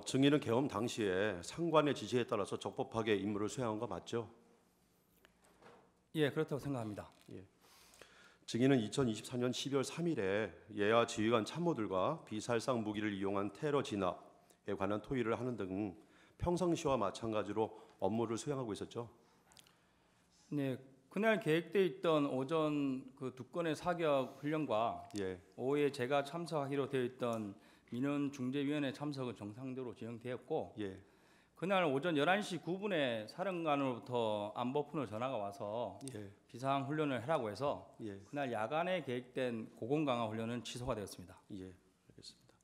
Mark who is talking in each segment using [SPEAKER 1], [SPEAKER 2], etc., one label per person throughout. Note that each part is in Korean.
[SPEAKER 1] 증인은 계엄 당시에 상관의 지시에 따라서 적법하게 임무를 수행한 거 맞죠?
[SPEAKER 2] 예, 그렇다고 생각합니다.
[SPEAKER 1] 증인은 2024년 12월 3일에 예하 지휘관 참모들과 비살상 무기를 이용한 테러 진압에 관한 토의를 하는 등 평상시와 마찬가지로 업무를 수행하고 있었죠.
[SPEAKER 2] 네, 그날 계획돼 있던 오전 그 두 건의 사격 훈련과
[SPEAKER 1] 예,
[SPEAKER 2] 오후에 제가 참석하기로 되어 있던 민원중재위원회 참석은 정상적으로 진행되었고,
[SPEAKER 1] 예,
[SPEAKER 2] 그날 오전 11시 9분에 사령관으로부터 안보푼으로 전화가 와서
[SPEAKER 1] 예,
[SPEAKER 2] 비상 훈련을 하라고 해서
[SPEAKER 1] 예,
[SPEAKER 2] 그날 야간에 계획된 고공 강화 훈련은 취소가 되었습니다.
[SPEAKER 1] 예, 알겠습니다.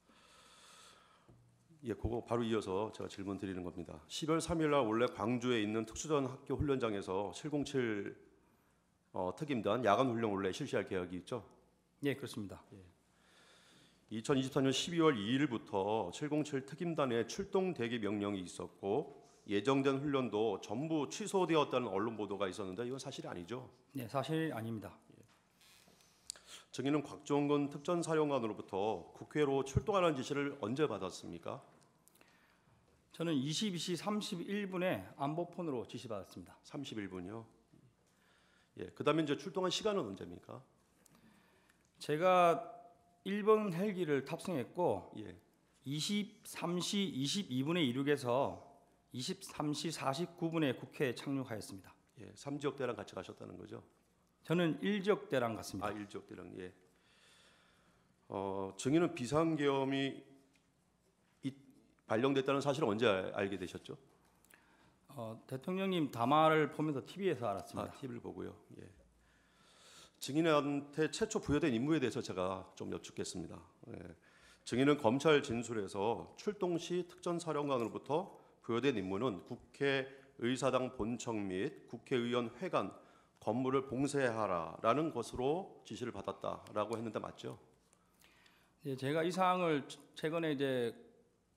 [SPEAKER 1] 예, 그거 바로 이어서 제가 질문 드리는 겁니다. 10월 3일 날 원래 광주에 있는 특수전 학교 훈련장에서 707 특임단 야간 훈련 원래 실시할 계획이 있죠?
[SPEAKER 2] 예, 그렇습니다.
[SPEAKER 1] 2024년 12월 2일부터 707 특임단의 출동 대기 명령이 있었고 예정된 훈련도 전부 취소되었다는 언론 보도가 있었는데 이건 사실이 아니죠?
[SPEAKER 2] 네, 사실 아닙니다.
[SPEAKER 1] 증인은 곽종근 특전사령관으로부터 국회로 출동하라는 지시를 언제 받았습니까?
[SPEAKER 2] 저는 22시 31분에 안보폰으로 지시받았습니다.
[SPEAKER 1] 31분이요. 예, 그다음에 이제 출동한 시간은 언제입니까?
[SPEAKER 2] 제가 1번 헬기를 탑승했고
[SPEAKER 1] 예,
[SPEAKER 2] 23시 22분에 이륙해서 23시 49분에 국회에 착륙하였습니다.
[SPEAKER 1] 예, 3지역대랑 같이 가셨다는 거죠?
[SPEAKER 2] 저는 1지역대랑 갔습니다.
[SPEAKER 1] 아, 1지역대랑 예. 증인은 비상계엄이 발령됐다는 사실을 언제 알게 되셨죠?
[SPEAKER 2] 대통령님 담화를 보면서 TV에서 알았습니다.
[SPEAKER 1] 아, TV를 보고요. 예. 증인한테 최초 부여된 임무에 대해서 제가 좀 여쭙겠습니다. 예. 증인은 검찰 진술에서 출동 시 특전사령관으로부터 부여된 임무는 국회의사당 본청 및 국회의원 회관 건물을 봉쇄하라라는 것으로 지시를 받았다라고 했는데 맞죠?
[SPEAKER 2] 예, 제가 이 사항을 최근에 이제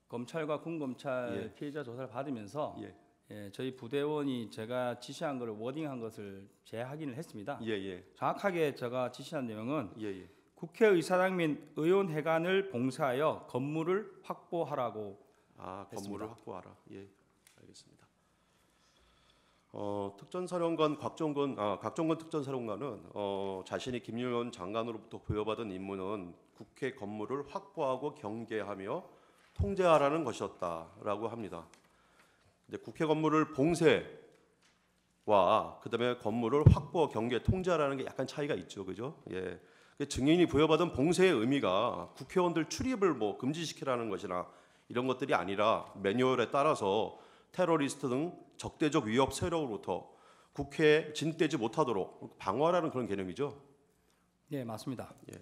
[SPEAKER 2] 검찰과 군검찰
[SPEAKER 1] 예.
[SPEAKER 2] 피해자 조사를 받으면서
[SPEAKER 1] 예,
[SPEAKER 2] 예, 저희 부대원이 제가 지시한 것을 워딩한 것을 재확인을 했습니다.
[SPEAKER 1] 예, 예,
[SPEAKER 2] 정확하게 제가 지시한 내용은
[SPEAKER 1] 예, 예.
[SPEAKER 2] 국회의사당 및 의원회관을 봉쇄하여 건물을 확보하라고
[SPEAKER 1] 아,
[SPEAKER 2] 했습니다.
[SPEAKER 1] 건물을 확보하라. 예, 알겠습니다. 특전사령관 곽종건 특전사령관은 자신이 김용현 장관으로부터 부여받은 임무는 국회 건물을 확보하고 경계하며 통제하라는 것이었다라고 합니다. 근데 국회 건물을 봉쇄와 그다음에 건물을 확보, 경계, 통제하라는 게 약간 차이가 있죠, 그죠? 예. 증인이 부여받은 봉쇄의 의미가 국회의원들 출입을 뭐 금지시키라는 것이나 이런 것들이 아니라 매뉴얼에 따라서 테러리스트 등 적대적 위협 세력으로부터 국회에 진입되지 못하도록 방어하라는 그런 개념이죠.
[SPEAKER 2] 네, 맞습니다.
[SPEAKER 1] 예.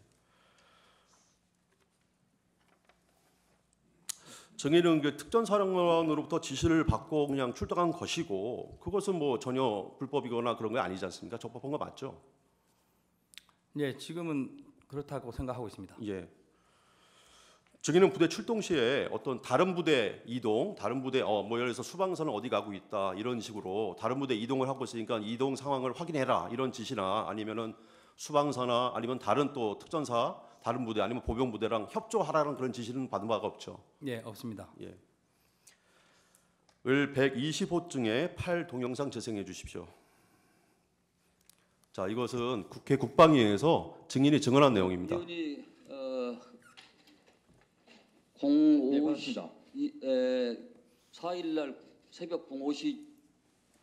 [SPEAKER 1] 증인은 그 특전사령관으로부터 지시를 받고 그냥 출동한 것이고 그것은 뭐 전혀 불법이거나 그런 게 아니지 않습니까? 적법한 거 맞죠?
[SPEAKER 2] 네, 지금은 그렇다고 생각하고 있습니다.
[SPEAKER 1] 예. 증인은 부대 출동 시에 어떤 다른 부대 이동, 다른 부대 뭐 예를 들어서 수방사는 어디 가고 있다 이런 식으로 다른 부대 이동을 하고 있으니까 이동 상황을 확인해라 이런 지시나 아니면은 수방사나 아니면 다른 또 특전사 다른 부대 아니면 보병 부대랑 협조하라는 그런 지시는 받은 바가 없죠.
[SPEAKER 2] 네, 없습니다.
[SPEAKER 1] 예. 을 120호증에 8 동영상 재생해 주십시오. 자, 이것은 국회 국방위에서 증인이 증언한 내용입니다.
[SPEAKER 3] 의원이 4일 날 새벽 0시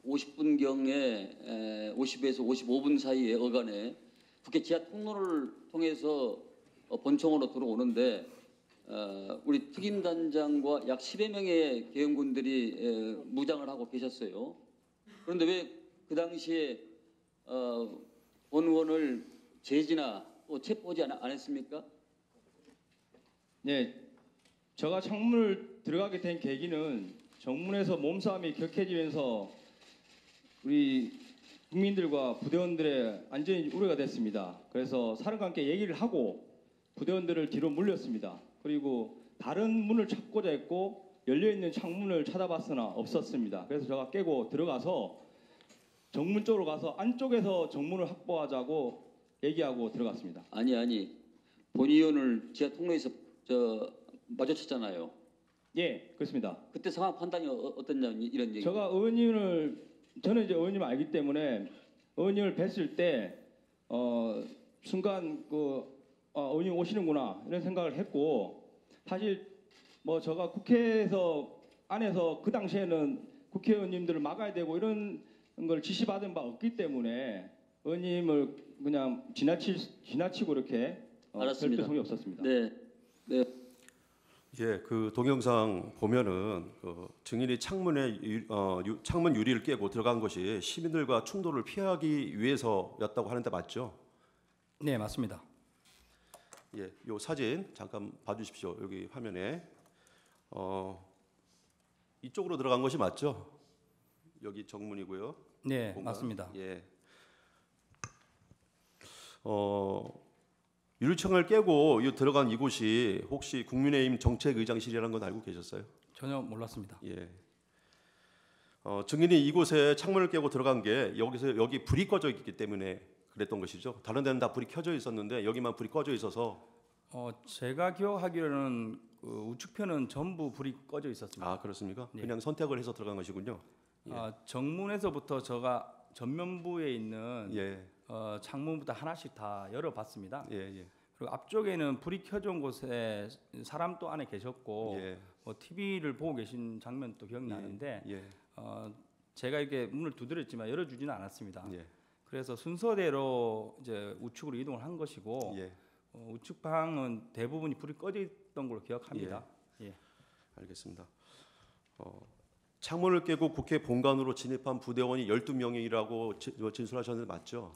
[SPEAKER 3] 50분경에 50에서 55분 사이에 어간에 국회 지하 통로를 통해서 본청으로 들어오는데 우리 특임단장과 약 10여 명의 계엄군들이 무장을 하고 계셨어요. 그런데 왜 그 당시에 원 의원을 제지나 또 체포하지 않았습니까?
[SPEAKER 4] 네, 제가 창문을 들어가게 된 계기는 정문에서 몸싸움이 격해지면서 우리 국민들과 부대원들의 안전이 우려가 됐습니다. 그래서 사령관께 얘기를 하고 부대원들을 뒤로 물렸습니다. 그리고 다른 문을 찾고자 했고 열려있는 창문을 찾아봤으나 없었습니다. 그래서 제가 깨고 들어가서 정문 쪽으로 가서 안쪽에서 정문을 확보하자고 얘기하고 들어갔습니다.
[SPEAKER 3] 아니 본 의원을 지하 통로에서 마주쳤잖아요.
[SPEAKER 4] 예, 그렇습니다.
[SPEAKER 3] 그때 상황 판단이 어땠냐 이런 얘기.
[SPEAKER 4] 저는 이제 의원님을 알기 때문에 의원님을 뵀을 때 순간 의원님 오시는구나 이런 생각을 했고, 사실 뭐 제가 국회에서 안에서 그 당시에는 국회의원님들을 막아야 되고 이런 걸 지시받은 바 없기 때문에 의원님을 그냥 지나치고 이렇게
[SPEAKER 3] 알았습니다.
[SPEAKER 4] 별도 소리 없었습니다.
[SPEAKER 3] 네.
[SPEAKER 1] 예, 그 동영상 보면은 그 증인이 창문 유리를 깨고 들어간 것이 시민들과 충돌을 피하기 위해서였다고 하는데 맞죠?
[SPEAKER 2] 네, 맞습니다.
[SPEAKER 1] 예, 요 사진 잠깐 봐주십시오. 여기 화면에 이쪽으로 들어간 것이 맞죠? 여기 정문이고요.
[SPEAKER 2] 네,
[SPEAKER 1] 공간.
[SPEAKER 2] 맞습니다.
[SPEAKER 1] 예. 유리창을 깨고 들어간 이곳이 혹시 국민의힘 정책의장실이라는 건 알고 계셨어요?
[SPEAKER 2] 전혀 몰랐습니다.
[SPEAKER 1] 예. 증인이 이곳에 창문을 깨고 들어간 게 여기 불이 꺼져 있기 때문에 그랬던 것이죠. 다른 데는 다 불이 켜져 있었는데 여기만 불이 꺼져 있어서.
[SPEAKER 2] 제가 기억하기로는 그 우측편은 전부 불이 꺼져 있었습니다.
[SPEAKER 1] 아, 그렇습니까?
[SPEAKER 2] 네.
[SPEAKER 1] 그냥 선택을 해서 들어간 것이군요. 예.
[SPEAKER 2] 정문에서부터 제가 전면부에 있는
[SPEAKER 1] 예.
[SPEAKER 2] 창문부터 하나씩 다 열어봤습니다.
[SPEAKER 1] 예. 예.
[SPEAKER 2] 그리고 앞쪽에는 불이 켜져 온 곳에 사람도 안에 계셨고
[SPEAKER 1] 예.
[SPEAKER 2] TV를 보고 계신 장면도 기억나는데
[SPEAKER 1] 예.
[SPEAKER 2] 제가 이렇게 문을 두드렸지만 열어주지는 않았습니다.
[SPEAKER 1] 예.
[SPEAKER 2] 그래서 순서대로 이제 우측으로 이동을 한 것이고
[SPEAKER 1] 예.
[SPEAKER 2] 우측 방은 대부분이 불이 꺼져 있던 걸로 기억합니다. 예.
[SPEAKER 1] 알겠습니다. 창문을 깨고 국회 본관으로 진입한 부대원이 12명이라고 진술하셨는데 맞죠?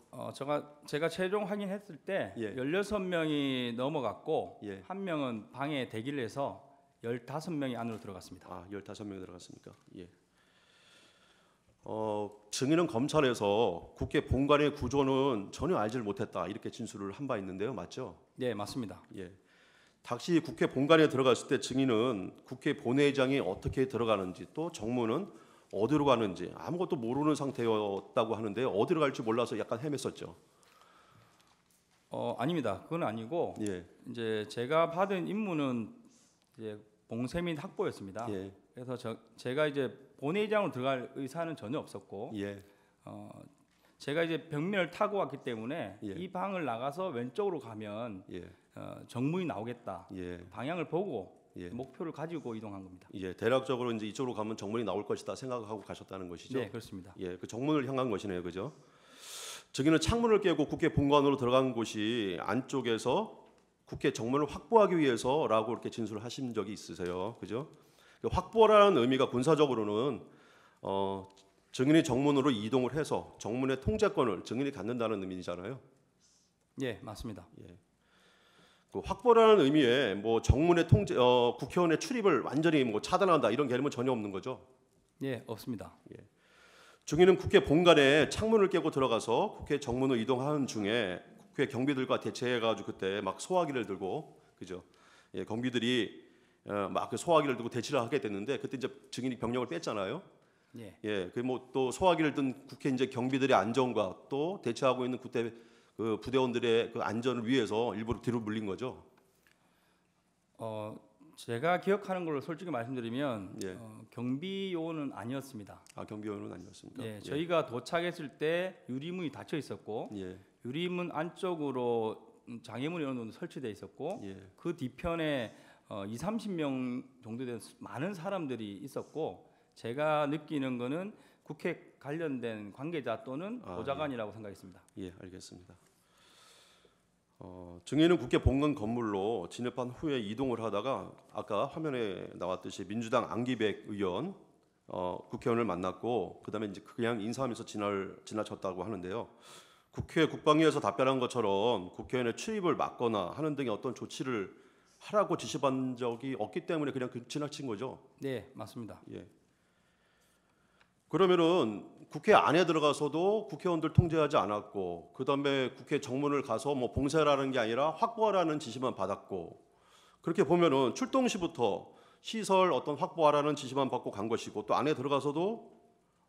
[SPEAKER 2] 제가 최종 확인했을 때
[SPEAKER 1] 예.
[SPEAKER 2] 16명이 넘어갔고
[SPEAKER 1] 예.
[SPEAKER 2] 한 명은 방에 대기를 해서 15명이 안으로 들어갔습니다.
[SPEAKER 1] 아, 15명이 들어갔습니까? 예. 증인은 검찰에서 국회 본관의 구조는 전혀 알지를 못했다 이렇게 진술을 한 바 있는데요, 맞죠?
[SPEAKER 2] 네, 맞습니다.
[SPEAKER 1] 예. 당시 국회 본관에 들어갔을 때 증인은 국회 본회의장이 어떻게 들어가는지 또 정문은 어디로 가는지 아무것도 모르는 상태였다고 하는데 어디로 갈지 몰라서 약간 헤맸었죠.
[SPEAKER 2] 아닙니다. 그건 아니고
[SPEAKER 1] 예.
[SPEAKER 2] 이제 제가 받은 임무는 이제 봉쇄 및 확보였습니다.
[SPEAKER 1] 예.
[SPEAKER 2] 그래서 제가 이제 본회의장으로 들어갈 의사는 전혀 없었고
[SPEAKER 1] 예.
[SPEAKER 2] 제가 이제 벽면을 타고 왔기 때문에
[SPEAKER 1] 예.
[SPEAKER 2] 이 방을 나가서 왼쪽으로 가면
[SPEAKER 1] 예.
[SPEAKER 2] 정문이 나오겠다.
[SPEAKER 1] 예.
[SPEAKER 2] 방향을 보고
[SPEAKER 1] 예.
[SPEAKER 2] 목표를 가지고 이동한 겁니다.
[SPEAKER 1] 예. 대략적으로 이제 이쪽으로 가면 정문이 나올 것이다 생각하고 가셨다는 것이죠.
[SPEAKER 2] 네, 그렇습니다.
[SPEAKER 1] 예. 그 정문을 향한 것이네요. 그죠? 증인은 창문을 깨고 국회 본관으로 들어간 곳이 안쪽에서 국회 정문을 확보하기 위해서라고 이렇게 진술을 하신 적이 있으세요. 그죠? 확보라는 의미가 군사적으로는 증인이 정문으로 이동을 해서 정문의 통제권을 증인이 갖는다는 의미잖아요.
[SPEAKER 2] 예, 맞습니다.
[SPEAKER 1] 그 확보라는 의미에 뭐 정문의 통제, 국회의원의 출입을 완전히 뭐 차단한다 이런 개념은 전혀 없는 거죠.
[SPEAKER 2] 예, 없습니다.
[SPEAKER 1] 증인은 국회 본관에 창문을 깨고 들어가서 국회 정문으로 이동하는 중에 국회 경비들과 대체해가지고 그때 막 소화기를 들고 그죠? 예, 경비들이 막 그 소화기를 들고 대치를 하게 됐는데 그때 이제 증인이 병력을 뺐잖아요.
[SPEAKER 2] 예,
[SPEAKER 1] 예, 그 뭐 또 소화기를 든 국회 이제 경비들의 안전과 또 대체하고 있는 그때 그 부대원들의 그 안전을 위해서 일부러 뒤로 물린 거죠.
[SPEAKER 2] 제가 기억하는 걸로 솔직히 말씀드리면
[SPEAKER 1] 예.
[SPEAKER 2] 경비 요원은 아니었습니다.
[SPEAKER 1] 아, 경비원은 아니었습니까?
[SPEAKER 2] 예, 저희가 도착했을 때 유리문이 닫혀 있었고
[SPEAKER 1] 예,
[SPEAKER 2] 유리문 안쪽으로 장애물이 어느 정도 설치돼 있었고
[SPEAKER 1] 예,
[SPEAKER 2] 그 뒤편에 30명 정도 되는 많은 사람들이 있었고 제가 느끼는 거는 국회 관련된 관계자 또는 보좌관이라고 생각했습니다.
[SPEAKER 1] 예, 알겠습니다. 증인은 국회 본관 건물로 진입한 후에 이동을 하다가 아까 화면에 나왔듯이 민주당 안기백 의원 국회의원을 만났고 그다음에 이제 그냥 인사하면서 지나쳤다고 하는데요. 국회 국방위에서 답변한 것처럼 국회의원의 출입을 막거나 하는 등의 어떤 조치를 하라고 지시받은 적이 없기 때문에 그냥 지나친 거죠.
[SPEAKER 2] 네, 맞습니다.
[SPEAKER 1] 예. 그러면은 국회 안에 들어가서도 국회의원들 통제하지 않았고 그다음에 국회 정문을 가서 뭐 봉쇄라는 게 아니라 확보하라는 지시만 받았고 그렇게 보면은 출동 시부터 시설 어떤 확보하라는 지시만 받고 간 것이고 또 안에 들어가서도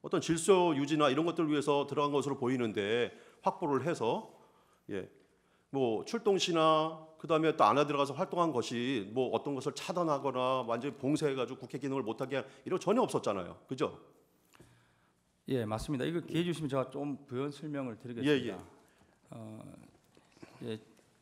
[SPEAKER 1] 어떤 질서 유지나 이런 것들을 위해서 들어간 것으로 보이는데 확보를 해서 예. 뭐 출동 시나 그다음에 또 안에 들어가서 활동한 것이 뭐 어떤 것을 차단하거나 완전히 봉쇄해가지고 국회 기능을 못하게 한 이런 거 전혀 없었잖아요. 그죠?
[SPEAKER 2] 예, 맞습니다. 이거 기회 주시면 제가 좀 부연 설명을 드리겠습니다. 예,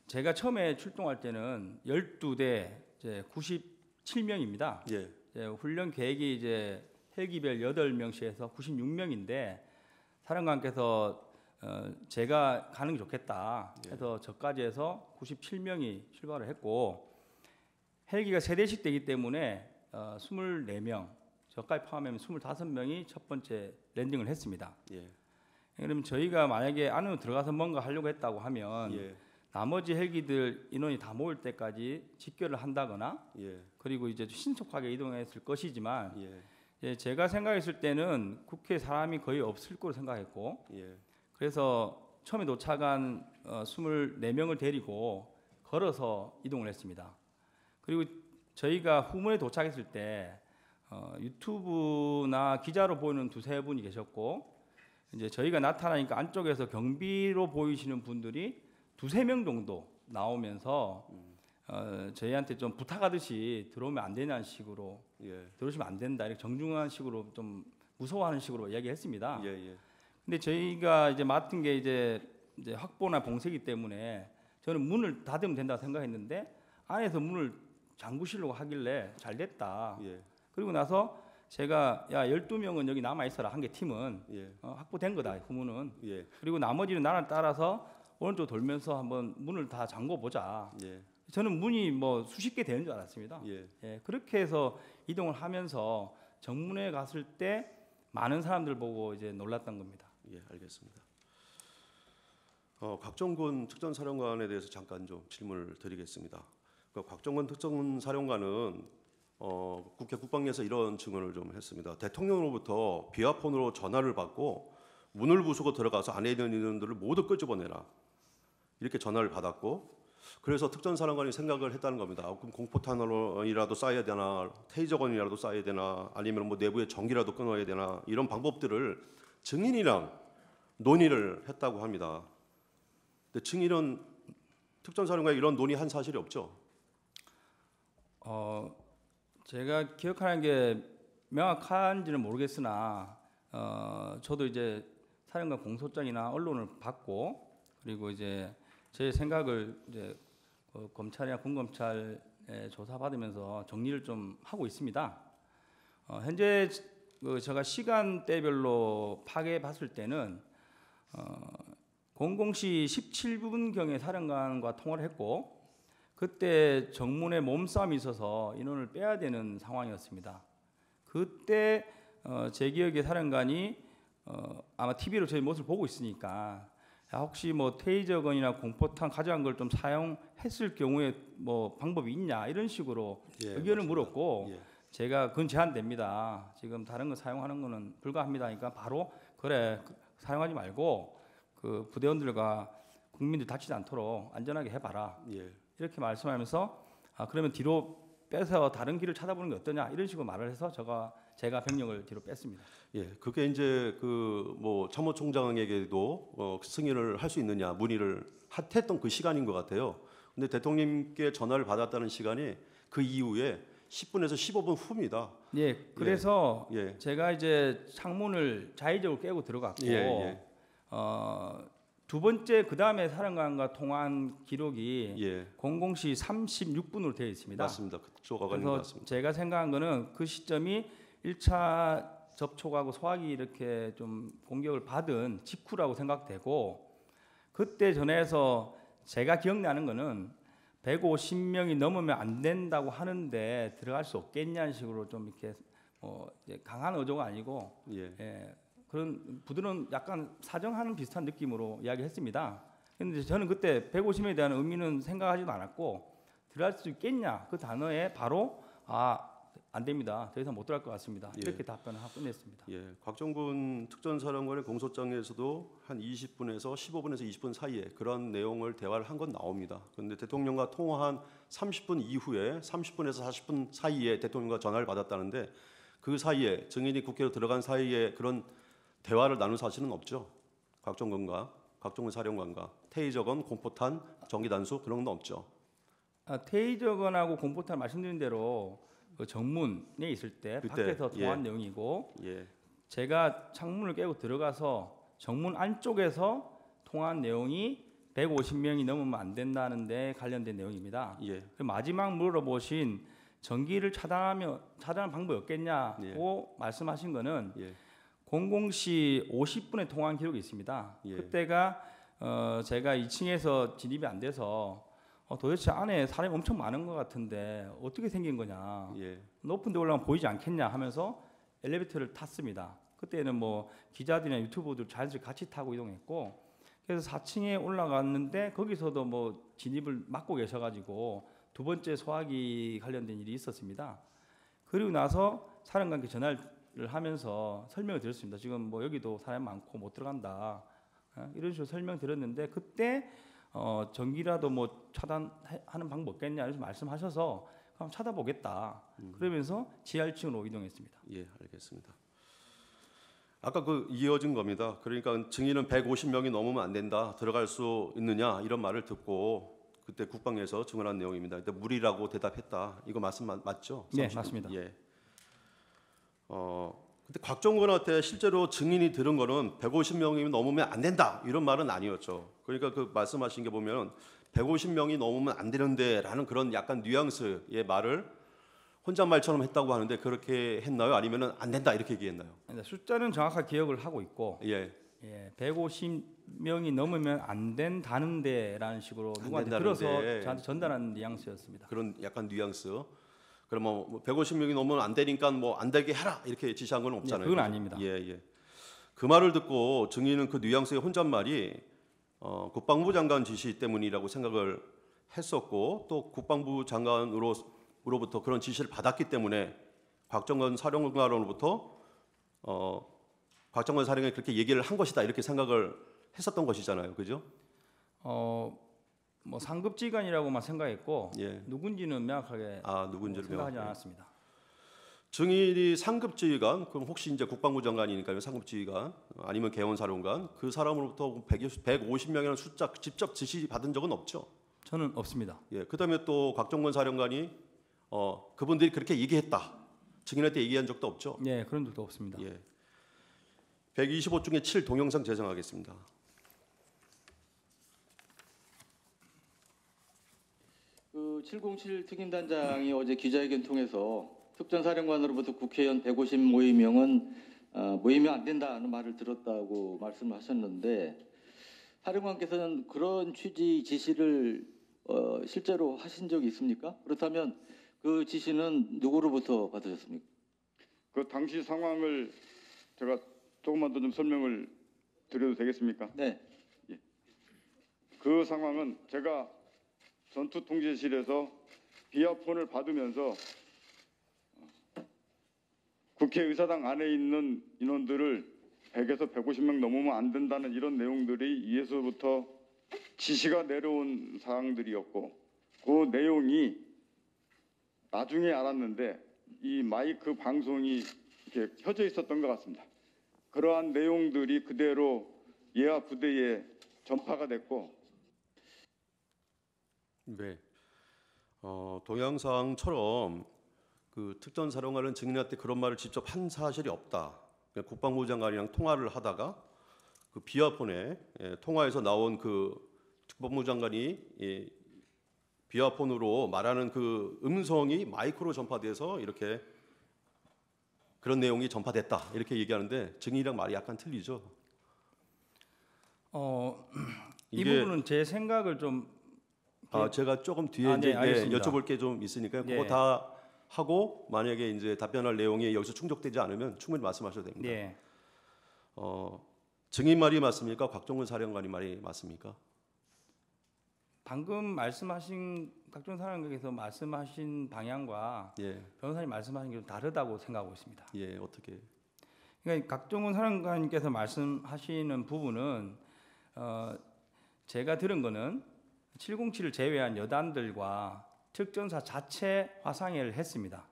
[SPEAKER 2] 제가 처음에 출동할 때는 12대 이제 97명입니다.
[SPEAKER 1] 예.
[SPEAKER 2] 훈련 계획이 이제 헬기별 8명씩해서 96명인데 사령관께서 제가 가는 게 좋겠다 해서 저까지 해서 97명이 출발을 했고 헬기가 3대씩 되기 때문에 24명, 저까지 포함하면 25명이 첫 번째 랜딩을 했습니다.
[SPEAKER 1] 예.
[SPEAKER 2] 그러면 저희가 만약에 안으로 들어가서 뭔가 하려고 했다고 하면
[SPEAKER 1] 예.
[SPEAKER 2] 나머지 헬기들 인원이 다 모일 때까지 직결을 한다거나
[SPEAKER 1] 예.
[SPEAKER 2] 그리고 이제 신속하게 이동했을 것이지만
[SPEAKER 1] 예.
[SPEAKER 2] 예, 제가 생각했을 때는 국회에 사람이 거의 없을 거로 생각했고
[SPEAKER 1] 예.
[SPEAKER 2] 그래서 처음에 도착한 24명을 데리고 걸어서 이동을 했습니다. 그리고 저희가 후문에 도착했을 때 유튜브나 기자로 보이는 2-3분이 계셨고 이제 저희가 나타나니까 안쪽에서 경비로 보이시는 분들이 2-3명 정도 나오면서 저희한테 좀 부탁하듯이 들어오면 안 되냐는 식으로
[SPEAKER 1] 예.
[SPEAKER 2] 들어오시면 안 된다 이렇게 정중한 식으로 좀 무서워하는 식으로 이야기했습니다.
[SPEAKER 1] 예. 예.
[SPEAKER 2] 근데 저희가 이제 맡은 게 이제 확보나 봉쇄기 때문에 저는 문을 닫으면 된다고 생각했는데 안에서 문을 잠그시려고 하길래 잘 됐다.
[SPEAKER 1] 예.
[SPEAKER 2] 그리고 나서 제가 야 12명은 여기 남아 있어라 한 개 팀은
[SPEAKER 1] 예.
[SPEAKER 2] 확보된 거다 후문은.
[SPEAKER 1] 예.
[SPEAKER 2] 그리고 나머지는 나를 따라서 오른쪽 돌면서 한번 문을 다 잠궈 보자.
[SPEAKER 1] 예.
[SPEAKER 2] 저는 문이 뭐 수십 개 되는 줄 알았습니다.
[SPEAKER 1] 예.
[SPEAKER 2] 예, 그렇게 해서 이동을 하면서 정문에 갔을 때 많은 사람들 보고 이제 놀랐던 겁니다.
[SPEAKER 1] 예, 알겠습니다. 곽정근 특전사령관에 대해서 잠깐 좀 질문을 드리겠습니다. 곽정근 특전사령관은 국회 국방위에서 이런 증언을 좀 했습니다. 대통령으로부터 비화폰으로 전화를 받고 문을 부수고 들어가서 안에 있는 인원들을 모두 끄집어내라 이렇게 전화를 받았고 그래서 특전사령관이 생각을 했다는 겁니다. 그럼 공포탄이라도 쏴야 되나, 테이저건이라도 쏴야 되나, 아니면 뭐 내부에 전기라도 끊어야 되나 이런 방법들을 증인이랑 논의를 했다고 합니다. 근데 증인은 특전사령관이 이런 논의한 사실이 없죠.
[SPEAKER 2] 제가 기억하는 게 명확한지는 모르겠으나 저도 이제 사령관 공소장이나 언론을 받고 그리고 이제 제 생각을 이제 검찰이나 군검찰에 조사받으면서 정리를 좀 하고 있습니다. 현재 제가 시간대별로 파악해 봤을 때는 00시 17분경에 사령관과 통화를 했고 그때 정문에 몸싸움이 있어서 인원을 빼야 되는 상황이었습니다. 그때 제 기억에 사령관이 아마 TV로 저희 모습을 보고 있으니까 혹시 뭐 테이저건이나 공포탄 가져간 걸 좀 사용했을 경우에 뭐 방법이 있냐 이런 식으로
[SPEAKER 1] 예,
[SPEAKER 2] 의견을
[SPEAKER 1] 맞습니다.
[SPEAKER 2] 물었고
[SPEAKER 1] 예.
[SPEAKER 2] 제가 그건 제한됩니다. 지금 다른 거 사용하는 거는 불가합니다. 그러니까 바로 그래 사용하지 말고 그 부대원들과 국민들 다치지 않도록 안전하게 해봐라.
[SPEAKER 1] 예.
[SPEAKER 2] 이렇게 말씀하면서 그러면 뒤로 빼서 다른 길을 찾아보는 게 어떠냐 이런 식으로 말을 해서 제가 병력을 뒤로 뺐습니다.
[SPEAKER 1] 예, 그게 이제 그 뭐 참모총장에게도 승인을 할 수 있느냐 문의를 했던 그 시간인 것 같아요. 근데 대통령님께 전화를 받았다는 시간이 그 이후에 10분에서 15분 후입니다.
[SPEAKER 2] 예, 그래서
[SPEAKER 1] 예.
[SPEAKER 2] 제가 이제 창문을 자의적으로 깨고 들어갔고
[SPEAKER 1] 예.
[SPEAKER 2] 두 번째 그 다음에 사령관과 통화한 기록이
[SPEAKER 1] 예,
[SPEAKER 2] 00시 36분으로 되어 있습니다.
[SPEAKER 1] 맞습니다. 그쪽 어간인 것
[SPEAKER 2] 그래서
[SPEAKER 1] 같습니다.
[SPEAKER 2] 제가 생각한 거는 그 시점이 1차 접촉하고 소화기 이렇게 좀 공격을 받은 직후라고 생각되고 그때 전에서 제가 기억나는 거는 150명이 넘으면 안 된다고 하는데 들어갈 수 없겠냐는 식으로 좀 이렇게 이제 강한 어조가 아니고
[SPEAKER 1] 예,
[SPEAKER 2] 그런 부드러운 약간 사정하는 비슷한 느낌으로 이야기했습니다. 그런데 저는 그때 150명에 대한 의미는 생각하지도 않았고 들어갈 수 있겠냐 그 단어에 바로 안 됩니다. 더 이상 못 들어갈 것 같습니다.
[SPEAKER 1] 예.
[SPEAKER 2] 이렇게 답변을 하고 끝냈습니다.
[SPEAKER 1] 예. 곽정근 특전사령관의 공소장에서도 한 20분에서 15분에서 20분 사이에 그런 내용을 대화를 한 건 나옵니다. 그런데 대통령과 통화한 30분 이후에 30분에서 40분 사이에 대통령과 전화를 받았다는데 그 사이에 증인이 국회로 들어간 사이에 그런 대화를 나눈 사실은 없죠. 곽정근 사령관과 테이저건, 공포탄, 전기단수 그런 건 없죠.
[SPEAKER 2] 테이저건하고 공포탄 말씀드린 대로 그 정문에 있을 때
[SPEAKER 1] 그때,
[SPEAKER 2] 밖에서 통한
[SPEAKER 1] 예.
[SPEAKER 2] 내용이고
[SPEAKER 1] 예.
[SPEAKER 2] 제가 창문을 깨고 들어가서 정문 안쪽에서 통한 내용이 150명이 넘으면 안 된다는데 관련된 내용입니다.
[SPEAKER 1] 예.
[SPEAKER 2] 그 마지막 물어보신 전기를 차단하면 차단할 방법이 없겠냐고 말씀하신 거는
[SPEAKER 1] 예.
[SPEAKER 2] 00시 50분에 통화한 기록이 있습니다.
[SPEAKER 1] 예.
[SPEAKER 2] 그때가 제가 2층에서 진입이 안 돼서 도대체 안에 사람이 엄청 많은 것 같은데 어떻게 생긴 거냐,
[SPEAKER 1] 예.
[SPEAKER 2] 높은 데 올라가면 보이지 않겠냐 하면서 엘리베이터를 탔습니다. 그때는 뭐 기자들이나 유튜버들 자연스럽게 같이 타고 이동했고, 그래서 4층에 올라갔는데 거기서도 뭐 진입을 막고 계셔가지고 두 번째 소화기 관련된 일이 있었습니다. 그리고 나서 사령관께 전화를 하면서 설명을 드렸습니다. 지금 뭐 여기도 사람 많고 못 들어간다, 이런 식으로 설명드렸는데 그때 전기라도 뭐 차단하는 방법 없겠냐 이렇게 말씀하셔서 그럼 찾아보겠다. 그러면서 지하 1층으로 이동했습니다.
[SPEAKER 1] 예, 알겠습니다. 아까 그 이어진 겁니다. 그러니까 증인은 150명이 넘으면 안 된다, 들어갈 수 있느냐 이런 말을 듣고 그때 국방에서 증언한 내용입니다. 그때 무리라고 대답했다. 이거 말씀 맞죠?
[SPEAKER 2] 네, 맞습니다.
[SPEAKER 1] 예. 근데 곽정근한테 실제로 증인이 들은 거는 150명이 넘으면 안 된다 이런 말은 아니었죠. 그러니까 그 말씀하신 게 보면 150명이 넘으면 안 되는데라는 그런 약간 뉘앙스의 말을 혼잣말처럼 했다고 하는데 그렇게 했나요? 아니면은 안 된다 이렇게 얘기했나요?
[SPEAKER 2] 숫자는 정확하게 기억을 하고 있고,
[SPEAKER 1] 예.
[SPEAKER 2] 150명이 넘으면 안 된다는데라는 식으로 누구한테 들어서
[SPEAKER 1] 된다는데.
[SPEAKER 2] 저한테 전달하는 뉘앙스였습니다.
[SPEAKER 1] 그런 약간 뉘앙스. 그럼 뭐 150명이 넘으면 안 되니까 뭐 안 되게 해라 이렇게 지시한 건 없잖아요.
[SPEAKER 2] 그건 아닙니다.
[SPEAKER 1] 예, 예. 그 말을 듣고 증인은 그 뉘앙스의 혼잣말이 국방부 장관 지시 때문이라고 생각을 했었고, 또 국방부 장관으로부터 그런 지시를 받았기 때문에 곽정근 사령관으로부터 곽정근 사령이 그렇게 얘기를 한 것이다 이렇게 생각을 했었던 것이잖아요, 그죠?
[SPEAKER 2] 뭐 상급지간이라고만 생각했고
[SPEAKER 1] 예.
[SPEAKER 2] 누군지는 명확하게
[SPEAKER 1] 누군지를
[SPEAKER 2] 생각하지
[SPEAKER 1] 명확하게.
[SPEAKER 2] 않았습니다.
[SPEAKER 1] 증인이 상급지휘관, 그럼 혹시 이제 국방부 장관이니까요, 상급지휘관 아니면 개원사령관, 그 사람으로부터 150명이라는 숫자 직접 지시 받은 적은 없죠.
[SPEAKER 2] 저는 없습니다.
[SPEAKER 1] 예, 그다음에 또 곽정근 사령관이 그분들이 그렇게 얘기했다, 증인한테 얘기한 적도 없죠.
[SPEAKER 2] 네, 그런 적도 없습니다.
[SPEAKER 1] 예. 125 중에 7 동영상 제정하겠습니다.
[SPEAKER 3] 그 707 특임단장이 어제 기자회견 통해서 특전사령관으로부터 국회의원 150 모이면 안 된다는 말을 들었다고 말씀하셨는데, 사령관께서는 그런 취지 지시를 실제로 하신 적이 있습니까? 그렇다면 그 지시는 누구로부터 받으셨습니까?
[SPEAKER 5] 그 당시 상황을 제가 조금만 더 좀 설명을 드려도 되겠습니까?
[SPEAKER 3] 네.
[SPEAKER 5] 그 상황은 제가 전투통제실에서 비아폰을 받으면서 국회의사당 안에 있는 인원들을 100에서 150명 넘으면 안 된다는 이런 내용들이 위에서부터 지시가 내려온 사항들이었고, 그 내용이 나중에 알았는데 이 마이크 방송이 이렇게 켜져 있었던 것 같습니다. 그러한 내용들이 그대로 예하 부대에 전파가 됐고.
[SPEAKER 1] 네. 동영상처럼 그 특전사령관은 증인한테 그런 말을 직접 한 사실이 없다. 그러니까 국방부 장관이랑 통화를 하다가 그 비아폰에 통화에서 나온 그 국방부 장관이 비아폰으로 말하는 그 음성이 마이크로 전파돼서 이렇게 그런 내용이 전파됐다 이렇게 얘기하는데 증인이랑 말이 약간 틀리죠.
[SPEAKER 2] 이
[SPEAKER 1] 이게
[SPEAKER 2] 부분은 제 생각을 좀
[SPEAKER 1] 제가 조금 뒤에
[SPEAKER 2] 네,
[SPEAKER 1] 이제
[SPEAKER 2] 알겠습니다.
[SPEAKER 1] 여쭤볼 게 좀 있으니까요.
[SPEAKER 2] 네.
[SPEAKER 1] 그거 다 하고 만약에 이제 답변할 내용이 여기서 충족되지 않으면 충분히 말씀하셔도 됩니다.
[SPEAKER 2] 네.
[SPEAKER 1] 증인 말이 맞습니까? 곽정근 사령관이 말이 맞습니까?
[SPEAKER 2] 방금 말씀하신 각종 사령관께서 말씀하신 방향과
[SPEAKER 1] 예,
[SPEAKER 2] 변호사님 말씀하신 게 좀 다르다고 생각하고 있습니다.
[SPEAKER 1] 예, 어떻게?
[SPEAKER 2] 그러니까 각종훈 사령관께서 말씀하시는 부분은 제가 들은 거는 707을 제외한 여단들과 특전사 자체 화상회의를 했습니다.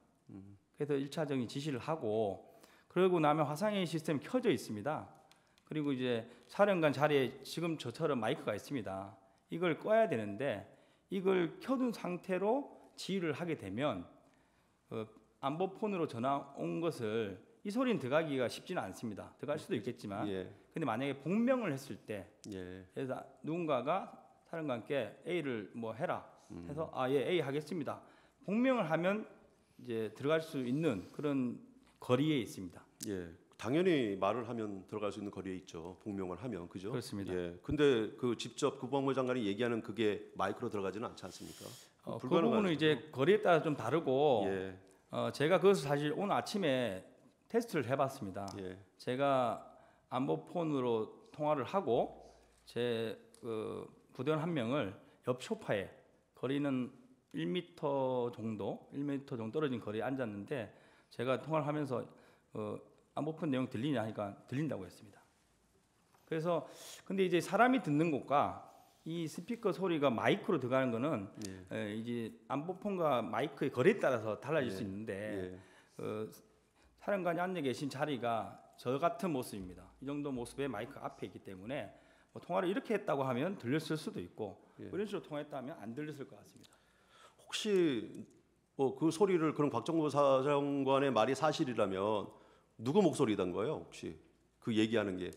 [SPEAKER 2] 그래서 1차적인 지시를 하고, 그러고 나면 화상회의 시스템이 켜져 있습니다. 그리고 이제 사령관 자리에 지금 저처럼 마이크가 있습니다. 이걸 꺼야 되는데 이걸 켜둔 상태로 지휘를 하게 되면 안보폰으로 전화 온 것을 이 소리는 들어가기가 쉽지는 않습니다. 들어갈 수도 있겠지만,
[SPEAKER 1] 예.
[SPEAKER 2] 근데 만약에 복명을 했을 때,
[SPEAKER 1] 예.
[SPEAKER 2] 그래서 누군가가 사령관께 A를 뭐 해라 해서 예 A 하겠습니다. 복명을 하면 이제 들어갈 수 있는 그런 거리에 있습니다.
[SPEAKER 1] 예. 당연히 말을 하면 들어갈 수 있는 거리에 있죠. 복명을 하면 그죠?
[SPEAKER 2] 그렇습니다.
[SPEAKER 1] 예. 근데 그 직접 국방부 장관이 얘기하는 그게 마이크로 들어가지는 않지 않습니까?
[SPEAKER 2] 그
[SPEAKER 1] 불가능한
[SPEAKER 2] 부분은 이제 거리에 따라 좀 다르고
[SPEAKER 1] 예.
[SPEAKER 2] 제가 그것을 사실 오늘 아침에 테스트를 해봤습니다.
[SPEAKER 1] 예.
[SPEAKER 2] 제가 안보폰으로 통화를 하고 제 부대원 한 명을 옆 소파에 거리는 1m 정도 떨어진 거리에 앉았는데 제가 통화를 하면서 안보폰 내용 들리냐 하니까 들린다고 했습니다. 그래서 근데 이제 사람이 듣는 것과 이 스피커 소리가 마이크로 들어가는 거는 이제 안보폰과 마이크의 거리에 따라서 달라질 수 있는데 사령관이 앉아 계신 자리가 저 같은 모습입니다. 이 정도 모습의 마이크 앞에 있기 때문에 뭐 통화를 이렇게 했다고 하면 들렸을 수도 있고 이런 식으로 통화했다 하면 안 들렸을 것 같습니다.
[SPEAKER 1] 혹시 뭐 그 소리를 그런 곽정무 사령관의 말이 사실이라면 누구 목소리던 거예요? 혹시 그 얘기하는 게?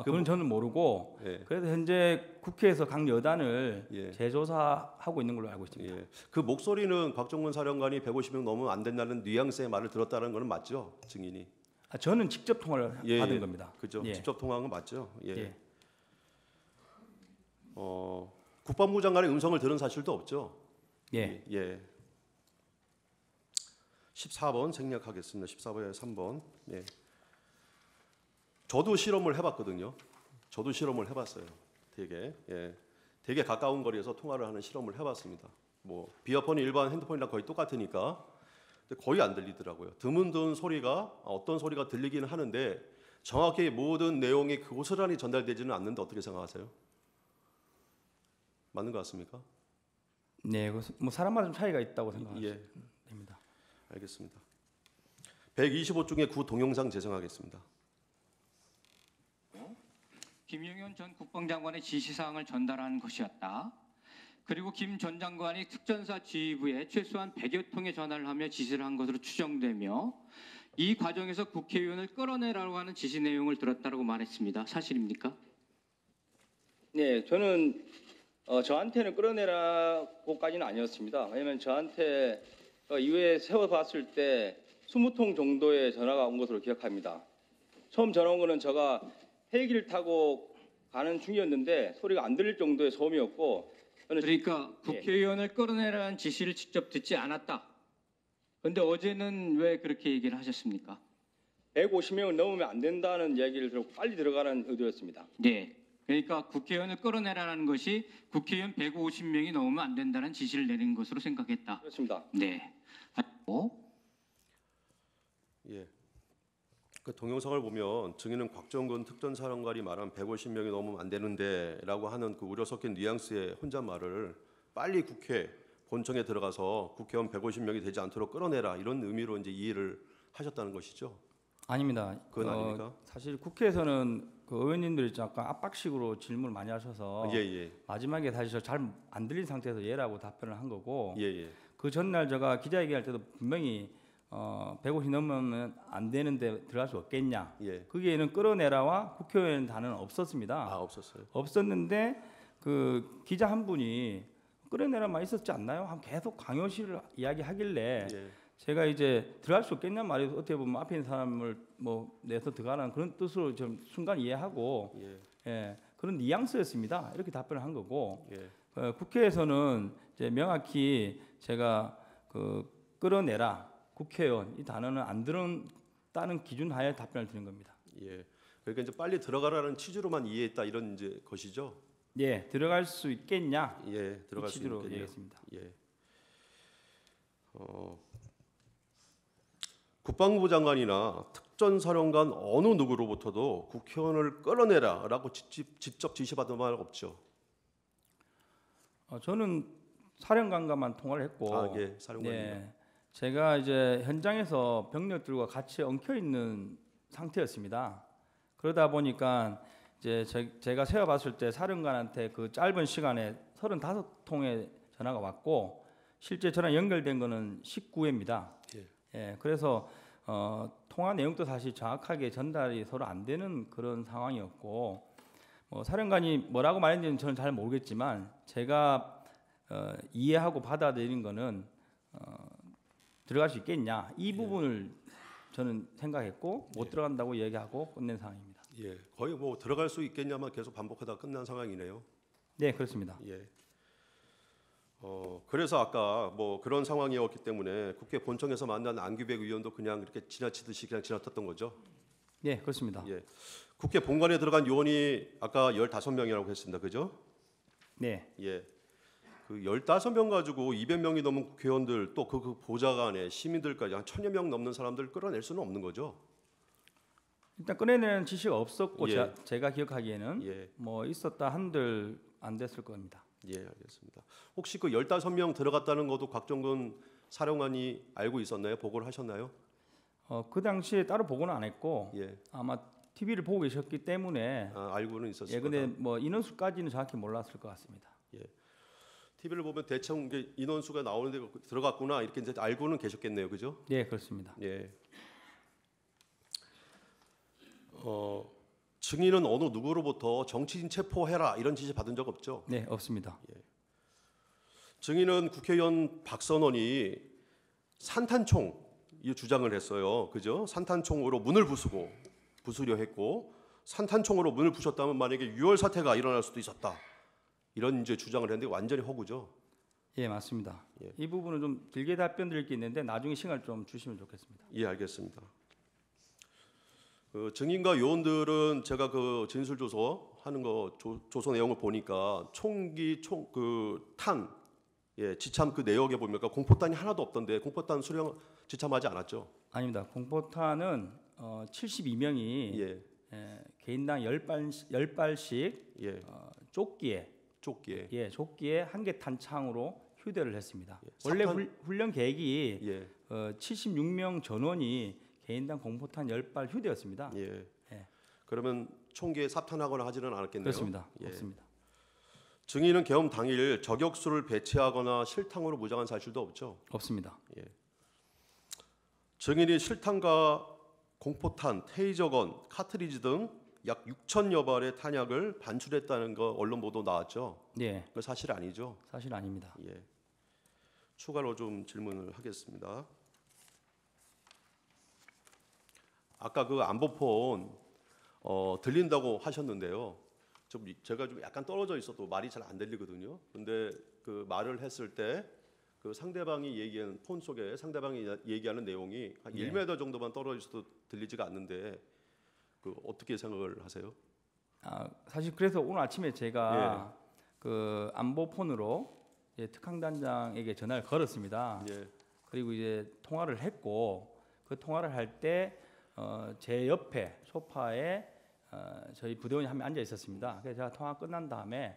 [SPEAKER 2] 그건 저는 모르고
[SPEAKER 1] 예.
[SPEAKER 2] 그래서 현재 국회에서 각 여단을
[SPEAKER 1] 예.
[SPEAKER 2] 재조사하고 있는 걸로 알고 있습니다.
[SPEAKER 1] 예. 그 목소리는 곽정문 사령관이 150명 넘으면 안 된다는 뉘앙스의 말을 들었다는 건 맞죠? 증인이.
[SPEAKER 2] 저는 직접 통화를 받은 겁니다.
[SPEAKER 1] 그죠?
[SPEAKER 2] 예.
[SPEAKER 1] 직접 통화한 건 맞죠? 예.
[SPEAKER 2] 예.
[SPEAKER 1] 국방부 장관의 음성을 들은 사실도 없죠?
[SPEAKER 2] 예.
[SPEAKER 1] 예. 14번 생략하겠습니다. 14번에 3번. 예. 저도 실험을 해봤거든요. 저도 실험을 해봤어요. 되게 가까운 거리에서 통화를 하는 실험을 해봤습니다. 뭐 비어폰이 일반 핸드폰이랑 거의 똑같으니까 근데 거의 안 들리더라고요. 드문드문 소리가 어떤 소리가 들리기는 하는데 정확히 모든 내용이 고스란히 전달되지는 않는데 어떻게 생각하세요? 맞는 것 같습니까?
[SPEAKER 2] 네, 뭐 사람마다 좀 차이가 있다고 생각합니다.
[SPEAKER 1] 예,
[SPEAKER 2] 됩니다.
[SPEAKER 1] 알겠습니다. 125 중에 구 동영상 재생하겠습니다.
[SPEAKER 6] 김용현 전 국방장관의 지시사항을 전달한 것이었다. 그리고 김 전 장관이 특전사 지휘부에 최소한 100여 통의 전화를 하며 지시를 한 것으로 추정되며 이 과정에서 국회의원을 끌어내라고 하는 지시 내용을 들었다고 말했습니다. 사실입니까?
[SPEAKER 4] 네, 저는 저한테는 끌어내라고까지는 아니었습니다. 왜냐하면 저한테 이후에 세워봤을 때 20통 정도의 전화가 온 것으로 기억합니다. 처음 전화 온 거는 제가 헬기를 타고 가는 중이었는데 소리가 안 들릴 정도의 소음이었고 저는
[SPEAKER 6] 그러니까 국회의원을 끌어내라는 지시를 직접 듣지 않았다. 그런데 어제는 왜 그렇게 얘기를 하셨습니까?
[SPEAKER 4] 150명을 넘으면 안 된다는 얘기를 들고 빨리 들어가는 의도였습니다.
[SPEAKER 6] 네. 그러니까 국회의원을 끌어내라는 것이 국회의원 150명이 넘으면 안 된다는 지시를 내린 것으로 생각했다.
[SPEAKER 4] 그렇습니다.
[SPEAKER 6] 네.
[SPEAKER 1] 예. 그 동영상을 보면 증인은 곽정근 특전사령관이 말한 150명이 넘으면 안 되는데라고 하는 그 우려 섞인 뉘앙스의 혼잣말을 빨리 국회 본청에 들어가서 국회의원 150명이 되지 않도록 끌어내라 이런 의미로 이제 이해를 하셨다는 것이죠.
[SPEAKER 2] 아닙니다.
[SPEAKER 1] 그건 아닙니까?
[SPEAKER 2] 사실 국회에서는 그 의원님들이 약간 압박식으로 질문을 많이 하셔서
[SPEAKER 1] 예.
[SPEAKER 2] 마지막에 사실 잘 안 들린 상태에서 예라고 답변을 한 거고
[SPEAKER 1] 예.
[SPEAKER 2] 그 전날 제가 기자회견할 때도 분명히 150 넘으면 안 되는데 들어갈 수 없겠냐.
[SPEAKER 1] 예.
[SPEAKER 2] 거기에는 끌어내라와 국회의원 단어는 없었습니다.
[SPEAKER 1] 아, 없었어요.
[SPEAKER 2] 없었는데 그 기자 한 분이 끌어내라만 있었지 않나요? 계속 강요실을 이야기하길래
[SPEAKER 1] 예.
[SPEAKER 2] 제가 이제 들어갈 수 없겠냐 말이 어떻게 보면 앞에 있는 사람을 뭐 내서 들어가라는 그런 뜻으로 좀 순간 이해하고 그런 뉘앙스였습니다. 이렇게 답변을 한 거고 국회에서는 이제 명확히 제가 그 끌어내라 국회의원 이 단어는 안 들었다는 기준 하에 답변을 드린 겁니다.
[SPEAKER 1] 예. 그러니까 이제 빨리 들어가라는 취지로만 이해했다 이런 이제 것이죠.
[SPEAKER 2] 예, 들어갈 수 있겠냐?
[SPEAKER 1] 예, 들어갈
[SPEAKER 2] 이
[SPEAKER 1] 수
[SPEAKER 2] 취지로
[SPEAKER 1] 있겠네요.
[SPEAKER 2] 얘기했습니다.
[SPEAKER 1] 예. 국방부 장관이나 특전사령관 어느 누구로부터도 국회의원을 끌어내라라고 직접 지시받은 말 없죠.
[SPEAKER 2] 저는 사령관과만 통화를 했고,
[SPEAKER 1] 사령관이요.
[SPEAKER 2] 제가 이제 현장에서 병력들과 같이 엉켜 있는 상태였습니다. 그러다 보니까 이제 제가 세어봤을 때 사령관한테 그 짧은 시간에 35통의 전화가 왔고 실제 전화 연결된 거는 19회입니다. 그래서 통화 내용도 사실 정확하게 전달이 서로 안 되는 그런 상황이었고 사령관이 뭐라고 말했는지는 저는 잘 모르겠지만 제가 이해하고 받아들인 거는 들어갈 수 있겠냐 이 부분을 저는 생각했고 못 들어간다고 얘기하고 끝낸 상황입니다.
[SPEAKER 1] 예, 거의 뭐 들어갈 수 있겠냐만 계속 반복하다 끝난 상황이네요.
[SPEAKER 2] 네, 그렇습니다.
[SPEAKER 1] 예. 그래서 아까 뭐 그런 상황이었기 때문에 국회 본청에서 만난 안규백 의원도 그냥 이렇게 지나치듯이 그냥 지나쳤던 거죠.
[SPEAKER 2] 네, 그렇습니다.
[SPEAKER 1] 예. 국회 본관에 들어간 요원이 아까 15명이라고 했습니다. 그죠?
[SPEAKER 2] 네,
[SPEAKER 1] 예. 그 15명 가지고 200명이 넘은 국회의원들 또 그 보좌관에 시민들까지 한 1000여 명 넘는 사람들 끌어낼 수는 없는 거죠.
[SPEAKER 2] 일단 꺼내내는 지시가 없었고
[SPEAKER 1] 예.
[SPEAKER 2] 제가 기억하기에는
[SPEAKER 1] 예.
[SPEAKER 2] 뭐 있었다 한들 안 됐을 겁니다.
[SPEAKER 1] 예, 알겠습니다. 혹시 그 15명 들어갔다는 것도 곽정근 사령관이 알고 있었나요? 보고를 하셨나요?
[SPEAKER 2] 그 당시에 따로 보고는 안 했고
[SPEAKER 1] 예.
[SPEAKER 2] 아마 TV를 보고 계셨기 때문에
[SPEAKER 1] 알고는 있었을
[SPEAKER 2] 예, 근데 뭐 인원수까지는 정확히 몰랐을 것 같습니다.
[SPEAKER 1] TV를 보면 대충 이제 인원수가 나오는데 들어갔구나 이렇게 이제 알고는 계셨겠네요, 그죠?
[SPEAKER 2] 네, 그렇습니다.
[SPEAKER 1] 예. 증인은 어느 누구로부터 정치인 체포해라 이런 지시 받은 적 없죠?
[SPEAKER 2] 네, 없습니다.
[SPEAKER 1] 증인은 국회의원 박선원이 산탄총 이 주장을 했어요, 그죠? 산탄총으로 문을 부수려 했고 산탄총으로 문을 부셨다면 만약에 유혈 사태가 일어날 수도 있었다. 이런 이제 주장을 했는데 완전히 허구죠.
[SPEAKER 2] 예, 맞습니다.
[SPEAKER 1] 예.
[SPEAKER 2] 이 부분은 좀 길게 답변 드릴 게 있는데 나중에 시간을 좀 주시면 좋겠습니다.
[SPEAKER 1] 예, 알겠습니다. 그 증인과 요원들은 제가 그 진술 조서 하는 거 조서 내용을 보니까 총기 탄 지참 그 내역에 보니까 공포탄이 하나도 없던데 공포탄 수령 지참하지 않았죠?
[SPEAKER 2] 아닙니다. 공포탄은 72명이
[SPEAKER 1] 예,
[SPEAKER 2] 개인당 10발씩
[SPEAKER 1] 예,
[SPEAKER 2] 조끼에
[SPEAKER 1] 조끼에
[SPEAKER 2] 한 개 탄창으로 휴대를 했습니다.
[SPEAKER 1] 예,
[SPEAKER 2] 원래
[SPEAKER 1] 사탄-
[SPEAKER 2] 훈련 계획이
[SPEAKER 1] 예,
[SPEAKER 2] 76명 전원이 개인당 공포탄 10발 휴대였습니다.
[SPEAKER 1] 예.
[SPEAKER 2] 예.
[SPEAKER 1] 그러면 총기에 삽탄하거나 하지는 않았겠네요.
[SPEAKER 2] 그렇습니다.
[SPEAKER 1] 예.
[SPEAKER 2] 없습니다.
[SPEAKER 1] 증인은 계엄 당일 저격수를 배치하거나 실탄으로 무장한 사실도 없죠.
[SPEAKER 2] 없습니다.
[SPEAKER 1] 증인이 실탄과 공포탄, 테이저건, 카트리지 등 약 6천여 발의 탄약을 반출했다는 거 언론 보도 나왔죠.
[SPEAKER 2] 네,
[SPEAKER 1] 그 사실 아니죠.
[SPEAKER 2] 사실 아닙니다.
[SPEAKER 1] 예. 추가로 좀 질문을 하겠습니다. 아까 그 안보폰 들린다고 하셨는데요. 제가 좀 약간 떨어져 있어도 말이 잘 안 들리거든요. 근데 그 말을 했을 때 그 상대방이 얘기하는 폰 속에 상대방이 얘기하는 내용이 한 1m 정도만 떨어져 있어도 들리지가 않는데 그 어떻게 생각을 하세요?
[SPEAKER 2] 사실 그래서 오늘 아침에 제가 그 안보폰으로 특강단장에게 전화를 걸었습니다.
[SPEAKER 1] 예.
[SPEAKER 2] 그리고 이제 통화를 했고 그 통화를 할 때 제 옆에 소파에 저희 부대원이 한 명 앉아 있었습니다. 그래서 제가 통화 끝난 다음에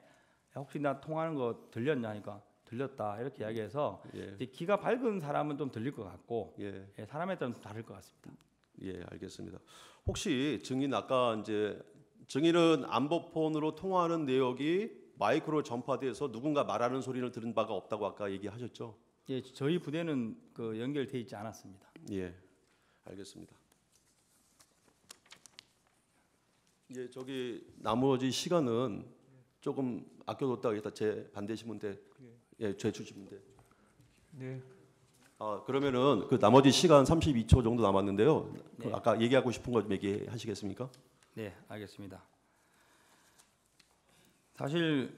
[SPEAKER 2] 혹시 나 통화하는 거 들렸냐 하니까 들렸다 이렇게 이야기해서 이제 귀가 밝은 사람은 좀 들릴 것 같고 사람에 따라 좀 다를 것 같습니다.
[SPEAKER 1] 예, 알겠습니다. 혹시 증인 아까 이제 증인은 안보폰으로 통화하는 내역이 마이크로 전파돼서 누군가 말하는 소리를 들은 바가 없다고 아까 얘기하셨죠?
[SPEAKER 2] 예, 저희 부대는 그 연결돼 있지 않았습니다.
[SPEAKER 1] 예, 알겠습니다. 예, 저기 나머지 시간은 조금 아껴뒀다가 이따 제 반대시면 돼. 예, 제주시면 돼.
[SPEAKER 7] 네.
[SPEAKER 1] 그러면은 그 나머지 시간 32초 정도 남았는데요. 그
[SPEAKER 2] 네.
[SPEAKER 1] 아까 얘기하고 싶은 거 좀 얘기하시겠습니까?
[SPEAKER 2] 네, 알겠습니다. 사실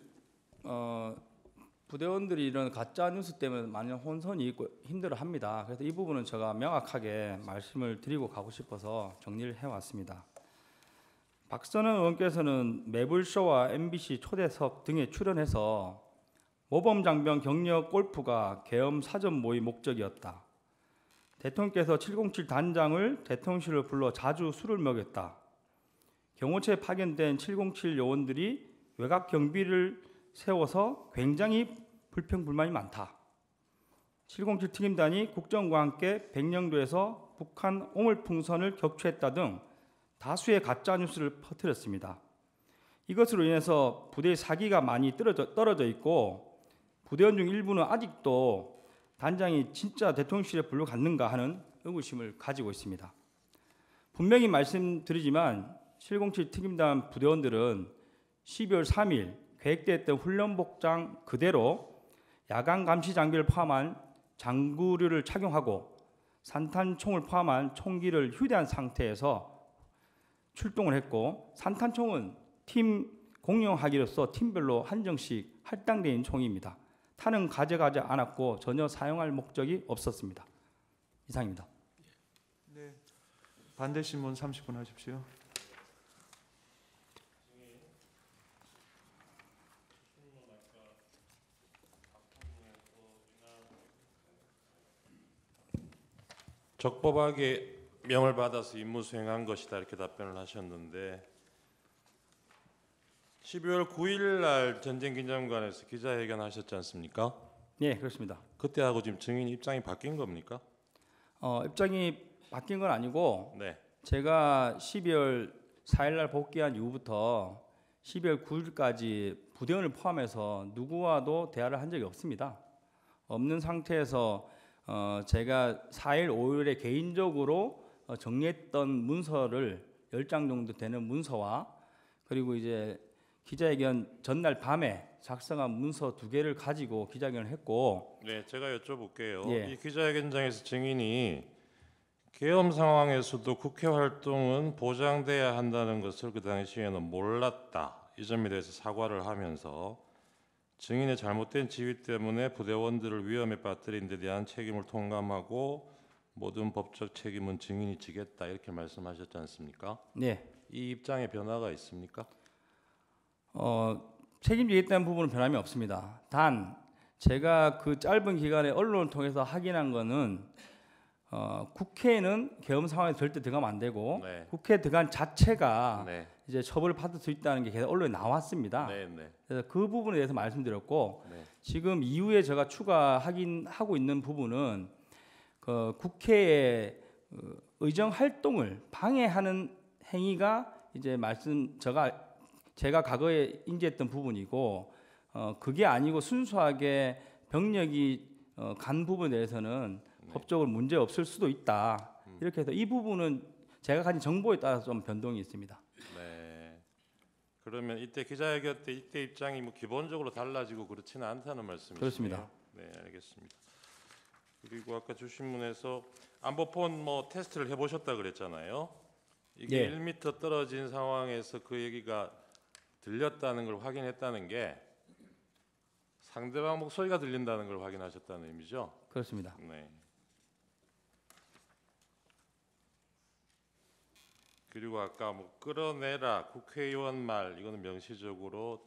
[SPEAKER 2] 부대원들이 이런 가짜 뉴스 때문에 많은 혼선이 있고 힘들어합니다. 그래서 이 부분은 제가 명확하게 말씀을 드리고 가고 싶어서 정리를 해왔습니다. 박선원 의원께서는 매불쇼와 MBC 초대석 등에 출연해서 모범장병 격려 골프가 계엄 사전 모의 목적이었다. 대통령께서 707 단장을 대통령실로 불러 자주 술을 먹였다. 경호처에 파견된 707 요원들이 외곽 경비를 세워서 굉장히 불평불만이 많다. 707 특임단이 국정과 함께 백령도에서 북한 오물풍선을 격추했다 등 다수의 가짜 뉴스를 퍼뜨렸습니다. 이것으로 인해서 부대의 사기가 많이 떨어져 있고 부대원 중 일부는 아직도 단장이 진짜 대통령실에 불러갔는가 하는 의구심을 가지고 있습니다. 분명히 말씀드리지만 707 특임단 부대원들은 12월 3일 계획되었던 훈련 복장 그대로 야간 감시 장비를 포함한 장구류를 착용하고 산탄총을 포함한 총기를 휴대한 상태에서 출동을 했고, 산탄총은 팀 공용하기로서 팀별로 한정씩 할당되어 있는 총입니다. 탄은 가져가지 않았고 전혀 사용할 목적이 없었습니다. 이상입니다.
[SPEAKER 7] 네. 반대 신문 30분 하십시오.
[SPEAKER 8] 적법하게 명을 받아서 임무 수행한 것이다 이렇게 답변을 하셨는데 12월 9일 날 전쟁기념관에서 기자회견 하셨지 않습니까?
[SPEAKER 2] 네, 그렇습니다.
[SPEAKER 8] 그때하고 지금 증인 입장이 바뀐 겁니까?
[SPEAKER 2] 입장이 바뀐 건 아니고
[SPEAKER 8] 네.
[SPEAKER 2] 제가 12월 4일 날 복귀한 이후부터 12월 9일까지 부대원을 포함해서 누구와도 대화를 한 적이 없습니다. 없는 상태에서 제가 4일, 5일에 개인적으로 정리했던 문서를 10장 정도 되는 문서와 그리고 이제 기자회견 전날 밤에 작성한 문서 2개를 가지고 기자회견을 했고.
[SPEAKER 8] 네, 제가 여쭤볼게요.
[SPEAKER 2] 예.
[SPEAKER 8] 이 기자회견장에서 증인이 계엄 상황에서도 국회 활동은 보장돼야 한다는 것을 그 당시에는 몰랐다. 이 점에 대해서 사과를 하면서 증인의 잘못된 지휘 때문에 부대원들을 위험에 빠뜨린 데 대한 책임을 통감하고 모든 법적 책임은 증인이 지겠다 이렇게 말씀하셨지 않습니까?
[SPEAKER 2] 네.
[SPEAKER 8] 이 입장에 변화가 있습니까?
[SPEAKER 2] 책임지겠다는 부분은 변함이 없습니다. 단 제가 그 짧은 기간에 언론을 통해서 확인한 거는 국회에는 계엄 상황에 절대 들어가면 안 되고
[SPEAKER 8] 네.
[SPEAKER 2] 국회 들어간 자체가
[SPEAKER 8] 네.
[SPEAKER 2] 이제 처벌을 받을 수 있다는 게 계속 언론에 나왔습니다.
[SPEAKER 8] 네, 네.
[SPEAKER 2] 그래서 그 부분에 대해서 말씀드렸고
[SPEAKER 8] 네.
[SPEAKER 2] 지금 이후에 제가 추가 확인하고 있는 부분은 그 국회의 의정 활동을 방해하는 행위가 이제 제가 과거에 인지했던 부분이고 그게 아니고 순수하게 병력이 간 부분에 대해서는 법적으로 문제 없을 수도 있다. 이렇게 해서 이 부분은 제가 가진 정보에 따라서 좀 변동이 있습니다.
[SPEAKER 8] 네. 그러면 이때 기자회견 때 이때 입장이 뭐 기본적으로 달라지고 그렇지는 않다는 말씀이시네요.
[SPEAKER 2] 그렇습니다.
[SPEAKER 8] 네, 알겠습니다. 그리고 아까 주신문에서 안보폰 뭐 테스트를 해보셨다 그랬잖아요. 이게
[SPEAKER 2] 예.
[SPEAKER 8] 1m 떨어진 상황에서 그 얘기가 들렸다는 걸 확인했다는 게 상대방 목소리가 들린다는 걸 확인하셨다는 의미죠?
[SPEAKER 2] 그렇습니다.
[SPEAKER 8] 네. 그리고 아까 뭐 끌어내라 국회의원 말 이거는 명시적으로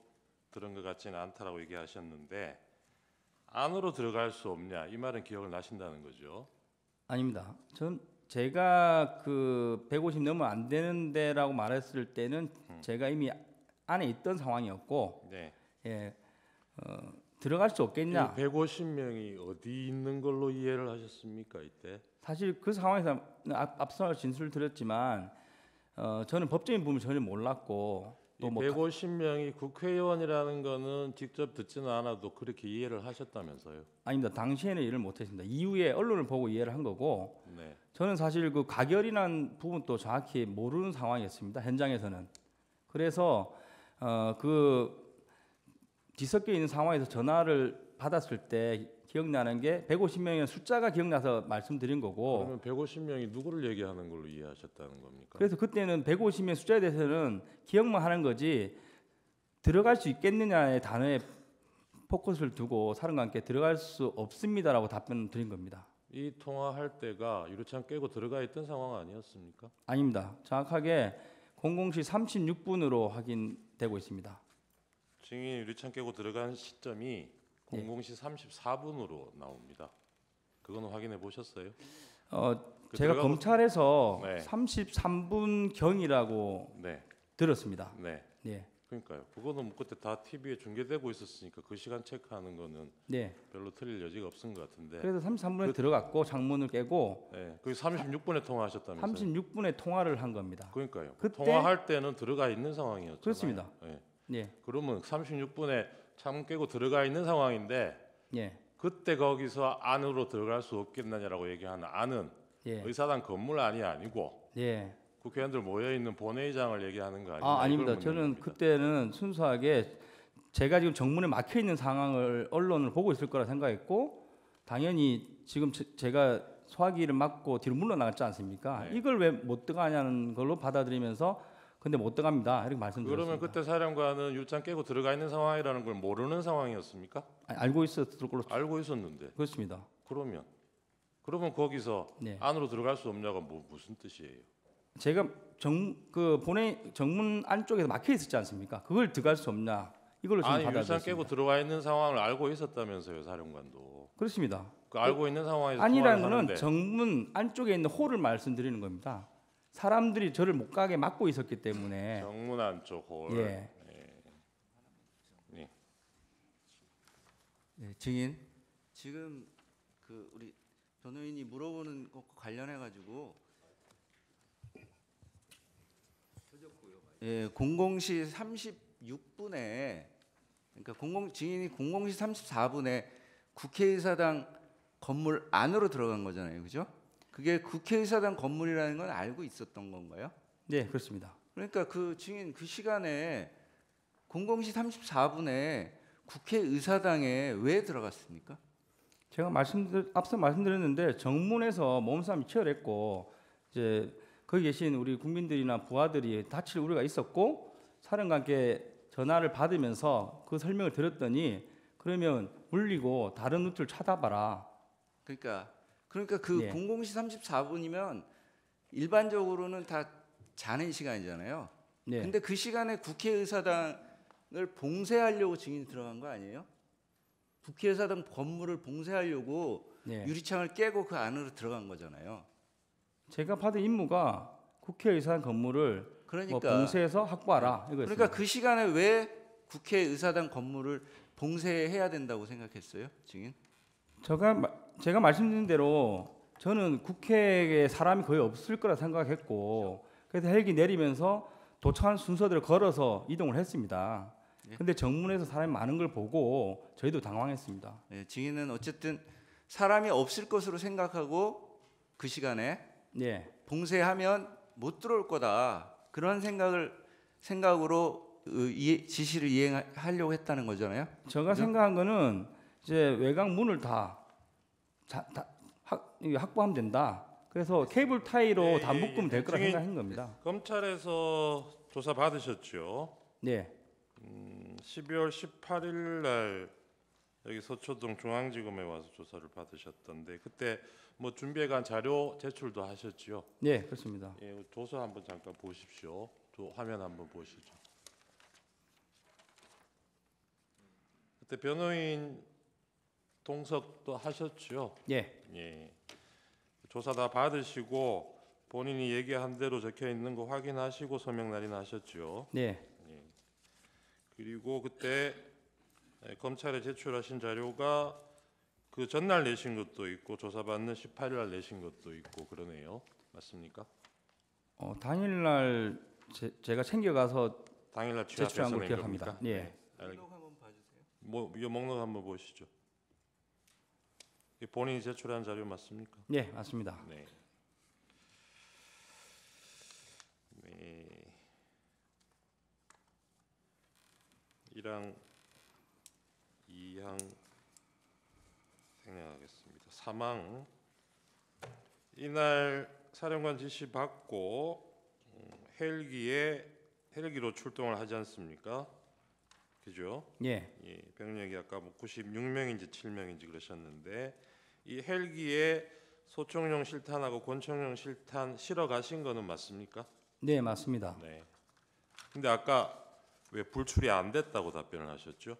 [SPEAKER 8] 들은 것 같지는 않다라고 얘기하셨는데 안으로 들어갈 수 없냐 이 말은 기억을 나신다는 거죠?
[SPEAKER 2] 아닙니다. 제가 그 150 넘으면 안 되는데라고 말했을 때는 제가 이미 안에 있던 상황이었고
[SPEAKER 8] 네.
[SPEAKER 2] 예, 들어갈 수 없겠냐.
[SPEAKER 8] 150명이 어디 있는 걸로 이해를 하셨습니까 이때?
[SPEAKER 2] 사실 그 상황에서 앞서 진술을 드렸지만 저는 법적인 부분을 전혀 몰랐고
[SPEAKER 8] 이
[SPEAKER 2] 또 뭐
[SPEAKER 8] 150명이 국회의원이라는 거는 직접 듣지는 않아도 그렇게 이해를 하셨다면서요?
[SPEAKER 2] 아닙니다. 당시에는 이해를 못했습니다. 이후에 언론을 보고 이해를 한 거고
[SPEAKER 8] 네.
[SPEAKER 2] 저는 사실 그 가결이라는 부분도 정확히 모르는 상황이었습니다. 현장에서는. 그래서 그 뒤섞여 있는 상황에서 전화를 받았을 때 기억나는 게 150명이라는 숫자가 기억나서 말씀드린 거고.
[SPEAKER 8] 그러면 150명이 누구를 얘기하는 걸로 이해하셨다는 겁니까?
[SPEAKER 2] 그래서 그때는 150명 숫자에 대해서는 기억만 하는 거지 들어갈 수 있겠느냐의 단어에 포커스를 두고 사령관께 들어갈 수 없습니다라고 답변을 드린 겁니다.
[SPEAKER 8] 이 통화할 때가 유리창 깨고 들어가 있던 상황 아니었습니까?
[SPEAKER 2] 아닙니다. 정확하게 00시 36분으로 확인되고 있습니다.
[SPEAKER 8] 증인이 유리창 깨고 들어간 시점이 00시 34분으로 나옵니다. 그거는 확인해 보셨어요?
[SPEAKER 2] 제가
[SPEAKER 8] 들어가고-
[SPEAKER 2] 검찰에서
[SPEAKER 8] 네.
[SPEAKER 2] 33분 경이라고
[SPEAKER 8] 네,
[SPEAKER 2] 들었습니다.
[SPEAKER 8] 네.
[SPEAKER 2] 네,
[SPEAKER 8] 그러니까요. 그거는 뭐 그때 다 TV에 중계되고 있었으니까 그 시간 체크하는 거는
[SPEAKER 2] 네.
[SPEAKER 8] 별로 틀릴 여지가 없은 것 같은데.
[SPEAKER 2] 그래서 33분에 들어갔고 창문을 깨고
[SPEAKER 8] 네, 그 36분에 통화하셨다면서요?
[SPEAKER 2] 36분에 통화를 한 겁니다.
[SPEAKER 8] 그러니까요.
[SPEAKER 2] 그때-
[SPEAKER 8] 통화할 때는 들어가 있는 상황이었잖아요.
[SPEAKER 2] 그렇습니다.
[SPEAKER 8] 네.
[SPEAKER 2] 네,
[SPEAKER 8] 그러면 36분에 창문 깨고 들어가 있는 상황인데
[SPEAKER 2] 예.
[SPEAKER 8] 그때 거기서 안으로 들어갈 수 없겠느냐라고 얘기하는 안은
[SPEAKER 2] 예.
[SPEAKER 8] 의사당 건물 안이 아니고
[SPEAKER 2] 예.
[SPEAKER 8] 국회의원들 모여 있는 본회의장을 얘기하는 거 아니냐?
[SPEAKER 2] 아, 아닙니다.
[SPEAKER 8] 이걸 묻는
[SPEAKER 2] 저는
[SPEAKER 8] 겁니다.
[SPEAKER 2] 그때는 순수하게 제가 지금 정문에 막혀 있는 상황을 언론을 보고 있을 거라 생각했고 당연히 지금 제가 소화기를 막고 뒤로 물러나갔지 않습니까?
[SPEAKER 8] 네.
[SPEAKER 2] 이걸 왜 못 들어가냐는 걸로 받아들이면서 근데 못 들어갑니다. 이렇게 말씀드렸습니다.
[SPEAKER 8] 그러면 그때 사령관은 율장 깨고 들어가 있는 상황이라는 걸 모르는 상황이었습니까?
[SPEAKER 2] 아니, 알고 있었을 걸로
[SPEAKER 8] 알고 있었는데
[SPEAKER 2] 그렇습니다.
[SPEAKER 8] 그러면 거기서
[SPEAKER 2] 네.
[SPEAKER 8] 안으로 들어갈 수 없냐가 무슨 뜻이에요?
[SPEAKER 2] 제가 정문 안쪽에서 막혀 있었지 않습니까? 그걸 들어갈 수 없냐? 이걸로 지금
[SPEAKER 8] 아니 율장
[SPEAKER 2] 받아들였습니다.
[SPEAKER 8] 깨고 들어와 있는 상황을 알고 있었다면서요, 사령관도.
[SPEAKER 2] 그렇습니다.
[SPEAKER 8] 그 알고 있는 상황에서
[SPEAKER 2] 아니라는
[SPEAKER 8] 통화를
[SPEAKER 2] 거는
[SPEAKER 8] 하는데
[SPEAKER 2] 정문 안쪽에 있는 홀을 말씀드리는 겁니다. 사람들이 저를 못 가게 막고 있었기 때문에
[SPEAKER 8] 정문 안쪽 홀.
[SPEAKER 2] 예.
[SPEAKER 9] 네, 증인 지금 그 우리 변호인이 물어보는 것과 관련해 가지고 예, 00시 36분에 그러니까 증인이 00시 34분에 국회의사당 건물 안으로 들어간 거잖아요, 그죠? 그게 국회의사당 건물이라는 건 알고 있었던 건가요?
[SPEAKER 2] 네, 그렇습니다.
[SPEAKER 9] 그러니까 그 증인 그 시간에 00시 34분에 국회의사당에 왜 들어갔습니까?
[SPEAKER 2] 제가 앞서 말씀드렸는데 정문에서 몸싸움이 치열했고 이제 거기 계신 우리 국민들이나 부하들이 다칠 우려가 있었고 사령관께 전화를 받으면서 그 설명을 들었더니 그러면 물리고 다른 루트를 찾아봐라.
[SPEAKER 9] 그러니까 그
[SPEAKER 2] 예.
[SPEAKER 9] 00시 34분이면 일반적으로는 다 자는 시간이잖아요.
[SPEAKER 2] 네.
[SPEAKER 9] 근데 그 시간에 국회의사당을 봉쇄하려고 증인이 들어간 거 아니에요? 국회의사당 건물을 봉쇄하려고
[SPEAKER 2] 네.
[SPEAKER 9] 유리창을 깨고 그 안으로 들어간 거잖아요.
[SPEAKER 2] 제가 받은 임무가 국회의사당 건물을
[SPEAKER 9] 그러니까
[SPEAKER 2] 봉쇄해서 확보하라 이거였습니다.
[SPEAKER 9] 그러니까 그 시간에 왜 국회의사당 건물을 봉쇄해야 된다고 생각했어요, 증인?
[SPEAKER 2] 제가 말씀드린 대로 저는 국회에 사람이 거의 없을 거라 생각했고 그래서 헬기 내리면서 도착한 순서대로 걸어서 이동을 했습니다.
[SPEAKER 9] 예.
[SPEAKER 2] 근데 정문에서 사람이 많은 걸 보고 저희도 당황했습니다.
[SPEAKER 9] 네, 증인은 어쨌든 사람이 없을 것으로 생각하고 그 시간에
[SPEAKER 2] 네.
[SPEAKER 9] 봉쇄하면 못 들어올 거다 그런 생각으로 지시를 이행하려고 했다는 거잖아요.
[SPEAKER 2] 제가 생각한 거는 이제 외곽 문을 다 확보하면 된다. 그래서 케이블 타이로 다 묶으면 될 거라
[SPEAKER 8] 증인,
[SPEAKER 2] 생각한 겁니다.
[SPEAKER 8] 검찰에서 조사 받으셨죠?
[SPEAKER 2] 네.
[SPEAKER 8] 12월 18일 날 여기 서초동 중앙지검에 와서 조사를 받으셨던데 그때 뭐 준비해간 자료 제출도 하셨지요?
[SPEAKER 2] 네, 그렇습니다.
[SPEAKER 8] 예, 조서 한번 잠깐 보십시오. 화면 한번 보시죠. 그때 변호인 동석도 하셨죠?
[SPEAKER 2] 예.
[SPEAKER 8] 예. 조사 다 받으시고 본인이 얘기한 대로 적혀 있는 거 확인하시고 서명 날인하 하셨죠?
[SPEAKER 2] 네.
[SPEAKER 8] 그리고 그때 검찰에 제출하신 자료가 그 전날 내신 것도 있고 조사받는 18일 날 내신 것도 있고 그러네요. 맞습니까?
[SPEAKER 2] 당일날 제가 챙겨가서
[SPEAKER 8] 당일날
[SPEAKER 2] 제출한
[SPEAKER 8] 취합해서
[SPEAKER 2] 걸
[SPEAKER 8] 낸
[SPEAKER 2] 기억합니다.
[SPEAKER 8] 겁니까?
[SPEAKER 2] 예.
[SPEAKER 9] 목록 한번 봐주세요.
[SPEAKER 8] 이 목록 한번 보시죠. 이게 본인이 제출한 자료 맞습니까?
[SPEAKER 2] 네, 맞습니다.
[SPEAKER 8] 네. 네. 1항, 2항 생략하겠습니다. 3항 이날 사령관 지시 받고 헬기로 출동을 하지 않습니까? 그죠?
[SPEAKER 2] 예.
[SPEAKER 8] 예, 병력이 아까 뭐 96명인지 7명인지 그러셨는데 이 헬기에 소총용 실탄하고 권총용 실탄 실어 가신 거는 맞습니까?
[SPEAKER 2] 네, 맞습니다.
[SPEAKER 8] 네. 근데 아까 왜 불출이 안 됐다고 답변을 하셨죠?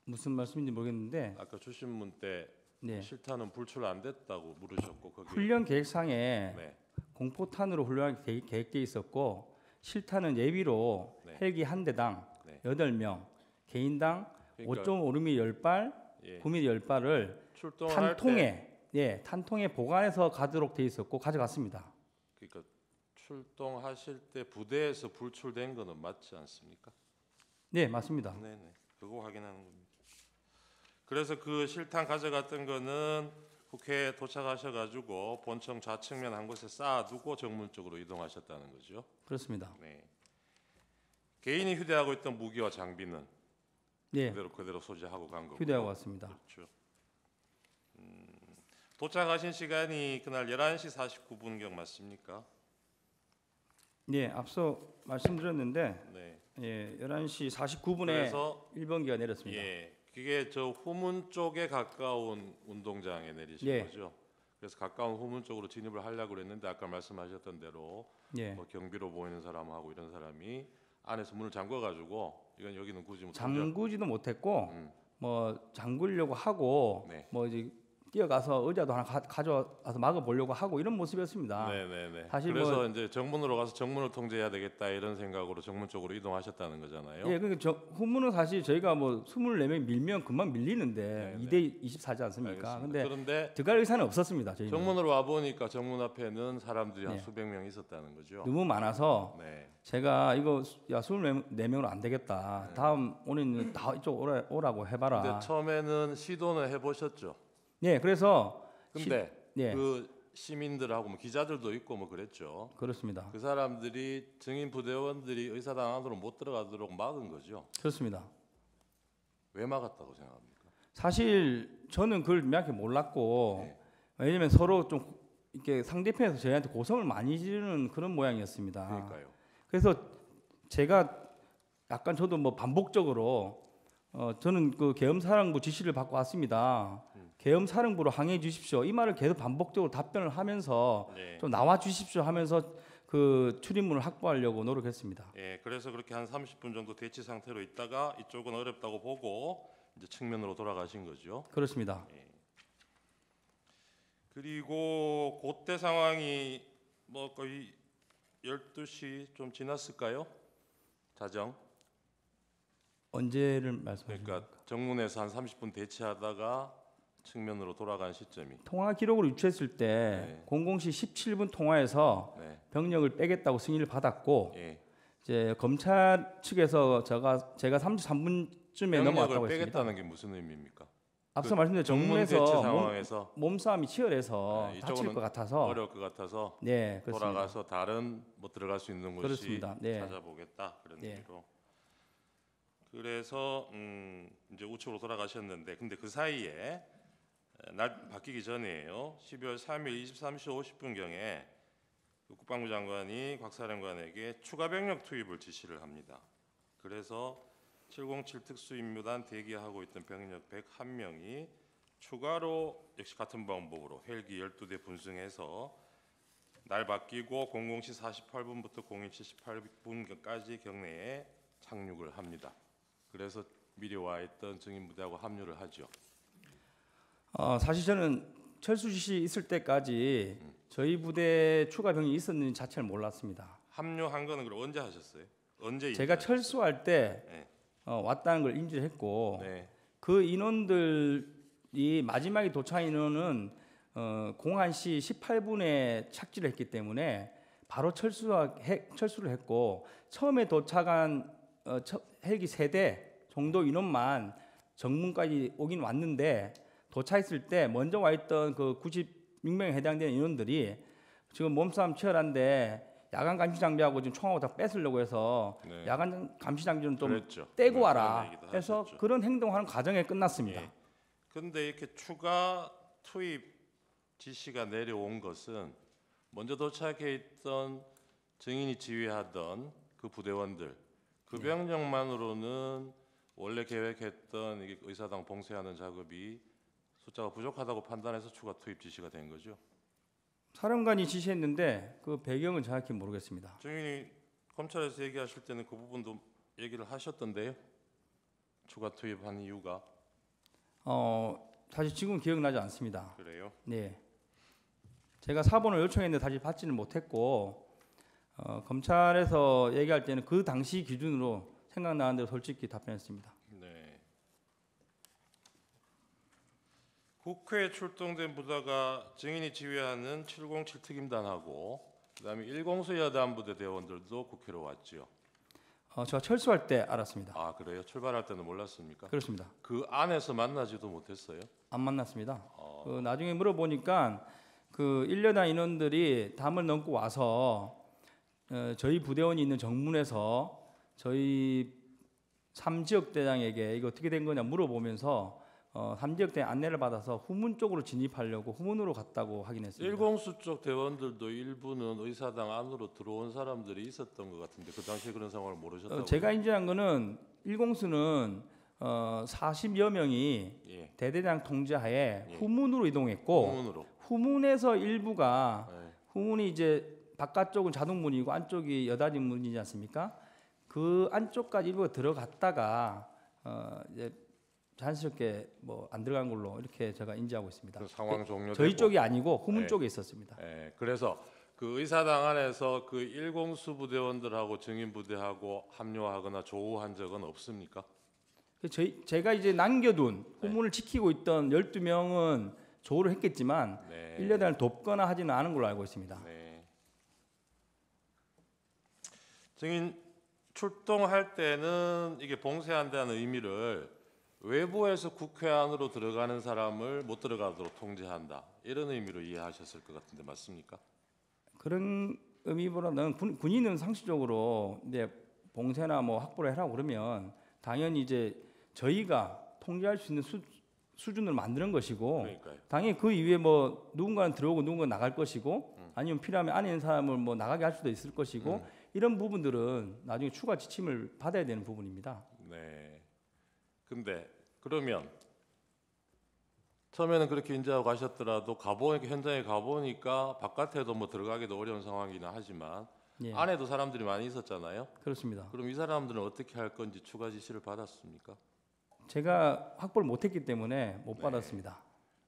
[SPEAKER 2] 무슨 말씀인지 모르겠는데
[SPEAKER 8] 아까 주신문 때
[SPEAKER 2] 네.
[SPEAKER 8] 실탄은 불출 안 됐다고 물으셨고 거기
[SPEAKER 2] 훈련 계획상에
[SPEAKER 8] 네.
[SPEAKER 2] 공포탄으로 훈련하기 계획돼 있었고 실탄은 예비로
[SPEAKER 8] 네.
[SPEAKER 2] 헬기 한 대당
[SPEAKER 8] 네.
[SPEAKER 2] 8명, 개인당
[SPEAKER 8] 그러니까
[SPEAKER 2] 5.5mm 10발,
[SPEAKER 8] 예.
[SPEAKER 2] 9mm 10발을
[SPEAKER 8] 출동할
[SPEAKER 2] 탄통에 보관해서 가도록 돼 있었고 가져갔습니다.
[SPEAKER 8] 그러니까 출동하실 때 부대에서 불출된 거는 맞지 않습니까?
[SPEAKER 2] 네, 맞습니다.
[SPEAKER 8] 네네. 그거 확인하는 겁니다. 그래서 그 실탄 가져갔던 거는 국회에 도착하셔가지고 본청 좌측면 한 곳에 쌓아두고 정문 쪽으로 이동하셨다는 거죠.
[SPEAKER 2] 그렇습니다.
[SPEAKER 8] 네. 개인이 휴대하고 있던 무기와 장비는
[SPEAKER 2] 예,
[SPEAKER 8] 그대로 소지하고 간 거고.
[SPEAKER 2] 휴대하고 왔습니다.
[SPEAKER 8] 그렇죠. 도착하신 시간이 그날 11시 49분경 맞습니까?
[SPEAKER 2] 예, 앞서 말씀드렸는데
[SPEAKER 8] 네.
[SPEAKER 2] 예, 11시 49분에
[SPEAKER 8] 그래서
[SPEAKER 2] 1번기가 내렸습니다.
[SPEAKER 8] 예, 그게 저 후문 쪽에 가까운 운동장에 내리신
[SPEAKER 2] 예.
[SPEAKER 8] 거죠. 그래서 가까운 후문 쪽으로 진입을 하려고 그랬는데 아까 말씀하셨던 대로
[SPEAKER 2] 예,
[SPEAKER 8] 뭐 경비로 보이는 사람하고 이런 사람이 안에서 문을 잠궈가지고 이건 여기는 굳이 뭐
[SPEAKER 2] 잠그지도 못했고
[SPEAKER 8] 음.
[SPEAKER 2] 뭐 잠그려고 하고
[SPEAKER 8] 네.
[SPEAKER 2] 뭐 이제 뛰어가서 의자도 하나 가져와서 막아보려고 하고 이런 모습이었습니다.
[SPEAKER 8] 네네네.
[SPEAKER 2] 사실
[SPEAKER 8] 그래서
[SPEAKER 2] 뭐-
[SPEAKER 8] 이제 정문으로 가서 정문을 통제해야 되겠다 이런 생각으로 정문 쪽으로 이동하셨다는 거잖아요.
[SPEAKER 2] 예, 그러니까 후문은 사실 저희가 뭐 24명 밀면 금방 밀리는데
[SPEAKER 8] 네,
[SPEAKER 2] 2대 24지 않습니까?
[SPEAKER 8] 알겠습니다.
[SPEAKER 2] 근데
[SPEAKER 8] 그런데
[SPEAKER 2] 들어갈 의사는 없었습니다. 저희는
[SPEAKER 8] 정문으로 와 보니까 정문 앞에는 사람들이 한
[SPEAKER 2] 네.
[SPEAKER 8] 수백 명 있었다는 거죠.
[SPEAKER 2] 너무 많아서
[SPEAKER 8] 네.
[SPEAKER 2] 제가 이거 야 24명으로 안 되겠다. 다음 오는 다 이쪽 오라고 해봐라.
[SPEAKER 8] 근데 처음에는 시도는 해보셨죠.
[SPEAKER 2] 예, 그래서
[SPEAKER 8] 근데
[SPEAKER 2] 예,
[SPEAKER 8] 그 시민들하고 뭐 기자들도 있고 뭐 그랬죠.
[SPEAKER 2] 그렇습니다.
[SPEAKER 8] 그 사람들이 증인 부대원들이 의사당 안으로 못 들어가도록 막은 거죠.
[SPEAKER 2] 그렇습니다.
[SPEAKER 8] 왜 막았다고 생각합니까?
[SPEAKER 2] 사실 저는 그걸 명확히 몰랐고
[SPEAKER 8] 네.
[SPEAKER 2] 왜냐면 서로 좀 이렇게 상대편에서 저희한테 고성을 많이 지르는 그런 모양이었습니다.
[SPEAKER 8] 그러니까요.
[SPEAKER 2] 그래서 제가 약간 저도 뭐 반복적으로 저는 그 계엄사령부 지시를 받고 왔습니다. 계엄사령부로 항해해 주십시오. 이 말을 계속 반복적으로 답변을 하면서
[SPEAKER 8] 네.
[SPEAKER 2] 좀 나와 주십시오 하면서 그 출입문을 확보하려고 노력했습니다.
[SPEAKER 8] 예, 그래서 그렇게 한 30분 정도 대치 상태로 있다가 이쪽은 어렵다고 보고 이제 측면으로 돌아가신 거죠.
[SPEAKER 2] 그렇습니다.
[SPEAKER 8] 그리고 그때 상황이 뭐 거의 12시 좀 지났을까요? 자정.
[SPEAKER 2] 언제를 말씀하십니까?
[SPEAKER 8] 그러니까 정문에서 한 30분 대치하다가 측면으로 돌아간 시점이.
[SPEAKER 2] 통화 기록을 유추했을 때
[SPEAKER 8] 네.
[SPEAKER 2] 00시 17분 통화에서
[SPEAKER 8] 네.
[SPEAKER 2] 병력을 빼겠다고 승인을 받았고
[SPEAKER 8] 예.
[SPEAKER 2] 이제 검찰 측에서 제가 33분쯤에 넘어왔다고
[SPEAKER 8] 병력을
[SPEAKER 2] 했습니다.
[SPEAKER 8] 빼겠다는 게 무슨 의미입니까?
[SPEAKER 2] 앞서 말씀드린
[SPEAKER 8] 정문 대치
[SPEAKER 2] 정문에서
[SPEAKER 8] 상황에서
[SPEAKER 2] 몸싸움이 치열해서
[SPEAKER 8] 네,
[SPEAKER 2] 다칠
[SPEAKER 8] 이쪽으로는
[SPEAKER 2] 것 같아서
[SPEAKER 8] 어려울 것 같아서
[SPEAKER 2] 네, 그렇습니다.
[SPEAKER 8] 돌아가서 다른 뭐 들어갈 수 있는 곳이
[SPEAKER 2] 그렇습니다. 네.
[SPEAKER 8] 찾아보겠다 그런
[SPEAKER 2] 네.
[SPEAKER 8] 의미로. 그래서 이제 우측으로 돌아가셨는데 근데 그 사이에 날 바뀌기 전이에요. 12월 3일 23시 50분 경에 국방부 장관이 곽 사령관에게 추가 병력 투입을 지시를 합니다. 그래서 707 특수임무단 대기하고 있던 병력 101명이 추가로 역시 같은 방법으로 헬기 12대 분승해서 날 바뀌고 00시 48분부터 01시 18분까지 경내에 착륙을 합니다. 그래서 미리 와 있던 증인 부대하고 합류를 하죠.
[SPEAKER 2] 사실 저는 철수 지시 있을 때까지 저희 부대 추가 병력이 있었는지 자체를 몰랐습니다.
[SPEAKER 8] 합류한 거는 그럼 언제 하셨어요? 언제
[SPEAKER 2] 제가
[SPEAKER 8] 인지하셨어요?
[SPEAKER 2] 철수할 때
[SPEAKER 8] 네.
[SPEAKER 2] 왔다는 걸 인지를 했고
[SPEAKER 8] 네.
[SPEAKER 2] 그 인원들이 마지막에 도착한 인원은 01시 18분에 착지를 했기 때문에 바로 철수를 했고 처음에 도착한 헬기 3대 정도 인원만 정문까지 오긴 왔는데 도착했을 때 먼저 와 있던 그 96명에 해당되는 인원들이 지금 몸싸움 치열한데 야간 감시 장비하고 지금 총하고 다 뺏으려고 해서
[SPEAKER 8] 네.
[SPEAKER 2] 야간 감시 장비는 좀
[SPEAKER 8] 그랬죠.
[SPEAKER 2] 떼고
[SPEAKER 8] 그런
[SPEAKER 2] 와라
[SPEAKER 8] 얘기도
[SPEAKER 2] 해서
[SPEAKER 8] 하셨죠.
[SPEAKER 2] 그런 행동하는 과정에 끝났습니다.
[SPEAKER 8] 예. 근데 이렇게 추가 투입 지시가 내려온 것은 먼저 도착해 있던 증인이 지휘하던 그 부대원들 그 병력만으로는 원래 계획했던 이게 의사당 봉쇄하는 작업이 숫자가 부족하다고 판단해서 추가 투입 지시가 된 거죠.
[SPEAKER 2] 사령관이 지시했는데 그 배경은 정확히 모르겠습니다.
[SPEAKER 8] 증인이 검찰에서 얘기하실 때는 그 부분도 얘기를 하셨던데요. 추가 투입한 이유가
[SPEAKER 2] 사실 지금 기억나지 않습니다.
[SPEAKER 8] 그래요.
[SPEAKER 2] 네, 제가 사본을 요청했는데 다시 받지는 못했고 검찰에서 얘기할 때는 그 당시 기준으로 생각나는 대로 솔직히 답변했습니다.
[SPEAKER 8] 네. 국회에 출동된 부대가 증인이 지휘하는 707 특임단하고 그다음에 104 여단부대 대원들도 국회로 왔지요.
[SPEAKER 2] 제가 철수할 때 알았습니다.
[SPEAKER 8] 아 그래요? 출발할 때는 몰랐습니까?
[SPEAKER 2] 그렇습니다.
[SPEAKER 8] 그 안에서 만나지도 못했어요?
[SPEAKER 2] 안 만났습니다. 나중에 물어보니까 그 1여단 인원들이 담을 넘고 와서 저희 부대원이 있는 정문에서 저희 3지역 대장에게 이거 어떻게 된 거냐 물어보면서 3지역 대장 안내를 받아서 후문 쪽으로 진입하려고 후문으로 갔다고 확인했습니다.
[SPEAKER 8] 1공수 쪽 대원들도 일부는 의사당 안으로 들어온 사람들이 있었던 것 같은데 그 당시에 그런 상황을 모르셨다고요?
[SPEAKER 2] 제가 인지한 거는 1공수는 40여 명이
[SPEAKER 8] 예.
[SPEAKER 2] 대대장 통제하에
[SPEAKER 8] 예.
[SPEAKER 2] 후문으로 이동했고
[SPEAKER 8] 후문으로.
[SPEAKER 2] 후문에서 일부가
[SPEAKER 8] 네.
[SPEAKER 2] 후문이 이제 바깥쪽은 자동문이고 안쪽이 여닫이 문이지 않습니까? 그 안쪽까지 일부가 들어갔다가 이제 자연스럽게 뭐 안 들어간 걸로 이렇게 제가 인지하고 있습니다.
[SPEAKER 8] 그 상황 종료되고
[SPEAKER 2] 저희 쪽이 아니고 후문
[SPEAKER 8] 네.
[SPEAKER 2] 쪽에 있었습니다.
[SPEAKER 8] 예, 그래서 그 의사당 안에서 그 1공수 부대원들하고 증인 부대하고 합류하거나 조우한 적은 없습니까?
[SPEAKER 2] 제가 이제 남겨둔
[SPEAKER 8] 네.
[SPEAKER 2] 후문을 지키고 있던 12명은 조를 했겠지만
[SPEAKER 8] 네.
[SPEAKER 2] 1여단을 돕거나 하지는 않은 걸로 알고 있습니다.
[SPEAKER 8] 네. 증인 출동할 때는 이게 봉쇄한다는 의미를 외부에서 국회 안으로 들어가는 사람을 못 들어가도록 통제한다 이런 의미로 이해하셨을 것 같은데 맞습니까?
[SPEAKER 2] 그런 의미보다는 군인은 상식적으로 이제 봉쇄나 뭐 확보를 해라고 그러면 당연히 이제 저희가 통제할 수 있는 수준을 만드는 것이고
[SPEAKER 8] 그러니까요.
[SPEAKER 2] 당연히 그 이후에 뭐 누군가는 들어오고 누군가는 나갈 것이고 아니면 필요하면 안에 있는 사람을 뭐 나가게 할 수도 있을 것이고 이런 부분들은 나중에 추가 지침을 받아야 되는 부분입니다.
[SPEAKER 8] 네. 근데 그러면 처음에는 그렇게 인지하고 가셨더라도 현장에 가보니까 바깥에도 뭐 들어가기도 어려운 상황이나 하지만
[SPEAKER 2] 예,
[SPEAKER 8] 안에도 사람들이 많이 있었잖아요.
[SPEAKER 2] 그렇습니다.
[SPEAKER 8] 그럼 이 사람들은 어떻게 할 건지 추가 지시를 받았습니까?
[SPEAKER 2] 제가 확보를 못했기 때문에 못
[SPEAKER 8] 네.
[SPEAKER 2] 받았습니다.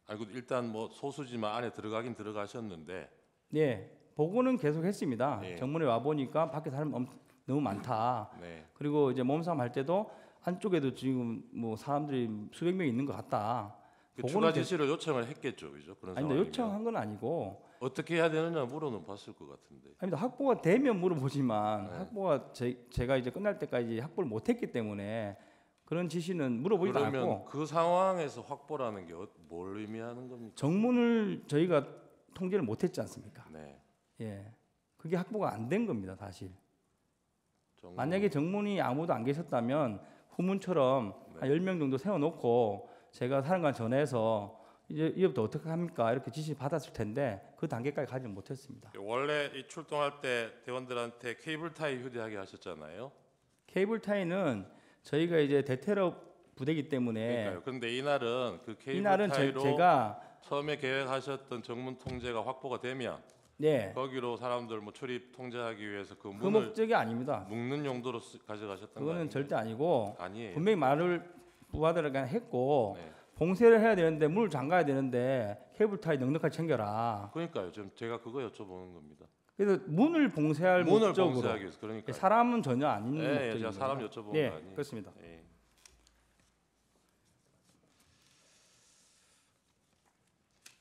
[SPEAKER 8] 아이고 일단 뭐 소수지만 안에 들어가긴 들어가셨는데
[SPEAKER 2] 예, 보고는 계속 했습니다.
[SPEAKER 8] 예.
[SPEAKER 2] 정문에 와 보니까 밖에 사람 너무 많다.
[SPEAKER 8] 네.
[SPEAKER 2] 그리고 이제 몸싸움 할 때도 안쪽에도 지금 뭐 사람들이 수백 명 있는 것 같다.
[SPEAKER 8] 그 추가 지시를 요청을 했겠죠, 그죠? 그런
[SPEAKER 2] 아니,
[SPEAKER 8] 상황이면
[SPEAKER 2] 요청한 건 아니고.
[SPEAKER 8] 어떻게 해야 되느냐 물어는 봤을 것 같은데.
[SPEAKER 2] 아닙니다. 확보가 되면 물어보지만
[SPEAKER 8] 네.
[SPEAKER 2] 확보가 제가 이제 끝날 때까지 확보를 못했기 때문에 그런 지시는 물어보지도
[SPEAKER 8] 그러면
[SPEAKER 2] 않고
[SPEAKER 8] 그 상황에서 확보라는 게 뭘 의미하는 겁니까?
[SPEAKER 2] 정문을 저희가 통제를 못했지 않습니까?
[SPEAKER 8] 네.
[SPEAKER 2] 예, 그게 확보가 안 된 겁니다, 사실.
[SPEAKER 8] 정문.
[SPEAKER 2] 만약에 정문이 아무도 안 계셨다면 후문처럼 한 10명 정도 세워놓고 제가 사령관 전해서 이제부터 어떻게 합니까? 이렇게 지시 받았을 텐데 그 단계까지 가지 못했습니다.
[SPEAKER 8] 원래 이 출동할 때 대원들한테 케이블 타이 휴대하게 하셨잖아요.
[SPEAKER 2] 케이블 타이는 저희가 이제 대테러 부대이기 때문에
[SPEAKER 8] 그러니까요. 근데 이날은 그 케이블
[SPEAKER 2] 이날은
[SPEAKER 8] 타이로
[SPEAKER 2] 제가
[SPEAKER 8] 처음에 계획하셨던 정문 통제가 확보가 되면
[SPEAKER 2] 네,
[SPEAKER 8] 거기로 사람들 뭐 출입 통제하기 위해서 그
[SPEAKER 2] 그
[SPEAKER 8] 문을
[SPEAKER 2] 목적이 아닙니다.
[SPEAKER 8] 묶는 용도로 가져가셨던 거
[SPEAKER 2] 그거는
[SPEAKER 8] 아니에요?
[SPEAKER 2] 절대 아니고
[SPEAKER 8] 아니에요.
[SPEAKER 2] 분명히 말을 부하들에게 했고
[SPEAKER 8] 네.
[SPEAKER 2] 봉쇄를 해야 되는데 문을 잠가야 되는데 케이블 타이 넉넉하게 챙겨라.
[SPEAKER 8] 그러니까요. 지금 제가 그거 여쭤보는 겁니다.
[SPEAKER 2] 그래서 문을 봉쇄할
[SPEAKER 8] 문을
[SPEAKER 2] 목적으로
[SPEAKER 8] 봉쇄하기 위해서 그러니까.
[SPEAKER 2] 사람은 전혀 아닌
[SPEAKER 8] 예,
[SPEAKER 2] 목적입니다.
[SPEAKER 8] 제가 사람 여쭤본
[SPEAKER 2] 예,
[SPEAKER 8] 거 아니에요.
[SPEAKER 2] 그렇습니다.
[SPEAKER 8] 예.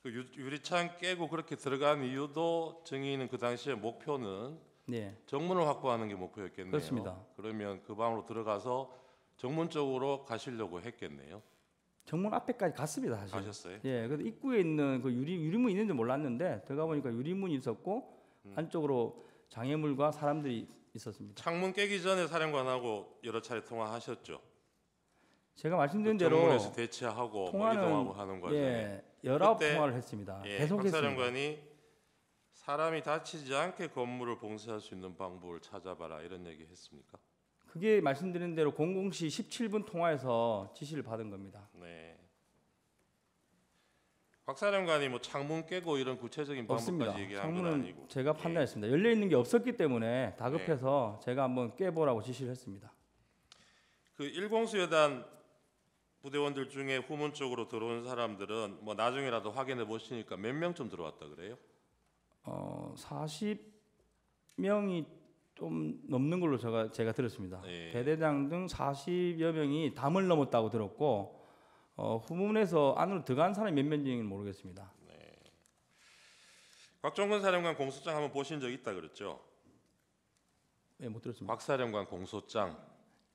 [SPEAKER 8] 그 유리창 깨고 그렇게 들어간 이유도 증인은 그 당시에 목표는
[SPEAKER 2] 네,
[SPEAKER 8] 정문을 확보하는 게 목표였겠네요.
[SPEAKER 2] 그렇습니다.
[SPEAKER 8] 그러면 그 방으로 들어가서 정문 쪽으로 가시려고 했겠네요.
[SPEAKER 2] 정문 앞에까지 갔습니다, 사실.
[SPEAKER 8] 가셨어요?
[SPEAKER 2] 예, 그래서 입구에 있는 그 유리문 있는지 몰랐는데 들어가 보니까 유리문이 있었고 안쪽으로 장애물과 사람들이 있었습니다.
[SPEAKER 8] 창문 깨기 전에 사령관하고 여러 차례 통화하셨죠.
[SPEAKER 2] 제가 말씀드린
[SPEAKER 8] 그
[SPEAKER 2] 대로
[SPEAKER 8] 정문에서 대치하고 뭐
[SPEAKER 2] 통화는
[SPEAKER 8] 이동하고 하는 과정에
[SPEAKER 2] 예, 19
[SPEAKER 8] 그때,
[SPEAKER 2] 통화를 했습니다.
[SPEAKER 8] 예,
[SPEAKER 2] 계속
[SPEAKER 8] 박
[SPEAKER 2] 했습니다.
[SPEAKER 8] 사령관이 사람이 다치지 않게 건물을 봉쇄할 수 있는 방법을 찾아봐라 이런 얘기 했습니까?
[SPEAKER 2] 그게 말씀드린 대로 00시 17분 통화에서 지시를 받은 겁니다.
[SPEAKER 8] 네. 박 사령관이 뭐 창문 깨고 이런 구체적인
[SPEAKER 2] 없습니다.
[SPEAKER 8] 방법까지 얘기한 건
[SPEAKER 2] 창문은
[SPEAKER 8] 아니고
[SPEAKER 2] 제가
[SPEAKER 8] 예.
[SPEAKER 2] 판단했습니다. 열려 있는 게 없었기 때문에 다급해서 제가 한번 깨보라고 지시를 했습니다.
[SPEAKER 8] 그 1공수여단 부대원들 중에 후문 쪽으로 들어온 사람들은 뭐 나중에라도 확인해 보시니까 몇 명쯤 들어왔다 그래요?
[SPEAKER 2] 40명이 좀 넘는 걸로 제가 들었습니다.
[SPEAKER 8] 예.
[SPEAKER 2] 대대장 등 40여 명이 담을 넘었다고 들었고 후문에서 안으로 들어간 사람이 몇 명인지는 모르겠습니다.
[SPEAKER 8] 곽종근 사령관 공소장 한번 보신 적 있다 그랬죠?
[SPEAKER 2] 못 들었습니다.
[SPEAKER 8] 박사령관 공소장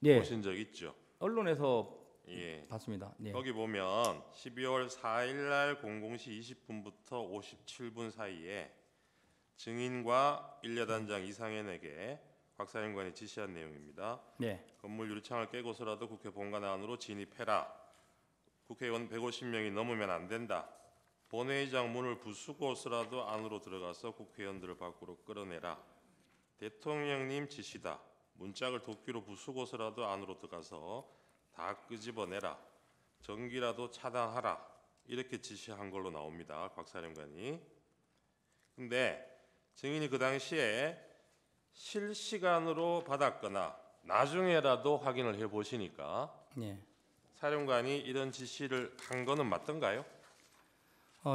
[SPEAKER 2] 예,
[SPEAKER 8] 보신 적 있죠?
[SPEAKER 2] 언론에서
[SPEAKER 8] 예.
[SPEAKER 2] 봤습니다. 예.
[SPEAKER 8] 거기 보면 12월 4일 날 00시 20분부터 57분 사이에 증인과 일여단장 이상현에게 박사령관이 지시한 내용입니다.
[SPEAKER 2] 네,
[SPEAKER 8] 건물 유리창을 깨고서라도 국회 본관 안으로 진입해라. 국회의원 150명이 넘으면 안 된다. 본회의장 문을 부수고서라도 안으로 들어가서 국회의원들을 밖으로 끌어내라. 대통령님 지시다. 문짝을 도끼로 부수고서라도 안으로 들어가서 다 끄집어내라. 전기라도 차단하라. 이렇게 지시한 걸로 나옵니다. 박사령관이. 근데 증인이 그 당시에 실시간으로 받았거나 나중에라도 확인을 해보시니까
[SPEAKER 2] 예.
[SPEAKER 8] 사령관이 이런 지시를 한 거는 맞던가요?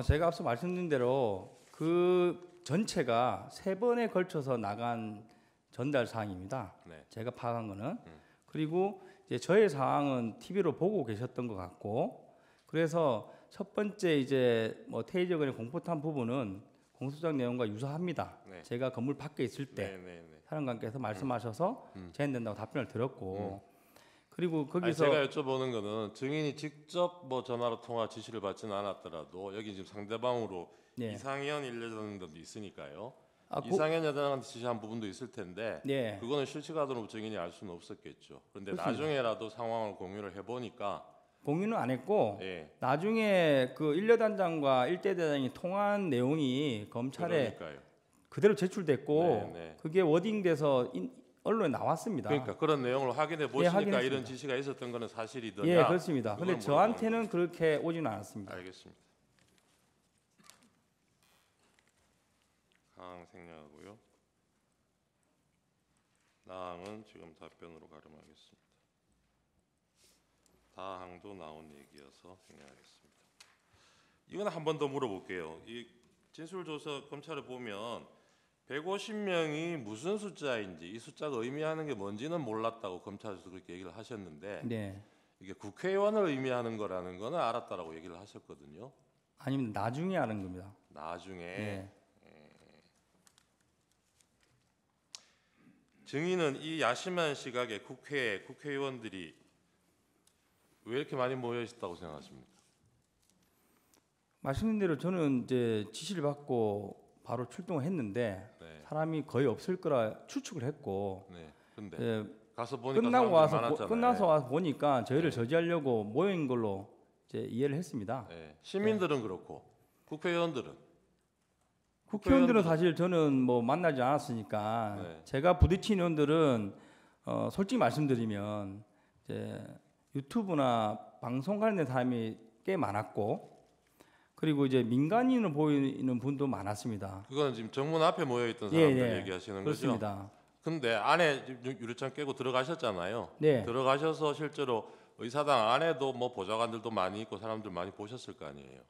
[SPEAKER 2] 제가 앞서 말씀드린 대로 그 전체가 3번에 걸쳐서 나간 전달 사항입니다.
[SPEAKER 8] 네.
[SPEAKER 2] 제가 파악한 거는. 그리고 이제 저의 사항은 TV로 보고 계셨던 것 같고, 그래서 첫 번째 이제 뭐 테이저건의 공포탄 부분은 공소장 내용과 유사합니다.
[SPEAKER 8] 네.
[SPEAKER 2] 제가 건물 밖에 있을 때
[SPEAKER 8] 네.
[SPEAKER 2] 사령관께서 말씀하셔서 제한된다고 답변을 들었고, 그리고
[SPEAKER 8] 아니,
[SPEAKER 2] 거기서
[SPEAKER 8] 제가 여쭤보는 거는 증인이 직접 뭐 전화로 통화 지시를 받지는 않았더라도 여기 지금 상대방으로
[SPEAKER 2] 네.
[SPEAKER 8] 이상현 일여단장도 있으니까요.
[SPEAKER 2] 아,
[SPEAKER 8] 이상현 여단한테 지시한 부분도 있을 텐데
[SPEAKER 2] 네.
[SPEAKER 8] 그거는 실시간으로 증인이 알 수는 없었겠죠. 그런데
[SPEAKER 2] 그렇습니다.
[SPEAKER 8] 나중에라도 상황을 공유를 해보니까
[SPEAKER 2] 공유는 안 했고
[SPEAKER 8] 예,
[SPEAKER 2] 나중에 그 일여단장과 일대대장이 통화한 내용이 검찰에
[SPEAKER 8] 그러니까요.
[SPEAKER 2] 그대로 제출됐고
[SPEAKER 8] 네.
[SPEAKER 2] 그게 워딩돼서 언론에 나왔습니다.
[SPEAKER 8] 그러니까 그런 내용을 확인해 보시니까
[SPEAKER 2] 확인했습니다.
[SPEAKER 8] 이런 지시가 있었던 거는 사실이더냐?
[SPEAKER 2] 예, 그렇습니다.
[SPEAKER 8] 그걸
[SPEAKER 2] 근데 저한테는 그렇게 오지는 않았습니다.
[SPEAKER 8] 알겠습니다. 가항 생략하고요. 나항은 지금 답변으로 가름하겠습니다. 다항도 나온 얘기여서 생략하겠습니다. 이건 한 번 더 물어볼게요. 이 진술조서 검찰을 보면 150명이 무슨 숫자인지 이 숫자가 의미하는 게 뭔지는 몰랐다고 검찰에서 그렇게 얘기를 하셨는데
[SPEAKER 2] 네.
[SPEAKER 8] 이게 국회의원을 의미하는 거라는 거는 알았다라고 얘기를 하셨거든요.
[SPEAKER 2] 아니면 나중에 하는 겁니다.
[SPEAKER 8] 나중에
[SPEAKER 2] 네.
[SPEAKER 8] 증인은 이 야심한 시각에 국회의원들이 왜 이렇게 많이 모여 있었다고 생각하십니까?
[SPEAKER 2] 말씀드린 대로 저는 이제 지시를 받고 바로 출동을 했는데
[SPEAKER 8] 네.
[SPEAKER 2] 사람이 거의 없을 거라 추측을 했고
[SPEAKER 8] 네. 근데
[SPEAKER 2] 예,
[SPEAKER 8] 가서 보니까
[SPEAKER 2] 끝나고
[SPEAKER 8] 사람들이
[SPEAKER 2] 와서
[SPEAKER 8] 많았잖아요.
[SPEAKER 2] 끝나서 와서 보니까 저희를
[SPEAKER 8] 네.
[SPEAKER 2] 저지하려고 모인 걸로 이제 이해를 했습니다.
[SPEAKER 8] 네. 시민들은 그렇고 국회의원들은
[SPEAKER 2] 국회의원들은 사실 저는 뭐 만나지 않았으니까
[SPEAKER 8] 네.
[SPEAKER 2] 제가 부딪힌 의원들은 솔직히 말씀드리면 이제 유튜브나 방송 관련된 사람이 꽤 많았고 그리고 이제 민간인으로 보이는 분도 많았습니다.
[SPEAKER 8] 그거는 지금 정문 앞에 모여 있던
[SPEAKER 2] 예,
[SPEAKER 8] 사람들
[SPEAKER 2] 예.
[SPEAKER 8] 얘기하시는
[SPEAKER 2] 그렇습니다.
[SPEAKER 8] 거죠? 근데 안에 유리창 깨고 들어가셨잖아요.
[SPEAKER 2] 네.
[SPEAKER 8] 들어가셔서 실제로 의사당 안에도 뭐 보좌관들도 많이 있고 사람들 많이 보셨을 거 아니에요.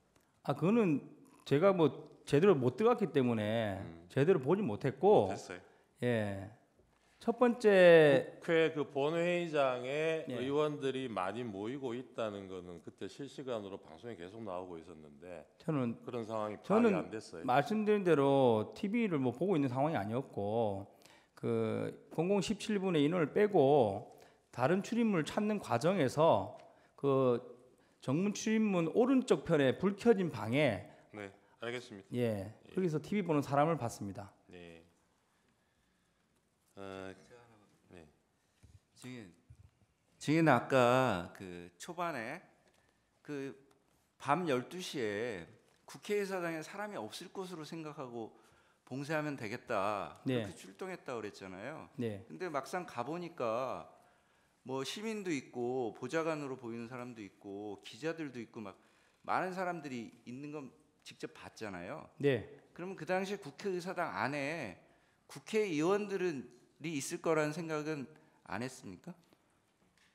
[SPEAKER 2] 아 그거는 제가 뭐 제대로 못 들어갔기 때문에 제대로 보지 못했고
[SPEAKER 8] 됐어요.
[SPEAKER 2] 예. 첫 번째
[SPEAKER 8] 국회 그 본회의장에
[SPEAKER 2] 네.
[SPEAKER 8] 의원들이 많이 모이고 있다는 거는 그때 실시간으로 방송에 계속 나오고 있었는데
[SPEAKER 2] 저는
[SPEAKER 8] 그런 상황이 파악이
[SPEAKER 2] 저는
[SPEAKER 8] 안 됐어요.
[SPEAKER 2] 말씀드린 대로 TV를 뭐 보고 있는 상황이 아니었고 그 0017분의 인원을 빼고 다른 출입문을 찾는 과정에서 그 정문 출입문 오른쪽 편에 불 켜진 방에
[SPEAKER 8] 네, 알겠습니다.
[SPEAKER 2] 예 거기서 TV 보는 사람을 봤습니다.
[SPEAKER 8] 네. 네.
[SPEAKER 9] 증인 아까 그 초반에 그 밤 12시에 국회의사당에 사람이 없을 것으로 생각하고 봉쇄하면 되겠다
[SPEAKER 2] 네.
[SPEAKER 9] 그렇게 출동했다 그랬잖아요.
[SPEAKER 2] 네.
[SPEAKER 9] 근데 막상 가보니까 뭐 시민도 있고 보좌관으로 보이는 사람도 있고 기자들도 있고 막 많은 사람들이 있는 건 직접 봤잖아요.
[SPEAKER 2] 네.
[SPEAKER 9] 그러면 그 당시에 국회의사당 안에 국회의원들이 있을 거라는 생각은 안 했습니까?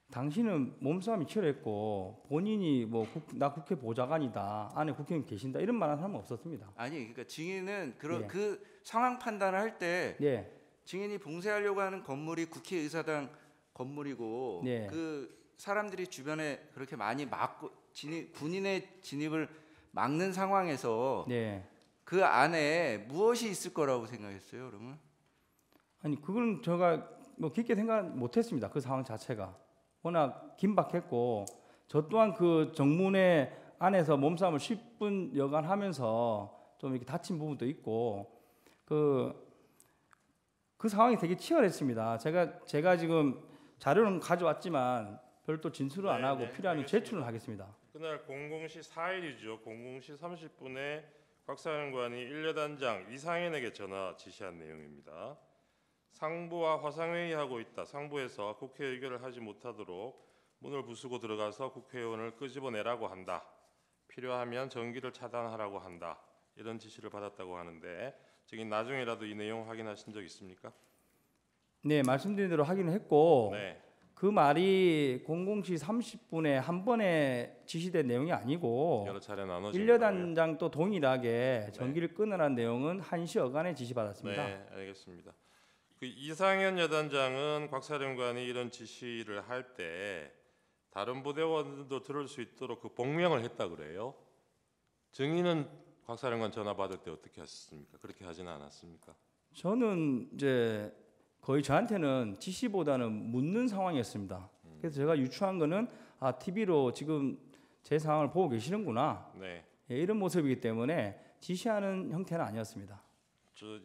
[SPEAKER 2] 당신은 몸싸움이 치열했고 본인이 뭐 나 국회 보좌관이다 안에 국회의원 계신다 이런 말하는 사람은 없었습니다.
[SPEAKER 9] 아니 그러니까 증인은
[SPEAKER 2] 네.
[SPEAKER 9] 그 상황 판단을 할 때
[SPEAKER 2] 네.
[SPEAKER 9] 증인이 봉쇄하려고 하는 건물이 국회의사당 건물이고
[SPEAKER 2] 네.
[SPEAKER 9] 그 사람들이 주변에 그렇게 많이 막고 군인의 진입을 막는 상황에서
[SPEAKER 2] 네.
[SPEAKER 9] 그 안에 무엇이 있을 거라고 생각했어요, 그러면?
[SPEAKER 2] 아니 그건 제가 뭐 깊게 생각 못했습니다. 그 상황 자체가 워낙 긴박했고 저 또한 그 정문회 안에서 몸싸움을 10분여간 하면서 좀 이렇게 다친 부분도 있고 그 상황이 되게 치열했습니다. 제가 지금 자료는 가져왔지만 별도 진술을 안 하고 필요하면 제출을 하겠습니다.
[SPEAKER 8] 그날 00시 4일이죠. 00시 30분에 곽 사령관이 1여단장 이상현에게 전화 지시한 내용입니다. 상부와 화상회의하고 있다. 상부에서 국회 의결을 하지 못하도록 문을 부수고 들어가서 국회의원을 끄집어내라고 한다. 필요하면 전기를 차단하라고 한다. 이런 지시를 받았다고 하는데 지금 나중에라도 이 내용 확인하신 적 있습니까?
[SPEAKER 2] 네, 말씀드린 대로 확인을 했고
[SPEAKER 8] 네.
[SPEAKER 2] 그 말이 00시 30분에 한 번에 지시된 내용이 아니고
[SPEAKER 8] 여러 차례 나눠진
[SPEAKER 2] 1여단장도 동일하게 전기를 끊으라는 내용은 1시 어간에 지시받았습니다.
[SPEAKER 8] 네, 알겠습니다. 그 이상현 여단장은 곽 사령관이 이런 지시를 할 때 다른 부대원들도 들을 수 있도록 그 복명을 했다 그래요. 증인은 곽 사령관 전화 받을 때 어떻게 하셨습니까? 그렇게 하지는 않았습니까?
[SPEAKER 2] 저는 이제 거의 저한테는 지시보다는 묻는 상황이었습니다. 그래서 제가 유추한 거는 TV로 지금 제 상황을 보고 계시는구나.
[SPEAKER 8] 네.
[SPEAKER 2] 이런 모습이기 때문에 지시하는 형태는 아니었습니다.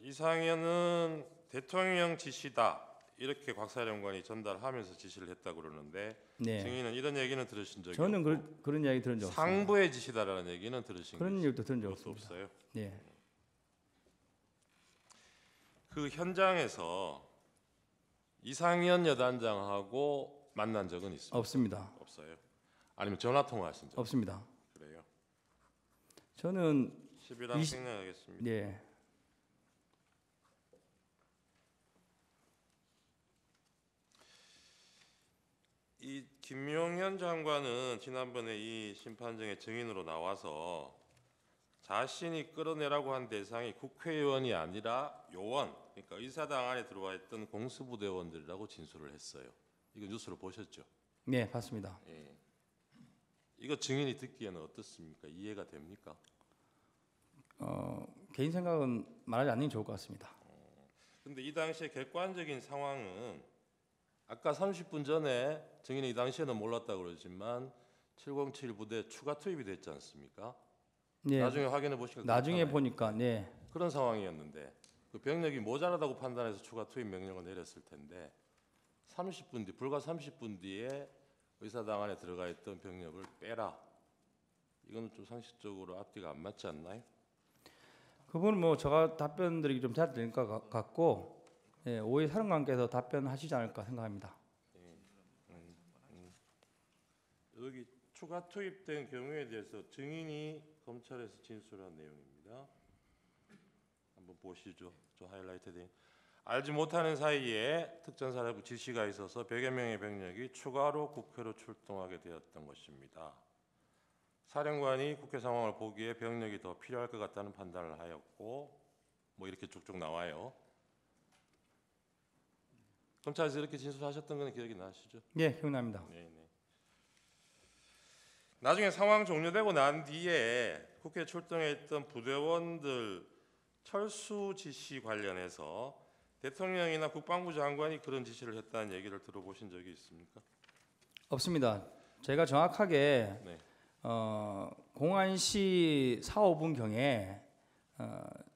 [SPEAKER 8] 이상현은 대통령 지시다 이렇게 곽 사령관이 전달하면서 지시를 했다 그러는데 증인은 이런 얘기는 들으신 적이
[SPEAKER 2] 저는
[SPEAKER 8] 없고
[SPEAKER 2] 그런 이야기 들은 적 없습니다.
[SPEAKER 8] 상부의 지시다라는 얘기는 들으신
[SPEAKER 2] 그런
[SPEAKER 8] 게
[SPEAKER 2] 얘기도 들은 적 없습니다.
[SPEAKER 8] 없어요.
[SPEAKER 2] 네.
[SPEAKER 8] 그 현장에서 이상현 여단장하고 만난 적은 있습니까?
[SPEAKER 2] 없습니다.
[SPEAKER 8] 없어요. 아니면 전화 통화하신 적?
[SPEAKER 2] 없습니다.
[SPEAKER 8] 그래요.
[SPEAKER 2] 저는
[SPEAKER 8] 11랑 생략하겠습니다.
[SPEAKER 2] 네.
[SPEAKER 8] 이 김용현 장관은 지난번에 이 심판정의 증인으로 나와서 자신이 끌어내라고 한 대상이 국회의원이 아니라 요원, 그러니까 의사당 안에 들어와 있던 공수부대원들이라고 진술을 했어요. 이거 뉴스로 보셨죠?
[SPEAKER 2] 네, 봤습니다.
[SPEAKER 8] 예. 이거 증인이 듣기에는 어떻습니까? 이해가 됩니까?
[SPEAKER 2] 개인 생각은 말하지 않는 게 좋을 것 같습니다.
[SPEAKER 8] 근데 이 당시에 객관적인 상황은 아까 30분 전에 증인이 이 당시에는 몰랐다고 그러지만 707 부대 추가 투입이 됐지 않습니까?
[SPEAKER 2] 네.
[SPEAKER 8] 나중에 확인해 보시니까
[SPEAKER 2] 나중에
[SPEAKER 8] 그렇잖아요.
[SPEAKER 2] 보니까 네.
[SPEAKER 8] 그런 상황이었는데 그 병력이 모자라다고 판단해서 추가 투입 명령을 내렸을 텐데 30분 뒤 불과 30분 뒤에 의사당 안에 들어가 있던 병력을 빼라. 이거는 좀 상식적으로 앞뒤가 안 맞지 않나요?
[SPEAKER 2] 그분은 뭐 제가 답변드리기 좀 잘 될 것 같고 오해 사령관께서 답변하시지 않을까 생각합니다.
[SPEAKER 8] 여기 추가 투입된 경우에 대해서 증인이 검찰에서 진술한 내용입니다. 한번 보시죠. 저 하이라이트된. 알지 못하는 사이에 특전사령부 지시가 있어서 100여 명의 병력이 추가로 국회로 출동하게 되었던 것입니다. 사령관이 국회 상황을 보기에 병력이 더 필요할 것 같다는 판단을 하였고 뭐 이렇게 쭉쭉 나와요. 검찰에서 이렇게 진술하셨던 건 기억이 나시죠?
[SPEAKER 2] 네, 기억납니다.
[SPEAKER 8] 네. 나중에 상황 종료되고 난 뒤에 국회 출동했던 부대원들 철수 지시 관련해서 대통령이나 국방부 장관이 그런 지시를 했다는 얘기를 들어보신 적이 있습니까?
[SPEAKER 2] 없습니다. 제가 정확하게
[SPEAKER 8] 네.
[SPEAKER 2] 공안시 4, 5분 경에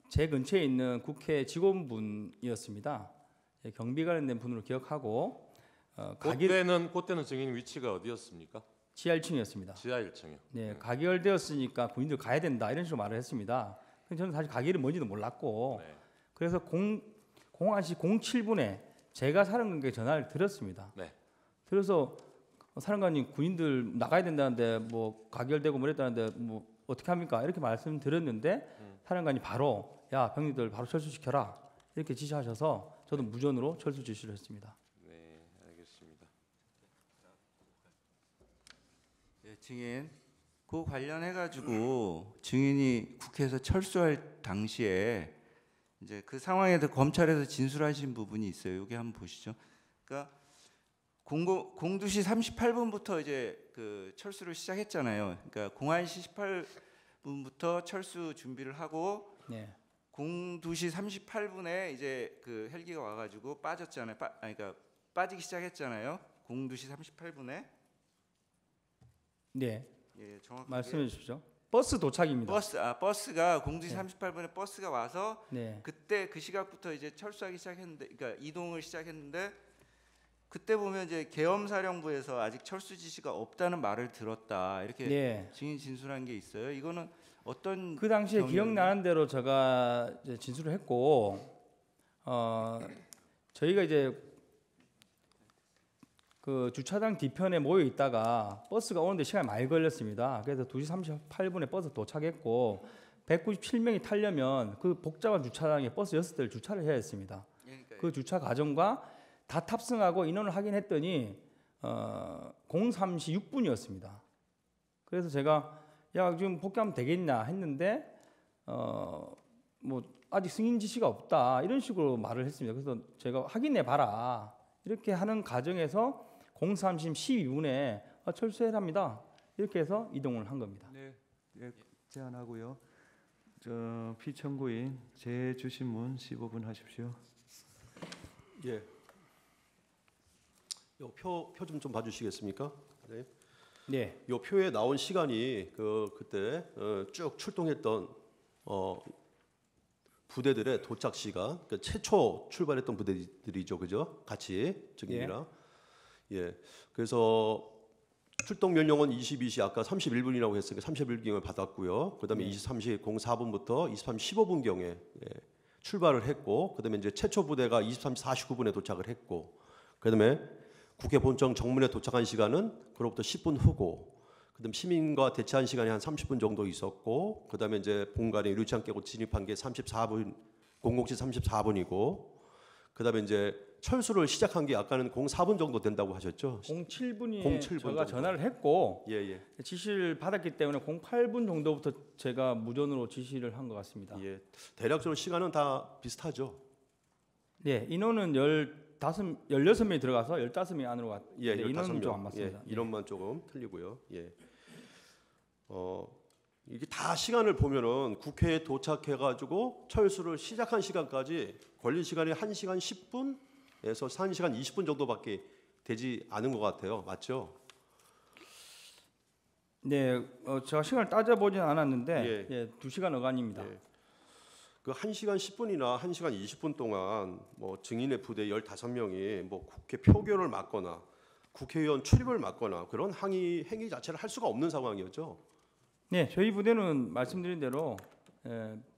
[SPEAKER 2] 제 근처에 있는 국회 직원분이었습니다. 경비 관련된 분으로 기억하고
[SPEAKER 8] 그때는 증인 위치가 어디였습니까?
[SPEAKER 2] 지하 1층이었습니다.
[SPEAKER 8] 지하 1층이요.
[SPEAKER 2] 네, 가결되었으니까 군인들 가야 된다 이런 식으로 말을 했습니다. 근데 저는 사실 가결이 뭔지도 몰랐고
[SPEAKER 8] 네.
[SPEAKER 2] 그래서 공안시 07분에 제가 사령관께 전화를 드렸습니다.
[SPEAKER 8] 네.
[SPEAKER 2] 그래서 사령관님 군인들 나가야 된다는데 뭐 가결되고 뭐랬다는데 뭐 어떻게 합니까? 이렇게 말씀드렸는데 사령관이 바로 야 병력들 바로 철수시켜라 이렇게 지시하셔서 저도 무전으로 철수 지시를 했습니다.
[SPEAKER 8] 네, 알겠습니다.
[SPEAKER 9] 네, 증인 그 관련해 가지고 증인이 국회에서 철수할 당시에 이제 그 상황에 대해 검찰에서 진술하신 부분이 있어요. 여기 한번 보시죠. 그러니까 02시 38분부터 이제 그 철수를 시작했잖아요. 그러니까 01시 18분부터 철수 준비를 하고
[SPEAKER 2] 네.
[SPEAKER 9] 02시 38분에 이제 그 헬기가 와가지고 빠졌잖아요. 그러니까 빠지기 시작했잖아요. 02시 38분에.
[SPEAKER 2] 네,
[SPEAKER 9] 예, 정확하게
[SPEAKER 2] 말씀해 주십시오. 버스 도착입니다.
[SPEAKER 9] 버스가 02시
[SPEAKER 2] 네.
[SPEAKER 9] 38분에 버스가 와서
[SPEAKER 2] 네,
[SPEAKER 9] 그때 그 시각부터 이제 철수하기 시작했는데, 그러니까 이동을 시작했는데 그때 보면 이제 계엄사령부에서 아직 철수 지시가 없다는 말을 들었다 이렇게
[SPEAKER 2] 네.
[SPEAKER 9] 증인 진술한 게 있어요. 이거는 어떤
[SPEAKER 2] 그 당시에
[SPEAKER 9] 경위였나요?
[SPEAKER 2] 기억나는 대로 제가 이제 진술을 했고, 저희가 이제 그 주차장 뒤편에 모여 있다가 버스가 오는데 시간이 많이 걸렸습니다. 그래서 2시 38분에 버스 도착했고 197명이 타려면 그 복잡한 주차장에 버스 6대를 주차를 해야 했습니다.
[SPEAKER 9] 그러니까요.
[SPEAKER 2] 그 주차 과정과 다 탑승하고 인원을 확인했더니 03시 6분이었습니다. 그래서 제가 야 지금 복귀하면 되겠냐 했는데 뭐 아직 승인 지시가 없다 이런 식으로 말을 했습니다. 그래서 제가 확인해 봐라 이렇게 하는 과정에서 03시 12분에 철수해랍니다. 이렇게 해서 이동을 한 겁니다.
[SPEAKER 7] 네, 예, 제안하고요. 저 피청구인 재주신문 15분 하십시오.
[SPEAKER 1] 예. 요 표 좀 봐주시겠습니까? 네.
[SPEAKER 2] 네,
[SPEAKER 1] 요 표에 나온 시간이 그때 쭉 출동했던 부대들의 도착 시간, 그러니까 최초 출발했던 부대들이죠, 그죠? 같이 증인이랑. 예. 그래서 출동 명령은 22시 아까 31분이라고 했으니까 31분경에 받았고요. 그다음에 23시 04분부터 23시 15분경에 출발을 했고, 그다음에 이제 최초 부대가 23시 49분에 도착을 했고, 그다음에 국회 본청 정문에 도착한 시간은 그로부터 10분 후고, 그다음 시민과 대치한 시간이 한 30분 정도 있었고, 그다음에 이제 본관에 유리창 깨고 진입한 게 34분, 00시 34분이고, 그다음에 이제 철수를 시작한 게 아까는 04분 정도 된다고 하셨죠?
[SPEAKER 2] 07분이
[SPEAKER 1] 07분
[SPEAKER 2] 제가
[SPEAKER 1] 정도.
[SPEAKER 2] 전화를 했고
[SPEAKER 1] 예.
[SPEAKER 2] 지시를 받았기 때문에 08분 정도부터 제가 무전으로 지시를 한 것 같습니다.
[SPEAKER 1] 예. 대략적으로 시간은 다 비슷하죠.
[SPEAKER 2] 네, 인원은 16명이 들어가서 15명 안으로 갔.
[SPEAKER 1] 예,
[SPEAKER 2] 네, 인원은
[SPEAKER 1] 15명.
[SPEAKER 2] 좀 안 맞습니다.
[SPEAKER 1] 예, 인원만 조금 틀리고요. 예. 이게 다 시간을 보면은 국회에 도착해 가지고 철수를 시작한 시간까지 걸린 시간이 1시간 10분에서 1시간 20분 정도밖에 되지 않은 것 같아요. 맞죠?
[SPEAKER 2] 네, 제가 시간을 따져보진 않았는데
[SPEAKER 1] 예.
[SPEAKER 2] 2시간 어간입니다.
[SPEAKER 1] 예. 그 1시간 10분이나 1시간 20분 동안 뭐 증인의 부대 15명이 뭐 국회 표결을 막거나 국회의원 출입을 막거나 그런 행위 자체를 할 수가 없는 상황이었죠.
[SPEAKER 2] 네, 저희 부대는 말씀드린 대로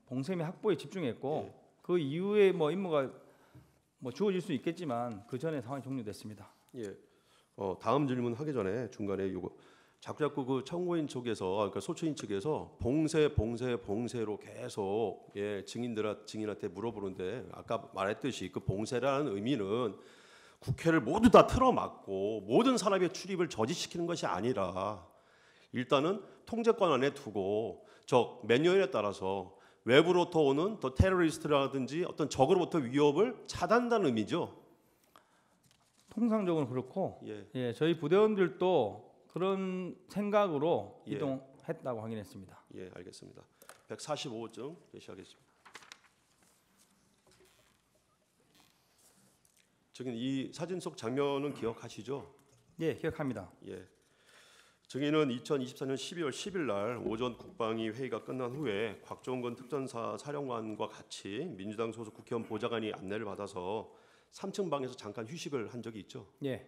[SPEAKER 2] 봉쇄 및 확보에 집중했고 그 이후에 뭐 임무가 뭐 주어질 수 있겠지만 그 전에 상황이 종료됐습니다.
[SPEAKER 1] 예. 다음 질문 하기 전에 중간에 요거 자꾸 그 청구인 쪽에서 그러니까 소추인 측에서 봉쇄로 계속 증인한테 물어보는데 아까 말했듯이 그 봉쇄라는 의미는 국회를 모두 다 틀어막고 모든 사람의 출입을 저지시키는 것이 아니라 일단은 통제권 안에 두고 적 매뉴얼에 따라서 외부로부터 오는 더 테러리스트라든지 어떤 적으로부터 위협을 차단한다는 의미죠.
[SPEAKER 2] 통상적으로 그렇고
[SPEAKER 1] 예.
[SPEAKER 2] 저희 부대원들도 그런 생각으로
[SPEAKER 1] 예.
[SPEAKER 2] 이동했다고 확인했습니다.
[SPEAKER 1] 예, 알겠습니다. 145호증 제시하겠습니다. 증인 이 사진 속 장면은 기억하시죠?
[SPEAKER 2] 네, 기억합니다.
[SPEAKER 1] 예. 증인은 2024년 12월 10일 날 오전 국방위 회의가 끝난 후에 곽종건 특전사 사령관과 같이 민주당 소속 국회의원 보좌관이 안내를 받아서 3층 방에서 잠깐 휴식을 한 적이 있죠.
[SPEAKER 2] 예.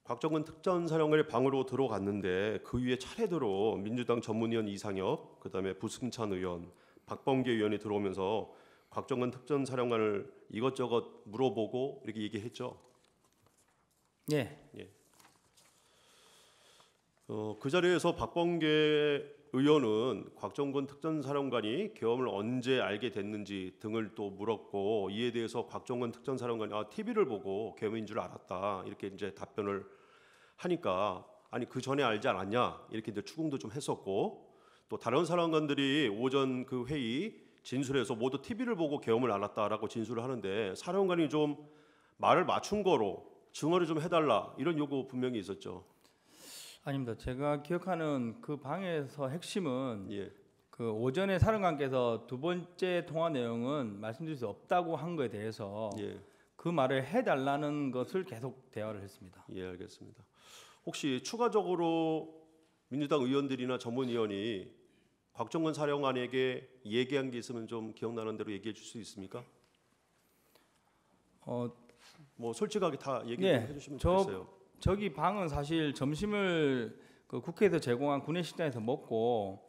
[SPEAKER 1] 곽종건 특전사령관의 방으로 들어갔는데 그 위에 차례대로 민주당 전문위원 이상혁, 그다음에 부승찬 의원, 박범계 의원이 들어오면서 곽종건 특전사령관을 이것저것 물어보고 이렇게 얘기했죠.
[SPEAKER 2] 예.
[SPEAKER 1] 그 자리에서 박범계 의원은 곽종건 특전사령관이 계엄을 언제 알게 됐는지 등을 또 물었고 이에 대해서 곽종건 특전사령관이 TV를 보고 계엄인 줄 알았다 이렇게 이제 답변을 하니까 아니 그 전에 알지 않았냐 이렇게 이제 추궁도 좀 했었고 또 다른 사령관들이 오전 그 회의 진술에서 모두 TV를 보고 계엄을 알았다라고 진술을 하는데 사령관이 좀 말을 맞춘 거로 증언을 좀 해달라 이런 요구 분명히 있었죠.
[SPEAKER 2] 아닙니다. 제가 기억하는 그 방에서 핵심은
[SPEAKER 1] 예.
[SPEAKER 2] 그 오전에 사령관께서 두 번째 통화 내용은 말씀드릴 수 없다고 한 거에 대해서
[SPEAKER 1] 예,
[SPEAKER 2] 그 말을 해달라는 것을 계속 대화를 했습니다.
[SPEAKER 1] 예, 알겠습니다. 혹시 추가적으로 민주당 의원들이나 전문위원이 곽종건 사령관에게 얘기한 게 있으면 좀 기억나는 대로 얘기해 줄 수 있습니까? 뭐 솔직하게 다 얘기해
[SPEAKER 2] 네,
[SPEAKER 1] 주시면 좋겠어요.
[SPEAKER 2] 저기 방은 사실 점심을 그 국회에서 제공한 구내식당에서 먹고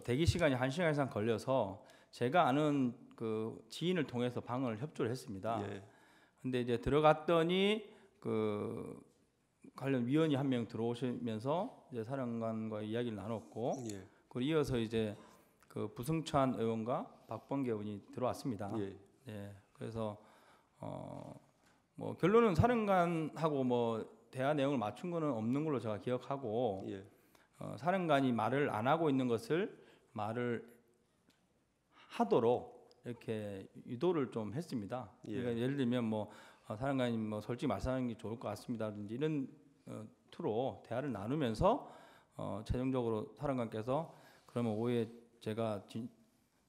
[SPEAKER 2] 대기 시간이 1시간 이상 걸려서 제가 아는 그 지인을 통해서 방을 협조를 했습니다.
[SPEAKER 1] 예,
[SPEAKER 2] 근데 이제 들어갔더니 그 관련 위원이 한 명 들어오시면서 이제 사령관과 이야기를 나눴고
[SPEAKER 1] 예,
[SPEAKER 2] 그리고 이어서 이제 그 부승찬 의원과 박범계 의원이 들어왔습니다.
[SPEAKER 1] 예,
[SPEAKER 2] 예, 그래서 뭐 결론은 사령관하고 뭐 대화 내용을 맞춘 거는 없는 걸로 제가 기억하고
[SPEAKER 1] 예,
[SPEAKER 2] 사령관이 말을 안 하고 있는 것을 말을 하도록 이렇게 유도를 좀 했습니다.
[SPEAKER 1] 예.
[SPEAKER 2] 그러니까 예를 들면 뭐 사령관님 뭐 솔직히 말씀하는 게 좋을 것 같습니다든지 이런 투로 대화를 나누면서 최종적으로 사령관께서 그러면 오후에 제가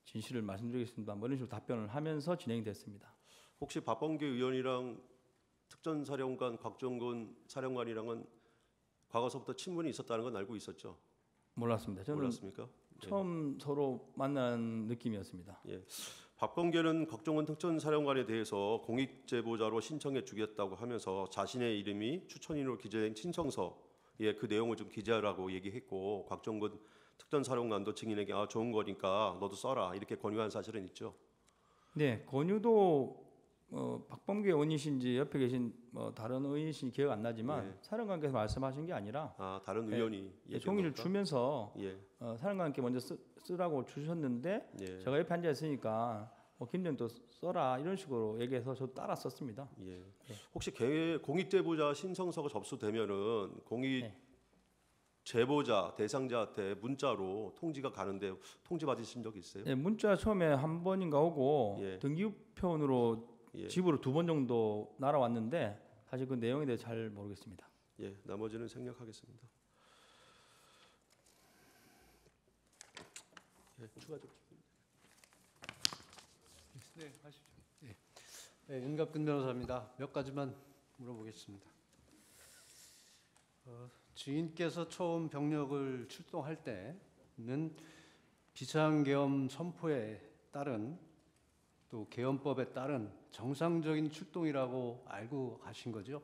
[SPEAKER 2] 진실을 말씀드리겠습니다. 뭐 이런 식으로 답변을 하면서 진행됐습니다.
[SPEAKER 1] 혹시 박범계 의원이랑 특전사령관 곽종건 사령관이랑은 과거서부터 친분이 있었다는 건 알고 있었죠?
[SPEAKER 2] 몰랐습니다. 저는
[SPEAKER 1] 몰랐습니까?
[SPEAKER 2] 처음 서로 만난 느낌이었습니다.
[SPEAKER 1] 예. 박범계는 곽종건 특전사령관에 대해서 공익제보자로 신청해 주겠다고 하면서 자신의 이름이 추천인으로 기재된 신청서에 그 내용을 좀 기재하라고 얘기했고 곽종건 특전사령관도 증인에게 좋은 거니까 너도 써라 이렇게 권유한 사실은 있죠.
[SPEAKER 2] 네, 권유도 박범계 의원이신지 옆에 계신 다른 의원이신지 기억 안 나지만
[SPEAKER 1] 예.
[SPEAKER 2] 사령관께서 말씀하신 게 아니라
[SPEAKER 1] 다른 의원이
[SPEAKER 2] 종이를 주면서
[SPEAKER 1] 예,
[SPEAKER 2] 사령관께 먼저 쓰라고 주셨는데
[SPEAKER 1] 예,
[SPEAKER 2] 제가 옆에 앉아 있으니까 김정도 써라 이런 식으로 얘기해서 저도 따라 썼습니다.
[SPEAKER 1] 예. 혹시 공익제보자 신청서가 접수되면은 공익
[SPEAKER 2] 네.
[SPEAKER 1] 제보자 대상자한테 문자로 통지가 가는데 통지 받으신 적 있어요?
[SPEAKER 2] 네, 문자 처음에 한 번인가 오고
[SPEAKER 1] 예.
[SPEAKER 2] 등기부편으로
[SPEAKER 1] 예.
[SPEAKER 2] 집으로 2번 정도 날아왔는데 사실 그 내용에 대해 잘 모르겠습니다.
[SPEAKER 1] 예, 나머지는 생략하겠습니다. 예, 추가적으로.
[SPEAKER 10] 네, 하십시오. 네, 윤갑근 변호사입니다. 몇 가지만 물어보겠습니다. 주인께서 처음 병력을 출동할 때는 비상계엄 선포에 따른 또 계엄법에 따른 정상적인 출동이라고 알고 가신 거죠?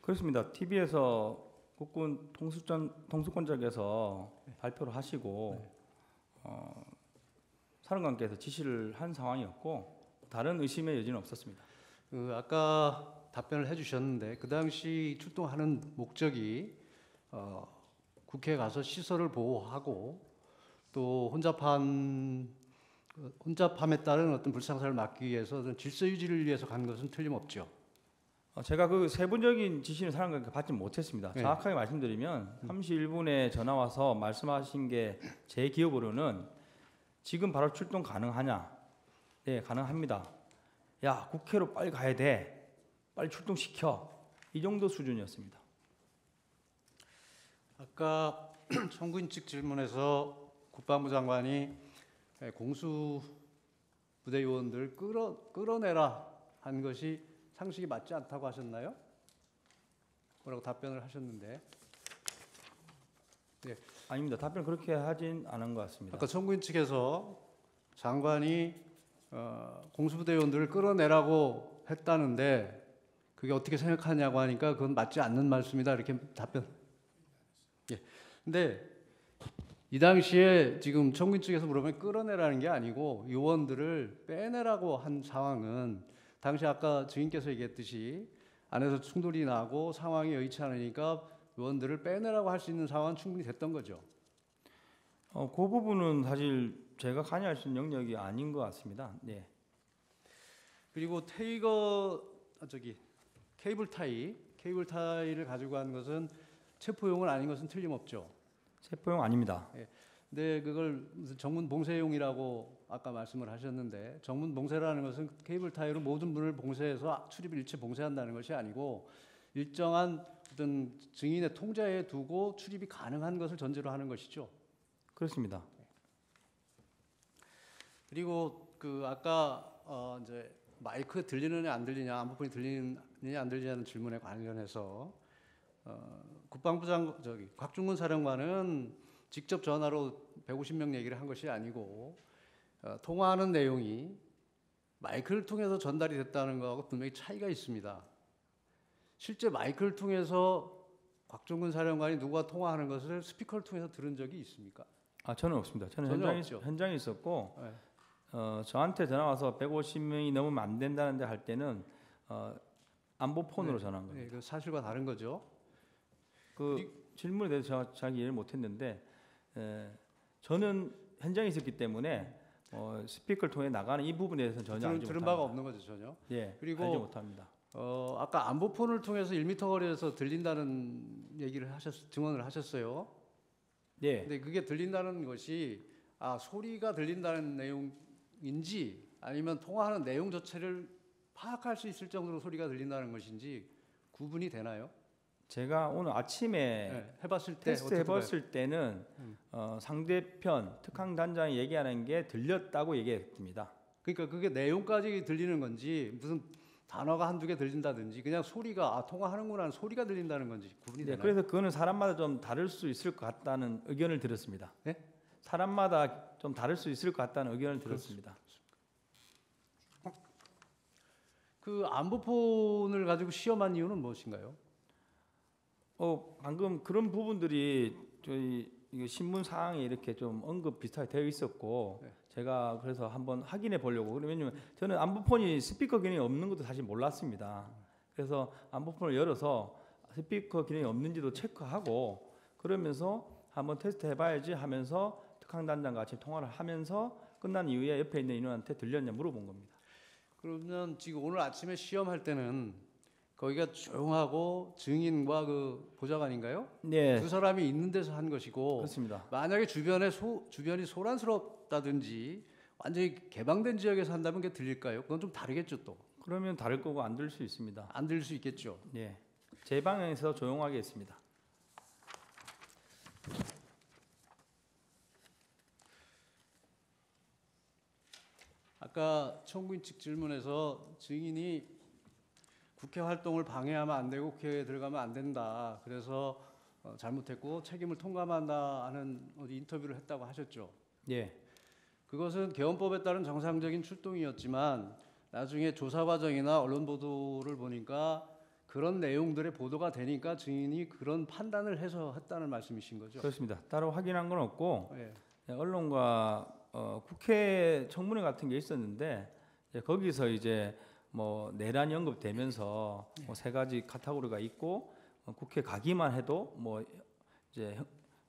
[SPEAKER 2] 그렇습니다. TV에서 국군 통수권자께서 발표를 하시고 사령관께서 지시를 한 상황이었고 다른 의심의 여지는 없었습니다.
[SPEAKER 10] 아까 답변을 해주셨는데 그 당시 출동하는 목적이 국회에 가서 시설을 보호하고 또 혼잡함에 따른 어떤 불상사를 막기 위해서 질서 유지를 위해서 간 것은 틀림없죠.
[SPEAKER 2] 제가 그 세부적인 지시는 사령관께 받지 못했습니다.
[SPEAKER 10] 네.
[SPEAKER 2] 정확하게 말씀드리면 31분에 전화 와서 말씀하신 게 제 기억으로는 지금 바로 출동 가능하냐? 네, 가능합니다. 야, 국회로 빨리 가야 돼. 빨리 출동시켜. 이 정도 수준이었습니다.
[SPEAKER 10] 아까 청구인 측 질문에서 국방부 장관이 공수 부대 요원들 끌어내라 한 것이 상식이 맞지 않다고 하셨나요? 뭐라고 답변을 하셨는데
[SPEAKER 2] 아닙니다. 답변 그렇게 하진 않은 것 같습니다.
[SPEAKER 10] 아까 청구인 측에서 장관이 공수부대 요원들을 끌어내라고 했다는데 그게 어떻게 생각하냐고 하니까 그건 맞지 않는 말씀이다 이렇게 답변. 예. 근데 이 당시에 지금 청구인 측에서 물어보면 끌어내라는 게 아니고 요원들을 빼내라고 한 상황은 당시 아까 증인께서 얘기했듯이 안에서 충돌이 나고 상황이 여의치 않으니까 요원들을 빼내라고 할 수 있는 상황은 충분히 됐던 거죠.
[SPEAKER 2] 그 부분은 사실 제가 관여할 수 있는 영역이 아닌 것 같습니다. 네.
[SPEAKER 10] 그리고 케이블 타이를 가지고 간 것은 체포용은 아닌 것은 틀림없죠.
[SPEAKER 2] 체포용 아닙니다.
[SPEAKER 10] 근데 그걸 무슨 정문 봉쇄용이라고 아까 말씀을 하셨는데 정문 봉쇄라는 것은 케이블 타이로 모든 문을 봉쇄해서 출입을 일체 봉쇄한다는 것이 아니고 일정한 어떤 증인의 통제에 두고 출입이 가능한 것을 전제로 하는 것이죠.
[SPEAKER 2] 그렇습니다.
[SPEAKER 10] 그리고 그 아까 이제 마이크 들리느냐 안 들리냐, 안보폰이 들리느냐 안 들리냐는 질문에 관련해서 국방부 곽중근 사령관은 직접 전화로 150명 얘기를 한 것이 아니고 통화하는 내용이 마이크를 통해서 전달이 됐다는 거하고 분명히 차이가 있습니다. 실제 마이크를 통해서 곽중근 사령관이 누가 통화하는 것을 스피커를 통해서 들은 적이 있습니까?
[SPEAKER 2] 저는 없습니다. 저는
[SPEAKER 10] 전혀
[SPEAKER 2] 현장에 있었고
[SPEAKER 10] 네.
[SPEAKER 2] 저한테 전화 와서 150명이 넘으면 안 된다는데 할 때는 안보폰으로 전화한 겁니다.
[SPEAKER 10] 네, 그 사실과 다른 거죠.
[SPEAKER 2] 그 질문에 대해서 제가 잘 이해를 못했는데 저는 현장에 있었기 때문에 스피커를 통해 나가는 이 부분에 대해서는 전혀 알지
[SPEAKER 10] 들은
[SPEAKER 2] 못합니다.
[SPEAKER 10] 바가 없는 거죠, 전혀.
[SPEAKER 2] 예,
[SPEAKER 10] 그리고
[SPEAKER 2] 알지 못합니다.
[SPEAKER 10] 아까 안보폰을 통해서 1m 거리에서 들린다는 얘기를 증언을 하셨어요.
[SPEAKER 2] 예,
[SPEAKER 10] 근데 그게 들린다는 것이 소리가 들린다는 내용인지 아니면 통화하는 내용 자체를 파악할 수 있을 정도로 소리가 들린다는 것인지 구분이 되나요?
[SPEAKER 2] 제가 오늘 아침에
[SPEAKER 10] 네, 해봤을 때
[SPEAKER 2] 테스트
[SPEAKER 10] 어떻게 봐요?
[SPEAKER 2] 해봤을 때는 상대편 특강 단장이 얘기하는 게 들렸다고 얘기했습니다.
[SPEAKER 10] 그러니까 그게 내용까지 들리는 건지 무슨 단어가 한두 개 들린다든지 그냥 소리가 통화하는구나 하는 소리가 들린다는 건지 구분이
[SPEAKER 2] 네,
[SPEAKER 10] 되나요?
[SPEAKER 2] 그래서 그거는 사람마다 좀 다를 수 있을 것 같다는 의견을 들었습니다.
[SPEAKER 10] 네?
[SPEAKER 2] 사람마다 좀 다를 수 있을 것 같다는 의견을 들었습니다.
[SPEAKER 10] 그 안보폰을 가지고 시험한 이유는 무엇인가요?
[SPEAKER 2] 방금 그런 부분들이 저희 이거 신문 사항에 이렇게 좀 언급 비슷하게 되어 있었고
[SPEAKER 10] 네.
[SPEAKER 2] 제가 그래서 한번 확인해 보려고. 왜냐면 저는 안보폰이 스피커 기능이 없는 것도 사실 몰랐습니다. 그래서 안보폰을 열어서 스피커 기능이 없는지도 체크하고 그러면서 한번 테스트 해봐야지 하면서 특강단장과 같이 통화를 하면서 끝난 이후에 옆에 있는 인원한테 들렸냐 물어본 겁니다.
[SPEAKER 10] 그러면 지금 오늘 아침에 시험할 때는 거기가 조용하고 증인과 그 보좌관인가요?
[SPEAKER 2] 네,
[SPEAKER 10] 두 사람이 있는 데서 한 것이고
[SPEAKER 2] 그렇습니다.
[SPEAKER 10] 만약에 주변이 소란스럽다든지 완전히 개방된 지역에서 한다면 그게 들릴까요? 그건 좀 다르겠죠 또.
[SPEAKER 2] 그러면 다를 거고 안 들을 수 있습니다.
[SPEAKER 10] 안 들릴 수 있겠죠.
[SPEAKER 2] 네, 제 방에서 조용하게 했습니다.
[SPEAKER 10] 아까 청구인 측 질문에서 증인이 국회 활동을 방해하면 안 되고 국회에 들어가면 안 된다. 그래서 잘못했고 책임을 통감한다 하는 인터뷰를 했다고 하셨죠.
[SPEAKER 2] 예,
[SPEAKER 10] 그것은 개헌법에 따른 정상적인 출동이었지만 나중에 조사 과정이나 언론 보도를 보니까 그런 내용들의 보도가 되니까 증인이 그런 판단을 해서 했다는 말씀이신 거죠.
[SPEAKER 2] 그렇습니다. 따로 확인한 건 없고
[SPEAKER 10] 예.
[SPEAKER 2] 언론과 국회 청문회 같은 게 있었는데 거기서 이제 뭐 내란이 언급되면서 뭐 세 가지 카테고리가 있고 국회 가기만 해도 뭐 이제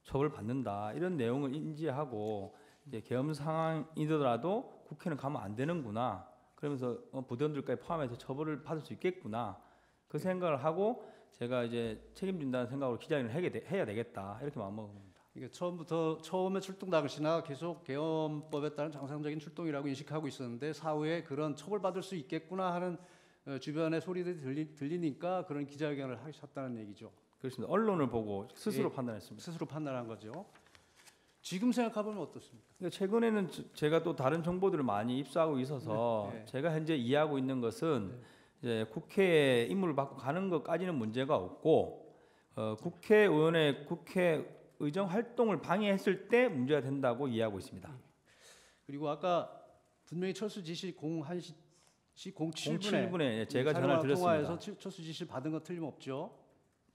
[SPEAKER 2] 처벌 받는다 이런 내용을 인지하고 이제 계엄 상황이더라도 국회는 가면 안 되는구나 그러면서 부대원들까지 포함해서 처벌을 받을 수 있겠구나 그 생각을 하고 제가 이제 책임진다는 생각으로 기자회견을 해야 되겠다 이렇게 마음먹은 겁니다.
[SPEAKER 10] 이게 처음에 출동 당시나 계속 개헌법에 따른 정상적인 출동이라고 인식하고 있었는데 사후에 그런 처벌받을 수 있겠구나 하는 주변의 소리들이 들리니까 그런 기자회견을 하셨다는 얘기죠.
[SPEAKER 2] 그렇습니다. 언론을 보고 스스로
[SPEAKER 10] 예,
[SPEAKER 2] 판단했습니다.
[SPEAKER 10] 스스로 판단한 거죠. 지금 생각해보면 어떻습니까?
[SPEAKER 2] 그러니까 최근에는 제가 또 다른 정보들을 많이 입수하고 있어서
[SPEAKER 10] 네.
[SPEAKER 2] 제가 현재 이해하고 있는 것은 이제 국회에 임무를 받고 가는 것까지는 문제가 없고 국회의원의 국회 의정 활동을 방해했을 때 문제가 된다고 이해하고 있습니다.
[SPEAKER 10] 그리고 아까 분명히 철수 지시 01시
[SPEAKER 2] 07분에 제가 전화를 드렸습니다.
[SPEAKER 10] 통화해서 철수 지시를 받은 거 틀림없죠.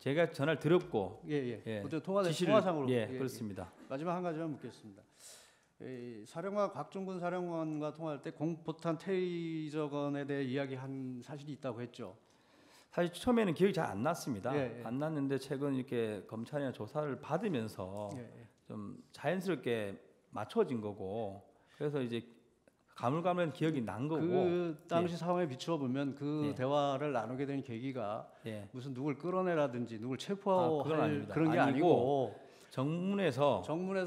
[SPEAKER 2] 제가 전화를 드렸고
[SPEAKER 10] 예. 어제 통화상으로
[SPEAKER 2] 그렇습니다.
[SPEAKER 10] 마지막 한 가지만 묻겠습니다. 사령관 곽중근 사령관과 통화할 때 공포탄 테이저건에 대해 이야기한 사실이 있다고 했죠.
[SPEAKER 2] 사실 처음에는 기억이 잘 안 났습니다.
[SPEAKER 10] 예.
[SPEAKER 2] 안 났는데 최근 이렇게 검찰이나 조사를 받으면서 좀 자연스럽게 맞춰진 거고 그래서 이제 가물가물한 기억이 난 거고
[SPEAKER 10] 그 당시 상황에 비추어 보면 그 대화를 나누게 된 계기가 무슨 누굴 끌어내라든지 누굴 체포할 그런 게 아니고 정문에서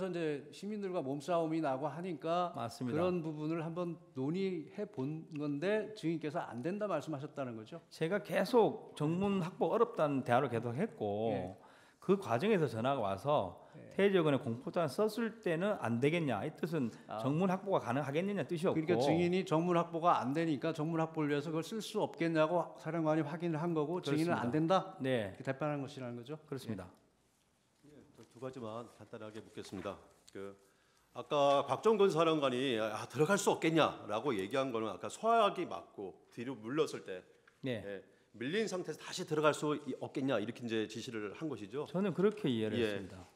[SPEAKER 10] 이제 시민들과 몸싸움이 나고 하니까
[SPEAKER 2] 맞습니다.
[SPEAKER 10] 그런 부분을 한번 논의해 본 건데 증인께서 안 된다 말씀하셨다는 거죠.
[SPEAKER 2] 제가 계속 정문 확보 어렵다는 대화를 계속했고 그 과정에서 전화가 와서 최저근의 공포단 썼을 때는 안 되겠냐 이 뜻은 정문 확보가 가능하겠느냐 뜻이었고
[SPEAKER 10] 그러니까 증인이 정문 확보가 안 되니까 정문 확보를 위해서 그걸 쓸 수 없겠냐고 사령관이 확인을 한 거고 증인은
[SPEAKER 2] 그렇습니다.
[SPEAKER 10] 안 된다
[SPEAKER 2] 네
[SPEAKER 10] 이렇게 답변한 것이라는 거죠.
[SPEAKER 2] 그렇습니다.
[SPEAKER 1] 두 가지만 간단하게 묻겠습니다. 아까 곽정근 사령관이 들어갈 수 없겠냐라고 얘기한 거는 아까 소화기 맞고 뒤로 물렀을 때
[SPEAKER 2] 네
[SPEAKER 1] 밀린 상태에서 다시 들어갈 수 없겠냐 이렇게 이제 지시를 한 것이죠.
[SPEAKER 2] 저는 그렇게 이해를
[SPEAKER 1] 예.
[SPEAKER 2] 했습니다.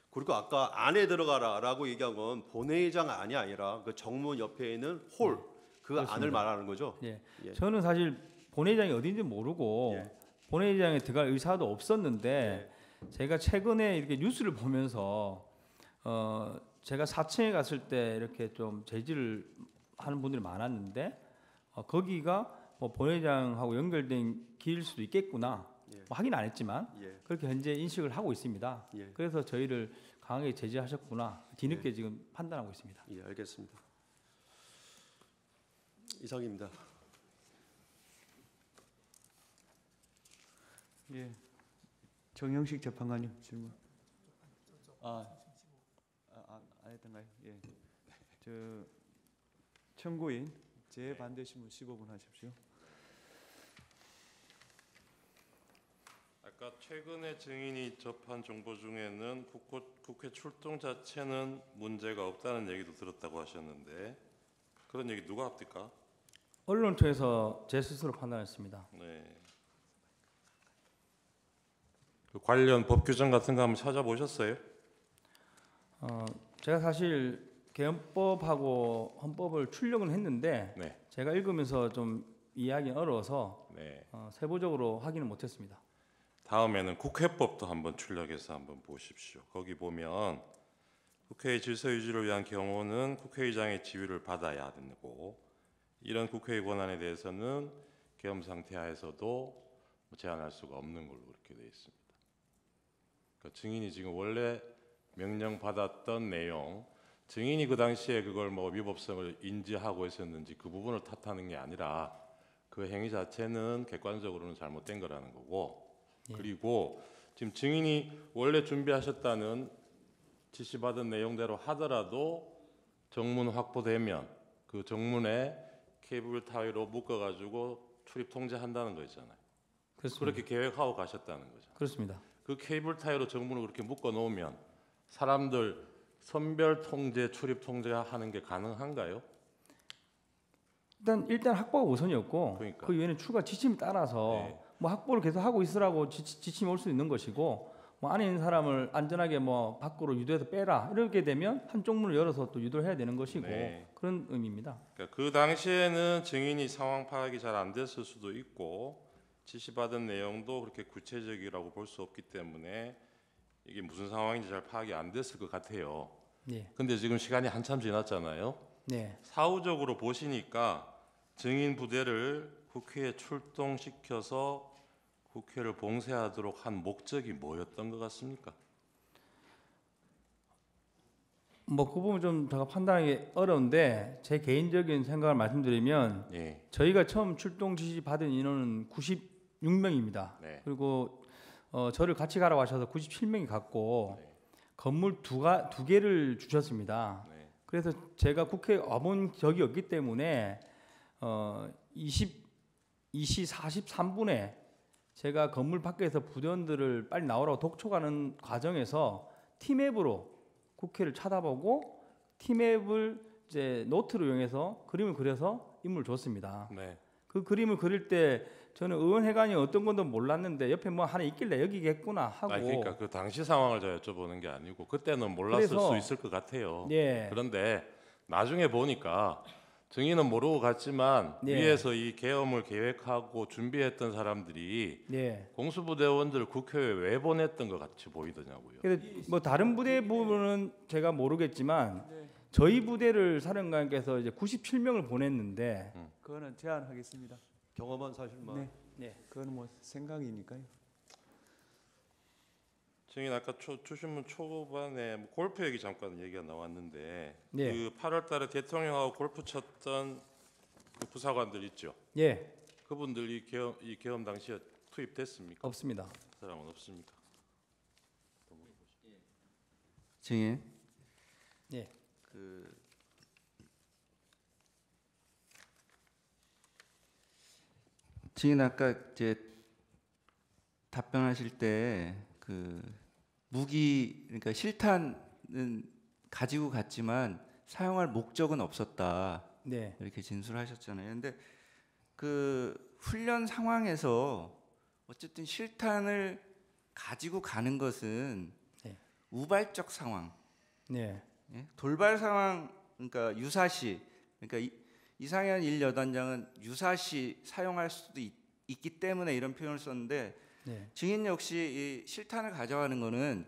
[SPEAKER 1] 그리고 아까 안에 들어가라라고 얘기한 건 본회의장 안이 아니라 그 정문 옆에 있는 홀 그
[SPEAKER 2] 그렇습니다.
[SPEAKER 1] 안을 말하는 거죠.
[SPEAKER 2] 예.
[SPEAKER 1] 예.
[SPEAKER 2] 저는 사실 본회의장이 어딘지 모르고
[SPEAKER 1] 예.
[SPEAKER 2] 본회의장에 들어갈 의사도 없었는데 제가 최근에 이렇게 뉴스를 보면서 제가 4층에 갔을 때 이렇게 좀 제지를 하는 분들이 많았는데 거기가 뭐 본회의장하고 연결된 길일 수도 있겠구나.
[SPEAKER 1] 예.
[SPEAKER 2] 뭐 확인 안 했지만
[SPEAKER 1] 예.
[SPEAKER 2] 그렇게 현재 인식을 하고 있습니다.
[SPEAKER 1] 예.
[SPEAKER 2] 그래서 저희를 강하게 제지하셨구나. 뒤늦게 지금 판단하고 있습니다.
[SPEAKER 1] 예, 알겠습니다. 이상입니다.
[SPEAKER 7] 예. 정영식 재판관님 질문. 안 했던가요? 예. 청구인 재반대 신문 15분 하십시오.
[SPEAKER 8] 아까 최근에 증인이 접한 정보 중에는 국회 출동 자체는 문제가 없다는 얘기도 들었다고 하셨는데 그런 얘기 누가 합니까?
[SPEAKER 2] 언론 통해서 제 스스로 판단했습니다.
[SPEAKER 8] 네. 그 관련 법 규정 같은 거 한번 찾아보셨어요?
[SPEAKER 2] 제가 사실 개헌법하고 헌법을 출력은 했는데
[SPEAKER 8] 네.
[SPEAKER 2] 제가 읽으면서 좀 이해하기는 어려워서
[SPEAKER 8] 네.
[SPEAKER 2] 세부적으로 확인을 못했습니다.
[SPEAKER 8] 다음에는 국회법도 한번 출력해서 한번 보십시오. 거기 보면 국회의 질서 유지를 위한 경우는 국회의장의 지휘를 받아야 되고 이런 국회의 권한에 대해서는 계엄 상태 하에서도 제한할 수가 없는 걸로 그렇게 되어 있습니다. 그러니까 증인이 지금 원래 명령 받았던 내용, 증인이 그 당시에 그걸 뭐 위법성을 인지하고 있었는지 그 부분을 탓하는 게 아니라 그 행위 자체는 객관적으로는 잘못된 거라는 거고. 그리고 지금 증인이 원래 준비하셨다는 지시받은 내용대로 하더라도 정문 확보되면 그 정문에 케이블 타이로 묶어가지고 출입 통제한다는 거 있잖아요.
[SPEAKER 2] 그렇습니다.
[SPEAKER 8] 그렇게 계획하고 가셨다는 거죠.
[SPEAKER 2] 그렇습니다.
[SPEAKER 8] 그 케이블 타이로 정문을 그렇게 묶어 놓으면 사람들 선별 통제, 출입 통제하는 게 가능한가요?
[SPEAKER 2] 일단 확보가 우선이었고
[SPEAKER 8] 그러니까.
[SPEAKER 2] 그 이후에는 추가 지침에 따라서
[SPEAKER 8] 네.
[SPEAKER 2] 뭐 확보를 계속 하고 있으라고 지침이 올 수 있는 것이고 뭐 안에 있는 사람을 안전하게 뭐 밖으로 유도해서 빼라 이렇게 되면 한쪽 문을 열어서 또 유도를 해야 되는 것이고
[SPEAKER 8] 네.
[SPEAKER 2] 그런 의미입니다.
[SPEAKER 8] 그러니까 그 당시에는 증인이 상황 파악이 잘 안 됐을 수도 있고 지시받은 내용도 그렇게 구체적이라고 볼 수 없기 때문에 이게 무슨 상황인지 잘 파악이 안 됐을 것 같아요.
[SPEAKER 2] 네.
[SPEAKER 8] 근데 지금 시간이 한참 지났잖아요.
[SPEAKER 2] 네.
[SPEAKER 8] 사후적으로 보시니까 증인 부대를 국회에 출동시켜서 국회를 봉쇄하도록 한 목적이 뭐였던 것 같습니까?
[SPEAKER 2] 뭐 그 부분 좀 제가 판단하기 어려운데 제 개인적인 생각을 말씀드리면
[SPEAKER 8] 예.
[SPEAKER 2] 저희가 처음 출동 지시 받은 인원은 96명입니다.
[SPEAKER 8] 네.
[SPEAKER 2] 그리고 저를 같이 가라고 하셔서 97명이 갔고
[SPEAKER 8] 네.
[SPEAKER 2] 건물 두 개를 주셨습니다.
[SPEAKER 8] 네.
[SPEAKER 2] 그래서 제가 국회에 와본 적이 없기 때문에 2시 43분에 제가 건물 밖에서 부대원들을 빨리 나오라고 독촉하는 과정에서 티맵으로 국회를 쳐다보고 티맵을 이제 노트로 이용해서 그림을 그려서 임무를 줬습니다.
[SPEAKER 8] 네.
[SPEAKER 2] 그 그림을 그릴 때 저는 의원회관이 어떤 건도 몰랐는데 옆에 뭐 하나 있길래 여기겠구나 하고.
[SPEAKER 8] 그러니까 그 당시 상황을 제가 여쭤보는 게 아니고 그때는 몰랐을
[SPEAKER 2] 그래서,
[SPEAKER 8] 수 있을 것 같아요.
[SPEAKER 2] 네.
[SPEAKER 8] 그런데 나중에 보니까 증인은 모르고 갔지만
[SPEAKER 2] 네.
[SPEAKER 8] 위에서 이 계엄을 계획하고 준비했던 사람들이
[SPEAKER 2] 네.
[SPEAKER 8] 공수부대원들 국회에 왜 보냈던 것 같이 보이더냐고요.
[SPEAKER 2] 그래서 뭐 다른 부대 부분은 제가 모르겠지만 저희 부대를 사령관께서 이제 97명을 보냈는데
[SPEAKER 7] 그거는 제안하겠습니다.
[SPEAKER 1] 경험한 사실만.
[SPEAKER 7] 네.
[SPEAKER 2] 네.
[SPEAKER 7] 그거는 뭐 생각이니까요.
[SPEAKER 8] 증인 아까 주신문 초반에 뭐 골프 얘기 잠깐 얘기가 나왔는데
[SPEAKER 2] 네.
[SPEAKER 8] 그 8월달에 대통령하고 골프 쳤던 그 부사관들 있죠.
[SPEAKER 2] 예,
[SPEAKER 8] 그분들이 이 계엄 당시에 투입됐습니까?
[SPEAKER 2] 없습니다.
[SPEAKER 8] 그 사람은 없습니까?
[SPEAKER 9] 증인.
[SPEAKER 2] 예.
[SPEAKER 9] 증인 아까 이제 답변하실 때 그 무기 그러니까 실탄은 가지고 갔지만 사용할 목적은 없었다.
[SPEAKER 2] 네.
[SPEAKER 9] 이렇게 진술하셨잖아요. 근데 그 훈련 상황에서 어쨌든 실탄을 가지고 가는 것은
[SPEAKER 2] 네.
[SPEAKER 9] 우발적 상황,
[SPEAKER 2] 네.
[SPEAKER 9] 예? 돌발 상황, 그러니까 유사시, 그러니까 이상현 1여단장은 유사시 사용할 수도 있기 때문에 이런 표현을 썼는데
[SPEAKER 2] 네.
[SPEAKER 9] 증인 역시 이 실탄을 가져가는 것은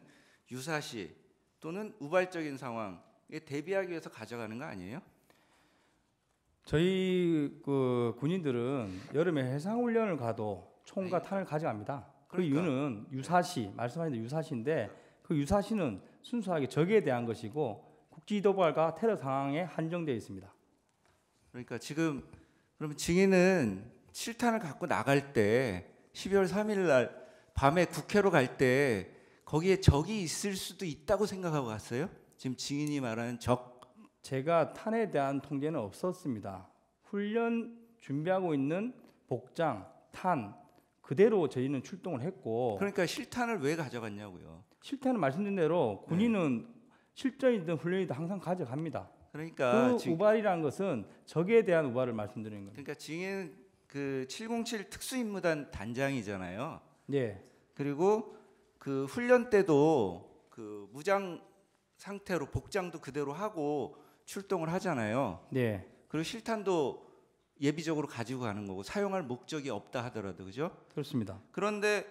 [SPEAKER 9] 유사시 또는 우발적인 상황에 대비하기 위해서 가져가는 거 아니에요?
[SPEAKER 2] 저희 그 군인들은 여름에 해상 훈련을 가도 총과 탄을 가져갑니다. 그
[SPEAKER 9] 그러니까.
[SPEAKER 2] 이유는 유사시 말씀하신 대로 유사시인데 그 유사시는 순수하게 적에 대한 것이고 국지 도발과 테러 상황에 한정되어 있습니다.
[SPEAKER 9] 그러니까 지금 그러면 증인은 실탄을 갖고 나갈 때 12월 3일 날 밤에 국회로 갈 때 거기에 적이 있을 수도 있다고 생각하고 갔어요? 지금 증인이 말하는 적.
[SPEAKER 2] 제가 탄에 대한 통제는 없었습니다. 훈련 준비하고 있는 복장, 탄 그대로 저희는 출동을 했고
[SPEAKER 9] 그러니까 실탄을 왜 가져갔냐고요.
[SPEAKER 2] 실탄은 말씀드린 대로 군인은 실전이든 훈련이든 항상 가져갑니다.
[SPEAKER 9] 그러니까
[SPEAKER 2] 그 우발이라는 것은 적에 대한 우발을 말씀드리는 겁니다.
[SPEAKER 9] 그러니까 증인 그 707 특수임무단 단장이잖아요.
[SPEAKER 2] 네.
[SPEAKER 9] 그리고 그 훈련 때도 그 무장 상태로 복장도 그대로 하고 출동을 하잖아요.
[SPEAKER 2] 네.
[SPEAKER 9] 그리고 실탄도 예비적으로 가지고 가는 거고 사용할 목적이 없다 하더라도 그죠?
[SPEAKER 2] 그렇습니다.
[SPEAKER 9] 그런데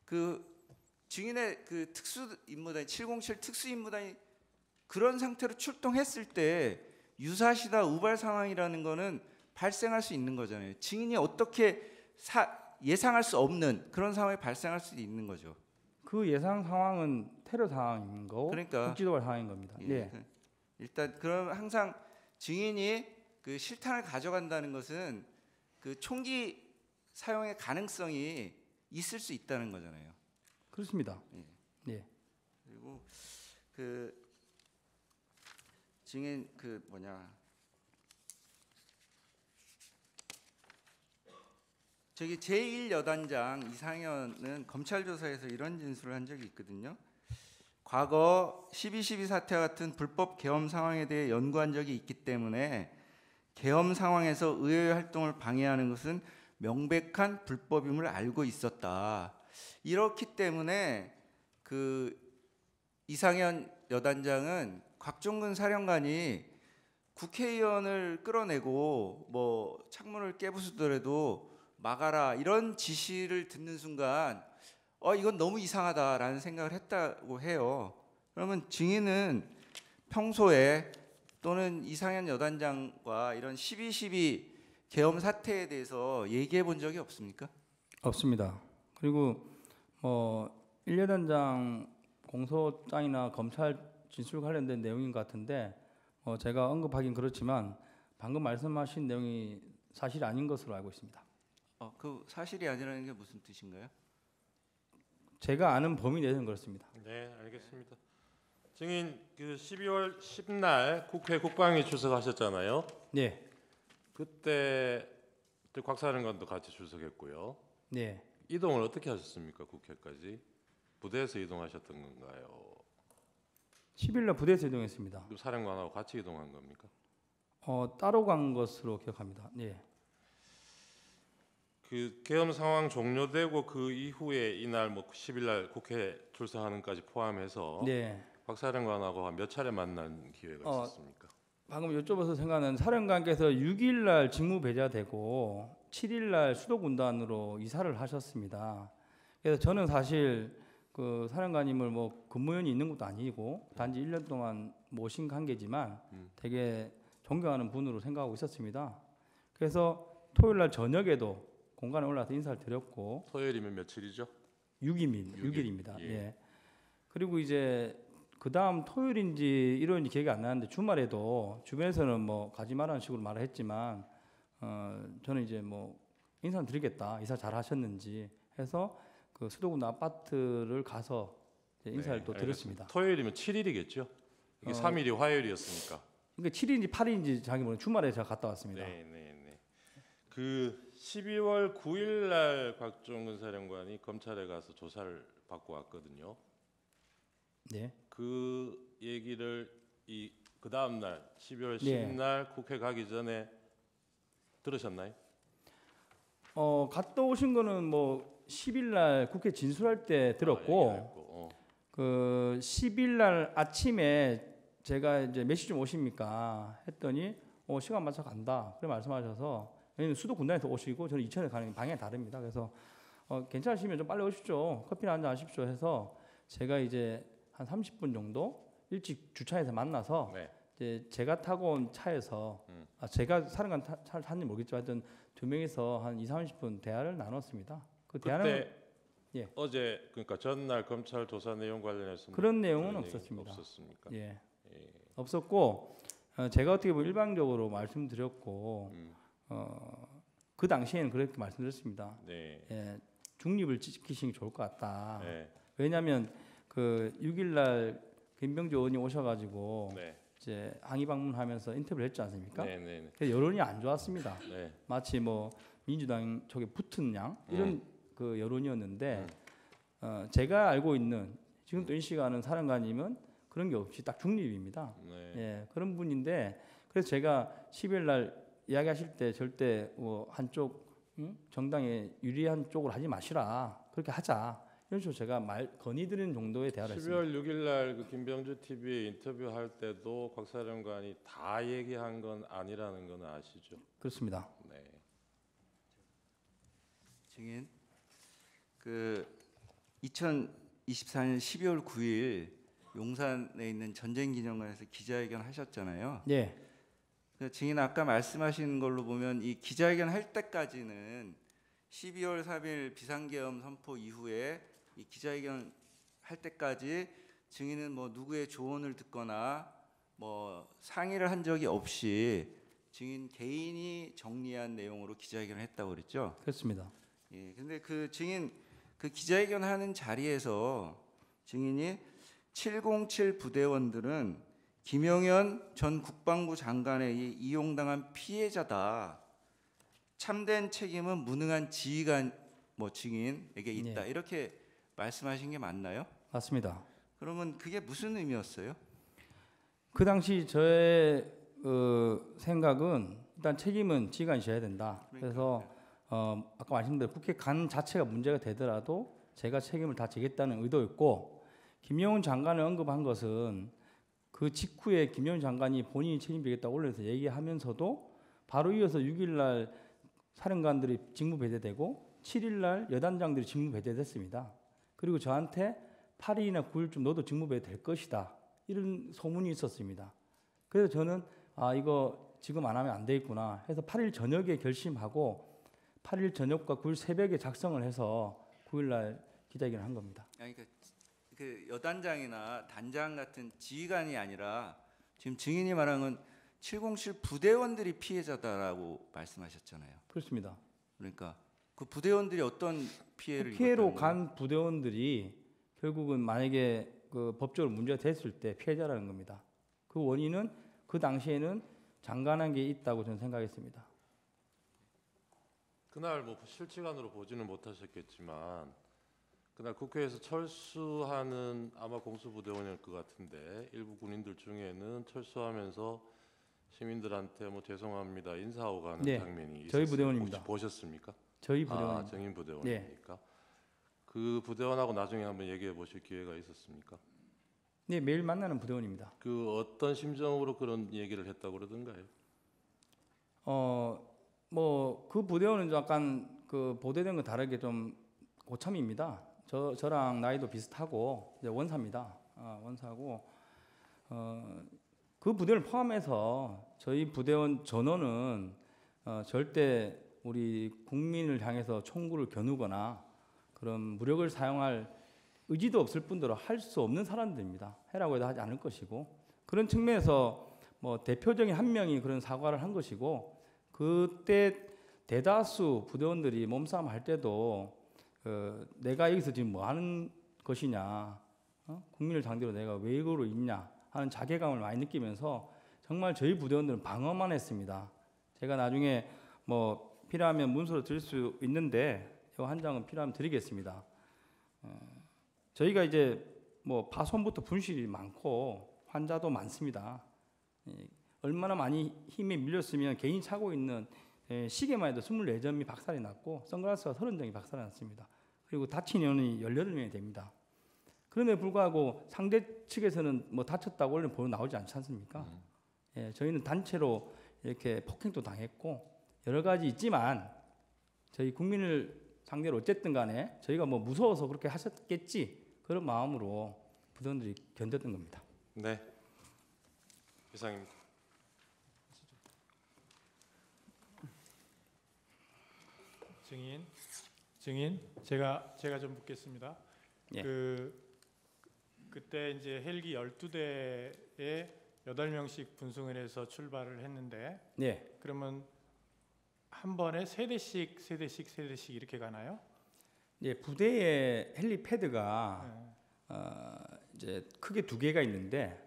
[SPEAKER 9] 그 증인의 그 특수임무단 707 특수임무단이 그런 상태로 출동했을 때 유사시나 우발 상황이라는 거는 발생할 수 있는 거잖아요. 증인이 어떻게 예상할 수 없는 그런 상황이 발생할 수도 있는 거죠.
[SPEAKER 2] 그 예상 상황은 테러 상황인 거고
[SPEAKER 9] 그러니까
[SPEAKER 2] 국지도발 상황인 겁니다.
[SPEAKER 9] 예,
[SPEAKER 2] 네.
[SPEAKER 9] 일단 그럼 항상 증인이 그 실탄을 가져간다는 것은 그 총기 사용의 가능성이 있을 수 있다는 거잖아요.
[SPEAKER 2] 그렇습니다.
[SPEAKER 9] 예.
[SPEAKER 2] 네.
[SPEAKER 9] 그리고 그 증인 그 뭐냐 저기 제1여단장 이상현은 검찰 조사에서 이런 진술을 한 적이 있거든요. 과거 12.12 사태와 같은 불법 계엄 상황에 대해 연구한 적이 있기 때문에 계엄 상황에서 의회 활동을 방해하는 것은 명백한 불법임을 알고 있었다. 이렇기 때문에 그 이상현 여단장은 곽종근 사령관이 국회의원을 끌어내고 뭐 창문을 깨부수더라도 막아라 이런 지시를 듣는 순간 이건 너무 이상하다라는 생각을 했다고 해요. 그러면 증인은 평소에 또는 이상현 여단장과 이런 12.12 계엄 사태에 대해서 얘기해 본 적이 없습니까?
[SPEAKER 2] 없습니다. 그리고 1여단장 공소장이나 검찰 진술 관련된 내용인 것 같은데 제가 언급하긴 그렇지만 방금 말씀하신 내용이 사실이 아닌 것으로 알고 있습니다.
[SPEAKER 9] 그 사실이 아니라는 게 무슨 뜻인가요?
[SPEAKER 2] 제가 아는 범위 내에서는 그렇습니다.
[SPEAKER 8] 네, 알겠습니다. 증인 그 12월 10날 국회 국방위 출석하셨잖아요.
[SPEAKER 2] 네.
[SPEAKER 8] 그때 곽 사령관도 같이 출석했고요.
[SPEAKER 2] 네.
[SPEAKER 8] 이동을 어떻게 하셨습니까? 국회까지 부대에서 이동하셨던 건가요?
[SPEAKER 2] 10일날 부대에서 이동했습니다.
[SPEAKER 8] 그 사령관하고 같이 이동한 겁니까?
[SPEAKER 2] 따로 간 것으로 기억합니다. 네.
[SPEAKER 8] 그 계엄 상황 종료되고 그 이후에 이날 10일날 국회 출석하는까지 포함해서
[SPEAKER 2] 네.
[SPEAKER 8] 곽 사령관하고 몇 차례 만난 기회가 있었습니까?
[SPEAKER 2] 방금 여쭤봐서 생각나는 사령관께서 6일날 직무 배제되고 7일날 수도군단으로 이사를 하셨습니다. 그래서 저는 사실 그 사령관님을 근무연이 있는 것도 아니고 단지 1년 동안 모신 관계지만 되게 존경하는 분으로 생각하고 있었습니다. 그래서 토요일날 저녁에도 공간에 올라서 인사를 드렸고
[SPEAKER 8] 토요일이면 며칠이죠?
[SPEAKER 2] 6일입니다.
[SPEAKER 8] 예.
[SPEAKER 2] 예. 그리고 이제 그 다음 토요일인지 일요일인지 기억이 안 나는데 주말에도 주변에서는 가지 말라는 식으로 말을 했지만 저는 이제 인사를 드리겠다. 이사 잘 하셨는지 해서 그 수도군 아파트를 가서 이제 인사를 또
[SPEAKER 8] 네,
[SPEAKER 2] 드렸습니다.
[SPEAKER 8] 알겠습니다. 토요일이면 7일이겠죠? 이게 3일이 화요일이었으니까.
[SPEAKER 2] 그러니까 7일인지 8일인지 자기 모르는 주말에 제가 갔다 왔습니다.
[SPEAKER 8] 네, 네, 네. 그 12월 9일 날 곽종근 사령관이 검찰에 가서 조사를 받고 왔거든요.
[SPEAKER 2] 네.
[SPEAKER 8] 그 얘기를 그 다음 날 12월
[SPEAKER 2] 네.
[SPEAKER 8] 10일 날 국회 가기 전에 들으셨나요?
[SPEAKER 2] 갔다 오신 거는 뭐 10일 날 국회 진술할 때 들었고 그 10일 날 아침에 제가 이제 몇 시쯤 오십니까 했더니 시간 맞춰 간다 그래 말씀하셔서 왜냐면 수도 군단에서 오시고 저는 이천에 가는 방향이 다릅니다. 그래서 괜찮으시면 좀 빨리 오십시오. 커피나 한잔 하십시오 해서 제가 이제 한 30분 정도 일찍 주차해서 만나서
[SPEAKER 8] 네.
[SPEAKER 2] 이제 제가 타고 온 차에서 제가 사령관 차를 탔는지 모르겠지만 하여튼 두 명이서 한 20-30분 대화를 나눴습니다. 그 대화는
[SPEAKER 8] 그때
[SPEAKER 2] 예.
[SPEAKER 8] 어제 그러니까 전날 검찰 조사 내용 관련해서
[SPEAKER 2] 그런 내용은
[SPEAKER 8] 그런
[SPEAKER 2] 없었습니다.
[SPEAKER 8] 없었습니까?
[SPEAKER 2] 예. 없었고 제가 어떻게 보면 일방적으로 말씀드렸고 그 당시에는 그렇게 말씀드렸습니다.
[SPEAKER 8] 네.
[SPEAKER 2] 예, 중립을 지키시는 게 좋을 것 같다.
[SPEAKER 8] 네.
[SPEAKER 2] 왜냐하면 그 6일날 김병주 의원이 오셔가지고
[SPEAKER 8] 네.
[SPEAKER 2] 이제 항의 방문하면서 인터뷰를 했지 않습니까?
[SPEAKER 8] 네, 네, 네.
[SPEAKER 2] 그래서 여론이 안 좋았습니다.
[SPEAKER 8] 네.
[SPEAKER 2] 마치 뭐 민주당 쪽에 붙은 양 이런 그 여론이었는데 제가 알고 있는 지금 또 이 시간은 사령관님은 그런 게 없이 딱 중립입니다.
[SPEAKER 8] 네.
[SPEAKER 2] 예, 그런 분인데 그래서 제가 10일 날 이야기하실 때 절대 뭐 한쪽 정당에 유리한 쪽으로 하지 마시라 그렇게 하자 이런 식으로 제가 건의드리는 정도의 대화를 했습니다.
[SPEAKER 8] 12월 6일 날 그 김병주 TV에 인터뷰할 때도 곽 사령관이 다 얘기한 건 아니라는 건 아시죠?
[SPEAKER 2] 그렇습니다.
[SPEAKER 8] 네.
[SPEAKER 9] 증인 그 2024년 12월 9일 용산에 있는 전쟁기념관에서 기자회견 하셨잖아요.
[SPEAKER 2] 네.
[SPEAKER 9] 그 증인 아까 말씀하신 걸로 보면 이 기자회견 할 때까지는 12월 3일 비상계엄 선포 이후에 이 기자회견 할 때까지 증인은 뭐 누구의 조언을 듣거나 뭐 상의를 한 적이 없이 증인 개인이 정리한 내용으로 기자회견을 했다고 그랬죠.
[SPEAKER 2] 그렇습니다.
[SPEAKER 9] 예. 근데 그 증인 그 기자회견 하는 자리에서 증인이 707 부대원들은 김영현 전 국방부 장관에 이용당한 피해자다. 참된 책임은 무능한 지휘관 뭐 증인에게 있다.
[SPEAKER 2] 네.
[SPEAKER 9] 이렇게 말씀하신 게 맞나요?
[SPEAKER 2] 맞습니다.
[SPEAKER 9] 그러면 그게 무슨 의미였어요?
[SPEAKER 2] 그 당시 저의 생각은 일단 책임은 지휘관이 져야 된다. 그래서 아까 말씀드린 국회 간 자체가 문제가 되더라도 제가 책임을 다 지겠다는 의도였고 김영훈 장관을 언급한 것은 그 직후에 김영훈 장관이 본인이 책임지겠다고 올려서 얘기하면서도 바로 이어서 6일날 사령관들이 직무 배제되고 7일날 여단장들이 직무 배제됐습니다. 그리고 저한테 8일이나 9일쯤 너도 직무 배제될 것이다. 이런 소문이 있었습니다. 그래서 저는 이거 지금 안 하면 안 되겠구나 해서 8일 저녁에 결심하고 8일 저녁과 9일 새벽에 작성을 해서 9일날 기자회견을 한 겁니다.
[SPEAKER 9] 아니 그 여단장이나 단장 같은 지휘관이 아니라 지금 증인이 말한 건 707 부대원들이 피해자다라고 말씀하셨잖아요.
[SPEAKER 2] 그렇습니다.
[SPEAKER 9] 그러니까 그 부대원들이 어떤 피해를
[SPEAKER 2] 피해로
[SPEAKER 9] 입었다는
[SPEAKER 2] 간 부대원들이 결국은 만약에 그 법적으로 문제가 됐을 때 피해자라는 겁니다. 그 원인은 그 당시에는 장관한 게 있다고 저는 생각했습니다.
[SPEAKER 8] 그날 뭐 실시간으로 보지는 못하셨겠지만 그날 국회에서 철수하는 아마 공수부대원일 것 같은데 일부 군인들 중에는 철수하면서 시민들한테 뭐 죄송합니다 인사하고 가는
[SPEAKER 2] 네,
[SPEAKER 8] 장면이 있었어요.
[SPEAKER 2] 저희 부대원입니다.
[SPEAKER 8] 혹시 보셨습니까?
[SPEAKER 2] 저희 부대원입니다.
[SPEAKER 8] 정인 부대원입니까? 그 부대원하고 나중에 한번 얘기해 보실 기회가 있었습니까?
[SPEAKER 2] 네, 매일 만나는 부대원입니다.
[SPEAKER 8] 그 어떤 심정으로 그런 얘기를 했다고 그러던가요?
[SPEAKER 2] 뭐 그 부대원은 약간 그 보도된 거 다르게 좀 고참입니다. 저랑 나이도 비슷하고 이제 원사입니다. 원사고 그 부대를 포함해서 저희 부대원 전원은 절대 우리 국민을 향해서 총구를 겨누거나 그런 무력을 사용할 의지도 없을 뿐더러 할 수 없는 사람들입니다. 해라고 해도 하지 않을 것이고 그런 측면에서 뭐 대표적인 한 명이 그런 사과를 한 것이고 그때 대다수 부대원들이 몸싸움 할 때도 내가 여기서 지금 뭐 하는 것이냐 국민을 상대로 내가 왜 이거로 있냐 하는 자괴감을 많이 느끼면서 정말 저희 부대원들은 방어만 했습니다. 제가 나중에 뭐 필요하면 문서로 드릴 수 있는데 이 한 장은 필요하면 드리겠습니다. 저희가 이제 뭐 파손부터 분실이 많고 환자도 많습니다. 얼마나 많이 힘에 밀렸으면 개인이 차고 있는 시계만 해도 24점이 박살이 났고 선글라스가 30점이 박살이 났습니다. 그리고 다친 인원이 18명이 됩니다. 그럼에도 불구하고 상대 측에서는 뭐 다쳤다고 원래 보도 나오지 않지 않습니까? 예, 저희는 단체로 이렇게 폭행도 당했고 여러 가지 있지만 저희 국민을 상대로 어쨌든 간에 저희가 뭐 무서워서 그렇게 하셨겠지 그런 마음으로 부대원들이 견뎠던 겁니다.
[SPEAKER 8] 네, 이상입니다.
[SPEAKER 11] 증인 제가 좀 묻겠습니다.
[SPEAKER 2] 예.
[SPEAKER 11] 그때 이제 헬기 12대에 8명씩 분승을 해서 출발을 했는데
[SPEAKER 2] 네.
[SPEAKER 11] 그러면 한 번에 세 대씩 이렇게 가나요?
[SPEAKER 2] 예, 부대에 헬리패드가 이제 크게 2개가 있는데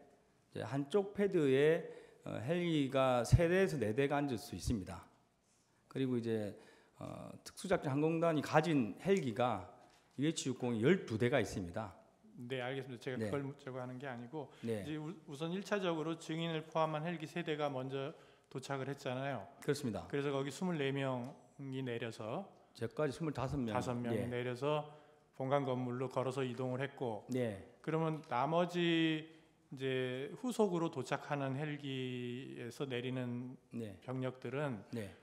[SPEAKER 2] 이제 한쪽 패드에 헬기가 3대에서 4대가 앉을 수 있습니다. 그리고 이제 특수작전 항공단이 가진 헬기가 UH-60이 12대가 있습니다.
[SPEAKER 11] 네, 알겠습니다. 제가
[SPEAKER 2] 네.
[SPEAKER 11] 그걸 묻자고 하는 게 아니고
[SPEAKER 2] 네.
[SPEAKER 11] 이제 우선 1차적으로 증인을 포함한 헬기 3대가 먼저 도착을 했잖아요.
[SPEAKER 2] 그렇습니다.
[SPEAKER 11] 그래서 거기 24명이 내려서
[SPEAKER 2] 저까지 25명.
[SPEAKER 11] 5명이
[SPEAKER 2] 예.
[SPEAKER 11] 내려서 본관 건물로 걸어서 이동을 했고
[SPEAKER 2] 네.
[SPEAKER 11] 그러면 나머지 이제 후속으로 도착하는 헬기에서 내리는
[SPEAKER 2] 네.
[SPEAKER 11] 병력들은
[SPEAKER 2] 네.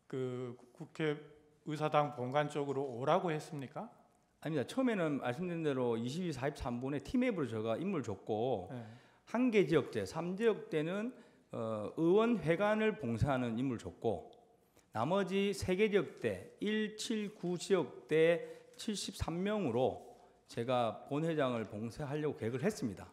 [SPEAKER 11] 그 국회 의사당 본관 쪽으로 오라고 했습니까?
[SPEAKER 2] 아닙니다. 처음에는 말씀드린 대로 22, 43분에 팀앱으로 제가 임무를 줬고
[SPEAKER 11] 네.
[SPEAKER 2] 한 개 지역대, 3지역대는 의원회관을 봉사하는 임무를 줬고 나머지 3개 지역대, 1, 7, 9 지역대 73명으로 제가 본회장을 봉사하려고 계획을 했습니다.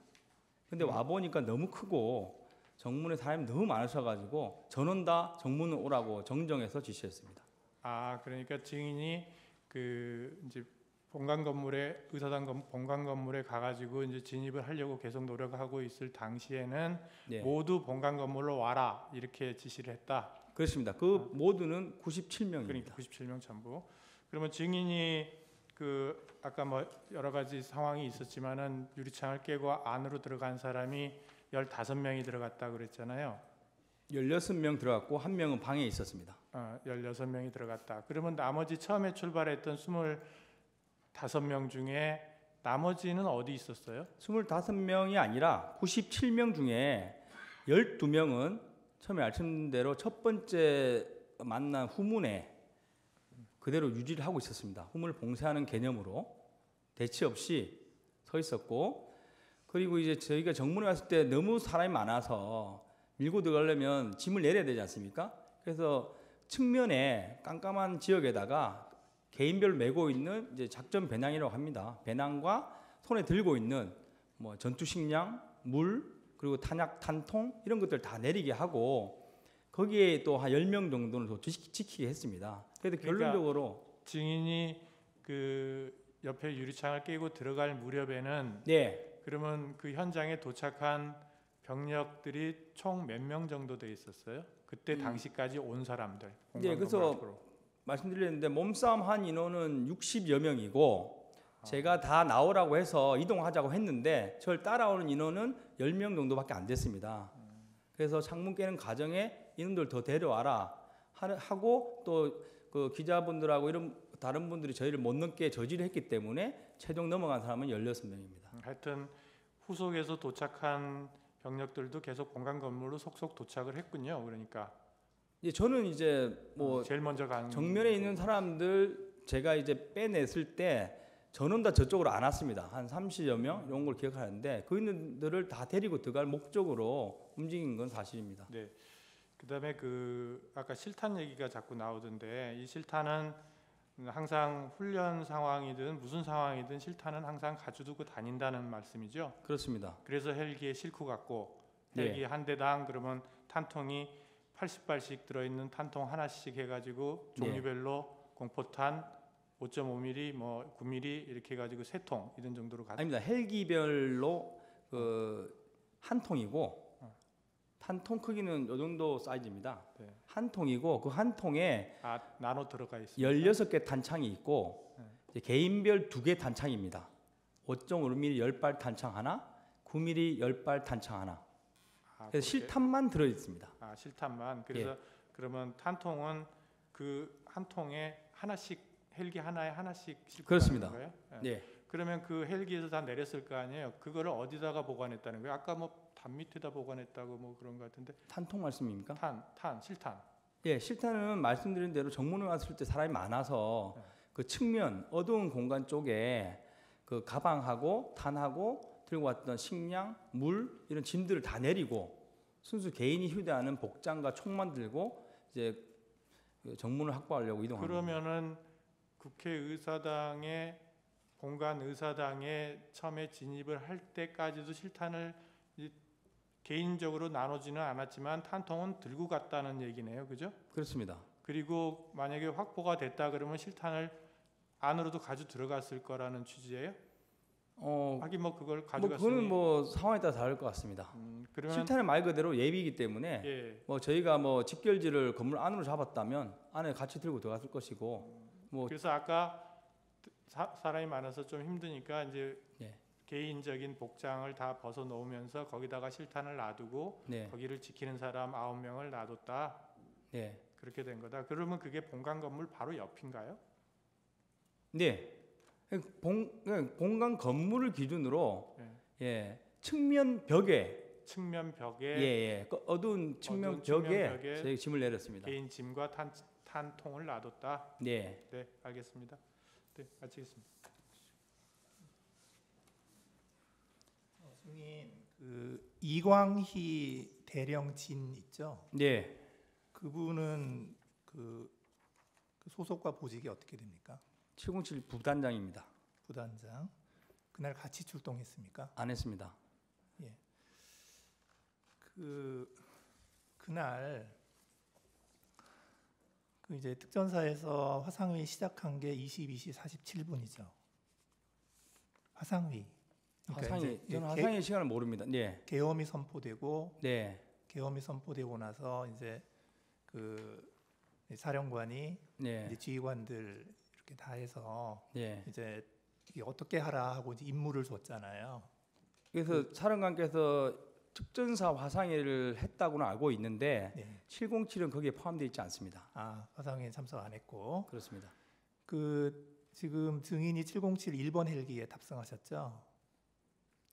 [SPEAKER 2] 근데 와보니까 너무 크고 정문에 사람이 너무 많으셔가지고 전원 다 정문을 오라고 정정해서 지시했습니다.
[SPEAKER 11] 아, 그러니까 증인이 그 이제 본관 건물에 의사당 본관 건물에 가가지고 이제 진입을 하려고 계속 노력하고 있을 당시에는
[SPEAKER 2] 네.
[SPEAKER 11] 모두 본관 건물로 와라 이렇게 지시를 했다.
[SPEAKER 2] 그렇습니다. 그 모두는 97명입니다.
[SPEAKER 11] 그러니까 97명 전부. 그러면 증인이 그 아까 뭐 여러 가지 상황이 있었지만은 유리창을 깨고 안으로 들어간 사람이 15명이 들어갔다 그랬잖아요.
[SPEAKER 2] 16명 들어갔고 1명은 방에 있었습니다.
[SPEAKER 11] 16명이 들어갔다. 그러면 나머지 처음에 출발했던 25명 중에 나머지는 어디 있었어요?
[SPEAKER 2] 25명이 아니라 97명 중에 12명은 처음에 말씀드린 대로 첫 번째 만난 후문에 그대로 유지를 하고 있었습니다. 후문을 봉쇄하는 개념으로 대치 없이 서 있었고 그리고 이제 저희가 정문에 왔을 때 너무 사람이 많아서 밀고 들어가려면 짐을 내려야 되지 않습니까? 그래서 측면에 깜깜한 지역에다가 개인별로 메고 있는 이제 작전 배낭이라고 합니다. 배낭과 손에 들고 있는 뭐 전투식량, 물, 그리고 탄약, 탄통 이런 것들 다 내리게 하고 거기에 또 한 10명 정도는 더 지키게 했습니다. 그래도
[SPEAKER 11] 그러니까
[SPEAKER 2] 결론적으로
[SPEAKER 11] 증인이 그 옆에 유리창을 깨고 들어갈 무렵에는
[SPEAKER 2] 네,
[SPEAKER 11] 그러면 그 현장에 도착한 병력들이 총 몇 명 정도 돼 있었어요? 그때 당시까지 온 사람들.
[SPEAKER 2] 네, 그래서 말씀드렸는데 몸싸움 한 인원은 60여 명이고 제가 다 나오라고 해서 이동하자고 했는데 저를 따라오는 인원은 10명 정도밖에 안 됐습니다. 그래서 창문 깨는 과정에 인원들 더 데려와라 하고 또 그 기자분들하고 이런 다른 분들이 저희를 못 넘게 저지를 했기 때문에 최종 넘어간 사람은 16명입니다.
[SPEAKER 11] 하여튼 후속에서 도착한 병력들도 계속 본관 건물로 속속 도착을 했군요. 그러니까
[SPEAKER 2] 저는 이제 뭐
[SPEAKER 11] 제일 먼저 간
[SPEAKER 2] 정면에 있는 사람들 제가 이제 빼냈을 때 저는 다 저쪽으로 안 왔습니다. 한 30여 명 이런 걸 기억하는데 그인들을 다 데리고 들어갈 목적으로 움직인 건 사실입니다.
[SPEAKER 11] 네. 그다음에 그 아까 실탄 얘기가 자꾸 나오던데 이 실탄은 항상 훈련 상황이든 무슨 상황이든 실탄은 항상 가져두고 다닌다는 말씀이죠.
[SPEAKER 2] 그렇습니다.
[SPEAKER 11] 그래서 헬기에 싣고 갔고 헬기 한 대당 그러면 탄통이 80발씩 들어있는 탄통 하나씩 해가지고 종류별로 공포탄, 5.5mm, 뭐 9mm 이렇게 해가지고 3통 이런 정도로 가.
[SPEAKER 2] 아닙니다. 헬기별로 그 한 통이고 한 통 크기는 이 정도 사이즈입니다.
[SPEAKER 11] 네.
[SPEAKER 2] 한 통이고 그 한 통에
[SPEAKER 11] 나눠 들어가 있습니다.
[SPEAKER 2] 16개 단창이 있고 이제 개인별 2개 단창입니다. 5.5mm 10발 단창 하나, 9mm 10발 단창 하나. 그래서 실탄만 들어 있습니다.
[SPEAKER 11] 실탄만. 그래서 그러면 탄통은 그 한 통에 하나씩 헬기 하나에 하나씩 싣고
[SPEAKER 2] 그렇습니다.
[SPEAKER 11] 가는 거예요?
[SPEAKER 2] 네.
[SPEAKER 11] 그러면 그 헬기에서 다 내렸을 거 아니에요? 그거를 어디다가 보관했다는 거예요? 아까 뭐 담 밑에다 보관했다고 뭐 그런 것 같은데.
[SPEAKER 2] 탄통 말씀입니까?
[SPEAKER 11] 실탄.
[SPEAKER 2] 예, 실탄은 말씀드린 대로 정문에 왔을 때 사람이 많아서 그 측면 어두운 공간 쪽에 그 가방하고 탄하고 들고 왔던 식량, 물 이런 짐들을 다 내리고 순수 개인이 휴대하는 복장과 총만 들고 이제 그 정문을 확보하려고 이동합니다.
[SPEAKER 11] 그러면은 국회의사당의 본관 의사당에 처음에 진입을 할 때까지도 실탄을 개인적으로 나누지는 않았지만 탄통은 들고 갔다는 얘기네요, 그죠?
[SPEAKER 2] 그렇습니다.
[SPEAKER 11] 그리고 만약에 확보가 됐다 그러면 실탄을 안으로도 가지고 들어갔을 거라는 취지예요? 하긴 뭐 그걸 가져갔으니
[SPEAKER 2] 그거는 뭐 상황에 따라 다를 것 같습니다.
[SPEAKER 11] 그러면
[SPEAKER 2] 실탄은 말 그대로 예비이기 때문에
[SPEAKER 11] 예.
[SPEAKER 2] 뭐 저희가 뭐 집결지를 건물 안으로 잡았다면 안에 같이 들고 들어갔을 것이고 뭐
[SPEAKER 11] 그래서 아까 사람이 많아서 좀 힘드니까 이제
[SPEAKER 2] 예.
[SPEAKER 11] 개인적인 복장을 다 벗어 놓으면서 거기다가 실탄을 놔두고
[SPEAKER 2] 네.
[SPEAKER 11] 거기를 지키는 사람 9명을 놔뒀다.
[SPEAKER 2] 네.
[SPEAKER 11] 그렇게 된 거다. 그러면 그게 본관 건물 바로 옆인가요?
[SPEAKER 2] 네. 본관 건물을 기준으로 예. 측면 벽에 예. 그 어두운 측면 벽에 저희 짐을 내렸습니다.
[SPEAKER 11] 개인 짐과 탄통을 놔뒀다.
[SPEAKER 2] 네.
[SPEAKER 11] 네, 알겠습니다. 네, 마치겠습니다.
[SPEAKER 12] 승인 그 이광희 대령진 있죠?
[SPEAKER 2] 네.
[SPEAKER 12] 그분은 그 소속과 보직이 어떻게 됩니까?
[SPEAKER 2] 707 부단장입니다.
[SPEAKER 12] 부단장. 그날 같이 출동했습니까?
[SPEAKER 2] 안 했습니다.
[SPEAKER 12] 예. 그날 그 이제 특전사에서 화상회의 시작한 게 22시 47분이죠. 화상회의. 그러니까
[SPEAKER 2] 저는 화상회의 시간을 모릅니다. 네.
[SPEAKER 12] 계엄이 선포되고,
[SPEAKER 2] 네.
[SPEAKER 12] 계엄이 선포되고 나서 이제 그 사령관이
[SPEAKER 2] 네.
[SPEAKER 12] 이제 지휘관들 이렇게 다 해서
[SPEAKER 2] 네.
[SPEAKER 12] 이제 이게 어떻게 하라 하고 이제 임무를 줬잖아요.
[SPEAKER 2] 그래서 사령관께서 특전사 화상회의를 했다고는 알고 있는데
[SPEAKER 12] 네.
[SPEAKER 2] 707은 거기에 포함되어 있지 않습니다.
[SPEAKER 12] 화상회의 참석 안 했고.
[SPEAKER 2] 그렇습니다.
[SPEAKER 12] 지금 증인이 707 1번 헬기에 탑승하셨죠?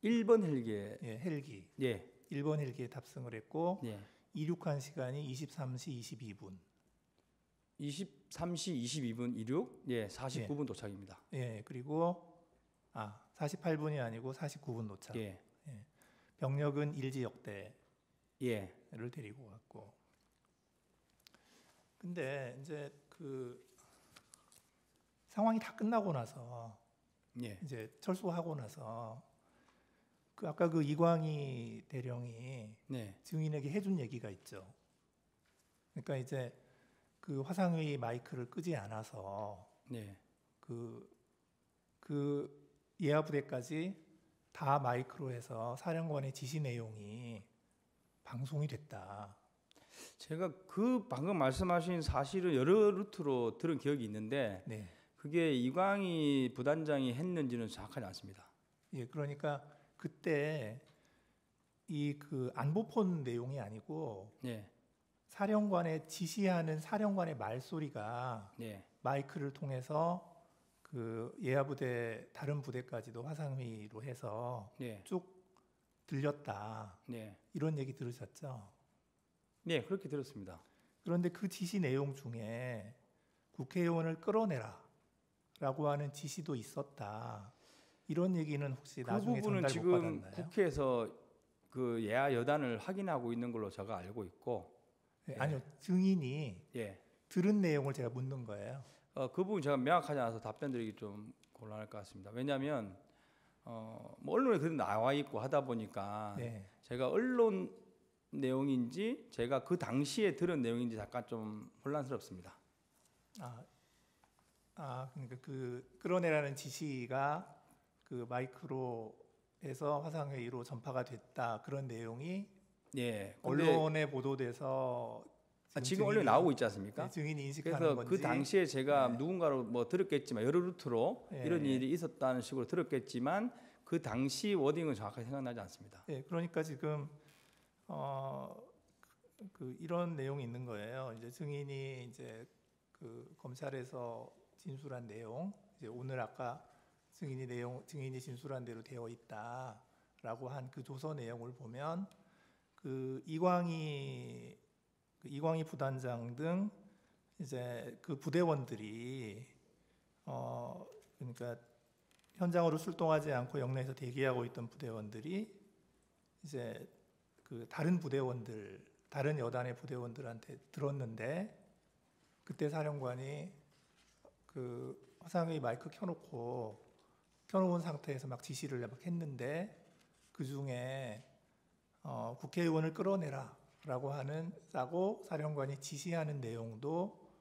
[SPEAKER 2] 1번 헬기에
[SPEAKER 12] 헬기.
[SPEAKER 2] 예.
[SPEAKER 12] 1번 헬기에 탑승을 했고
[SPEAKER 2] 예.
[SPEAKER 12] 이륙한 시간이 23시 22분.
[SPEAKER 2] 23시 22분 이륙, 49분 도착입니다.
[SPEAKER 12] 예, 그리고 48분이 아니고 49분 도착.
[SPEAKER 2] 예.
[SPEAKER 12] 병력은 일지역대를
[SPEAKER 2] 예.
[SPEAKER 12] 데리고 갔고. 근데 이제 그 상황이 다 끝나고 나서 이제 철수하고 나서 그 아까 그 이광희 대령이 증인에게 해준 얘기가 있죠. 그러니까 이제 그 화상회의 마이크를 끄지 않아서 그 예하부대까지 다 마이크로 해서 사령관의 지시 내용이 방송이 됐다.
[SPEAKER 2] 제가 그 방금 말씀하신 사실을 여러 루트로 들은 기억이 있는데 그게 이광희 부단장이 했는지는 정확하지 않습니다.
[SPEAKER 12] 예, 그러니까 그때 이 그 안보폰 내용이 아니고 사령관의 지시하는 사령관의 말소리가 마이크를 통해서 그 예하부대 다른 부대까지도 화상회의로 해서 쭉 들렸다. 이런 얘기 들으셨죠?
[SPEAKER 2] 네, 그렇게 들었습니다.
[SPEAKER 12] 그런데 그 지시 내용 중에 국회의원을 끌어내라라고 하는 지시도 있었다. 이런 얘기는 혹시 나중에
[SPEAKER 2] 부분은
[SPEAKER 12] 전달 못
[SPEAKER 2] 지금
[SPEAKER 12] 받았나요?
[SPEAKER 2] 국회에서 그 예하 여단을 확인하고 있는 걸로 제가 알고 있고.
[SPEAKER 12] 아니요, 증인이 들은 내용을 제가 묻는 거예요.
[SPEAKER 2] 그 부분 제가 명확하지 않아서 답변드리기 좀 곤란할 것 같습니다. 왜냐하면 뭐 언론에 그래도 나와 있고 하다 보니까 제가 언론 내용인지 제가 그 당시에 들은 내용인지 잠깐 좀 혼란스럽습니다.
[SPEAKER 12] 그러니까 그 끌어내라는 지시가 그 마이크로에서 화상회의로 전파가 됐다 그런 내용이
[SPEAKER 2] 예. 근데
[SPEAKER 12] 언론에 보도돼서
[SPEAKER 2] 지금 언론에 나오고 있지 않습니까?
[SPEAKER 12] 네, 증인이 인식하는
[SPEAKER 2] 그래서
[SPEAKER 12] 건지.
[SPEAKER 2] 그 당시에 제가
[SPEAKER 12] 네.
[SPEAKER 2] 누군가로 뭐 들었겠지만 여러 루트로
[SPEAKER 12] 예,
[SPEAKER 2] 이런
[SPEAKER 12] 예.
[SPEAKER 2] 일이 있었다는 식으로 들었겠지만 그 당시 워딩은 정확하게 생각나지 않습니다.
[SPEAKER 12] 네, 그러니까 지금 이런 내용이 있는 거예요. 이제 증인이 이제 그 검찰에서 진술한 내용, 이제 오늘 아까 증인이 진술한 대로 되어 있다라고 한 그 조서 내용을 보면 그 이광희 부단장 등 이제 그 부대원들이 그러니까 현장으로 출동하지 않고 영내에서 대기하고 있던 부대원들이 이제 그 다른 여단의 부대원들한테 들었는데 그때 사령관이 그 화상회의 마이크 켜놓은 상태에서 막 지시를 막 했는데 그 중에 국회의원을 끌어내라라고 싸고 사령관이 지시하는 내용도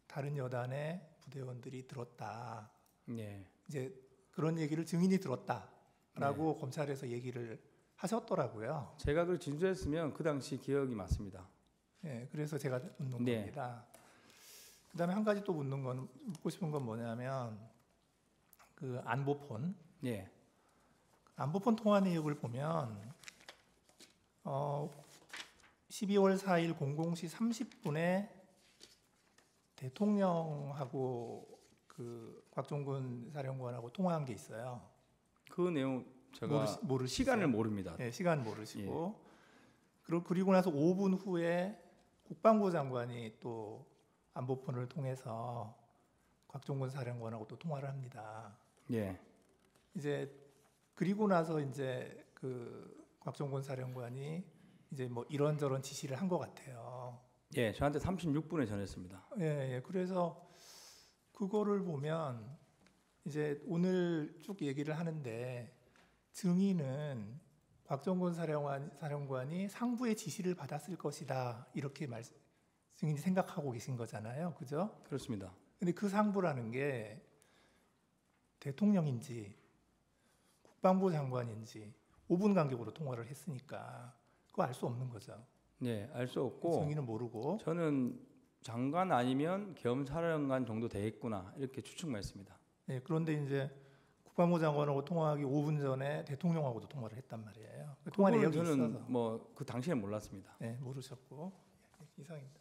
[SPEAKER 12] 다른 여단의 부대원들이 들었다.
[SPEAKER 2] 네.
[SPEAKER 12] 이제 그런 얘기를 증인이 들었다라고 검찰에서 얘기를 하셨더라고요.
[SPEAKER 2] 제가 그걸 진술했으면 그 당시 기억이 맞습니다.
[SPEAKER 12] 네, 그래서 제가 묻는 겁니다. 그다음에 한 가지 또 묻고 싶은 건 뭐냐면 그 안보폰.
[SPEAKER 2] 예.
[SPEAKER 12] 안보폰 통화 내역을 보면 12월 4일 00시 30분에 대통령하고 그 곽종근 사령관하고 통화한 게 있어요.
[SPEAKER 2] 그 내용 제가
[SPEAKER 12] 모르시죠?
[SPEAKER 2] 시간을 모릅니다.
[SPEAKER 12] 네, 시간 모르시고 그리고 나서 5분 후에 국방부 장관이 또 안보폰을 통해서 곽종근 사령관하고 또 통화를 합니다.
[SPEAKER 2] 예.
[SPEAKER 12] 이제 그리고 나서 이제 그 곽종근 사령관이 이제 뭐 이런저런 지시를 한 것 같아요.
[SPEAKER 2] 예, 저한테 36분에 전했습니다.
[SPEAKER 12] 예. 그래서 그거를 보면 이제 오늘 쭉 얘기를 하는데 증인은 곽종근 사령관이 상부의 지시를 받았을 것이다 이렇게 증인이 생각하고 계신 거잖아요, 그죠?
[SPEAKER 2] 그렇습니다.
[SPEAKER 12] 근데 그 상부라는 게 대통령인지 국방부 장관인지 5분 간격으로 통화를 했으니까 그거 알 수 없는 거죠.
[SPEAKER 2] 네, 알 수 없고
[SPEAKER 12] 증인은 모르고
[SPEAKER 2] 저는 장관 아니면 겸사령관 정도 되겠구나 이렇게 추측만 했습니다.
[SPEAKER 12] 네, 그런데 이제 국방부 장관하고 통화하기 5분 전에 대통령하고도 통화를 했단 말이에요. 그 통화 내역이
[SPEAKER 2] 저는
[SPEAKER 12] 있어서
[SPEAKER 2] 뭐 그 당시에 몰랐습니다.
[SPEAKER 12] 네, 모르셨고 이상입니다.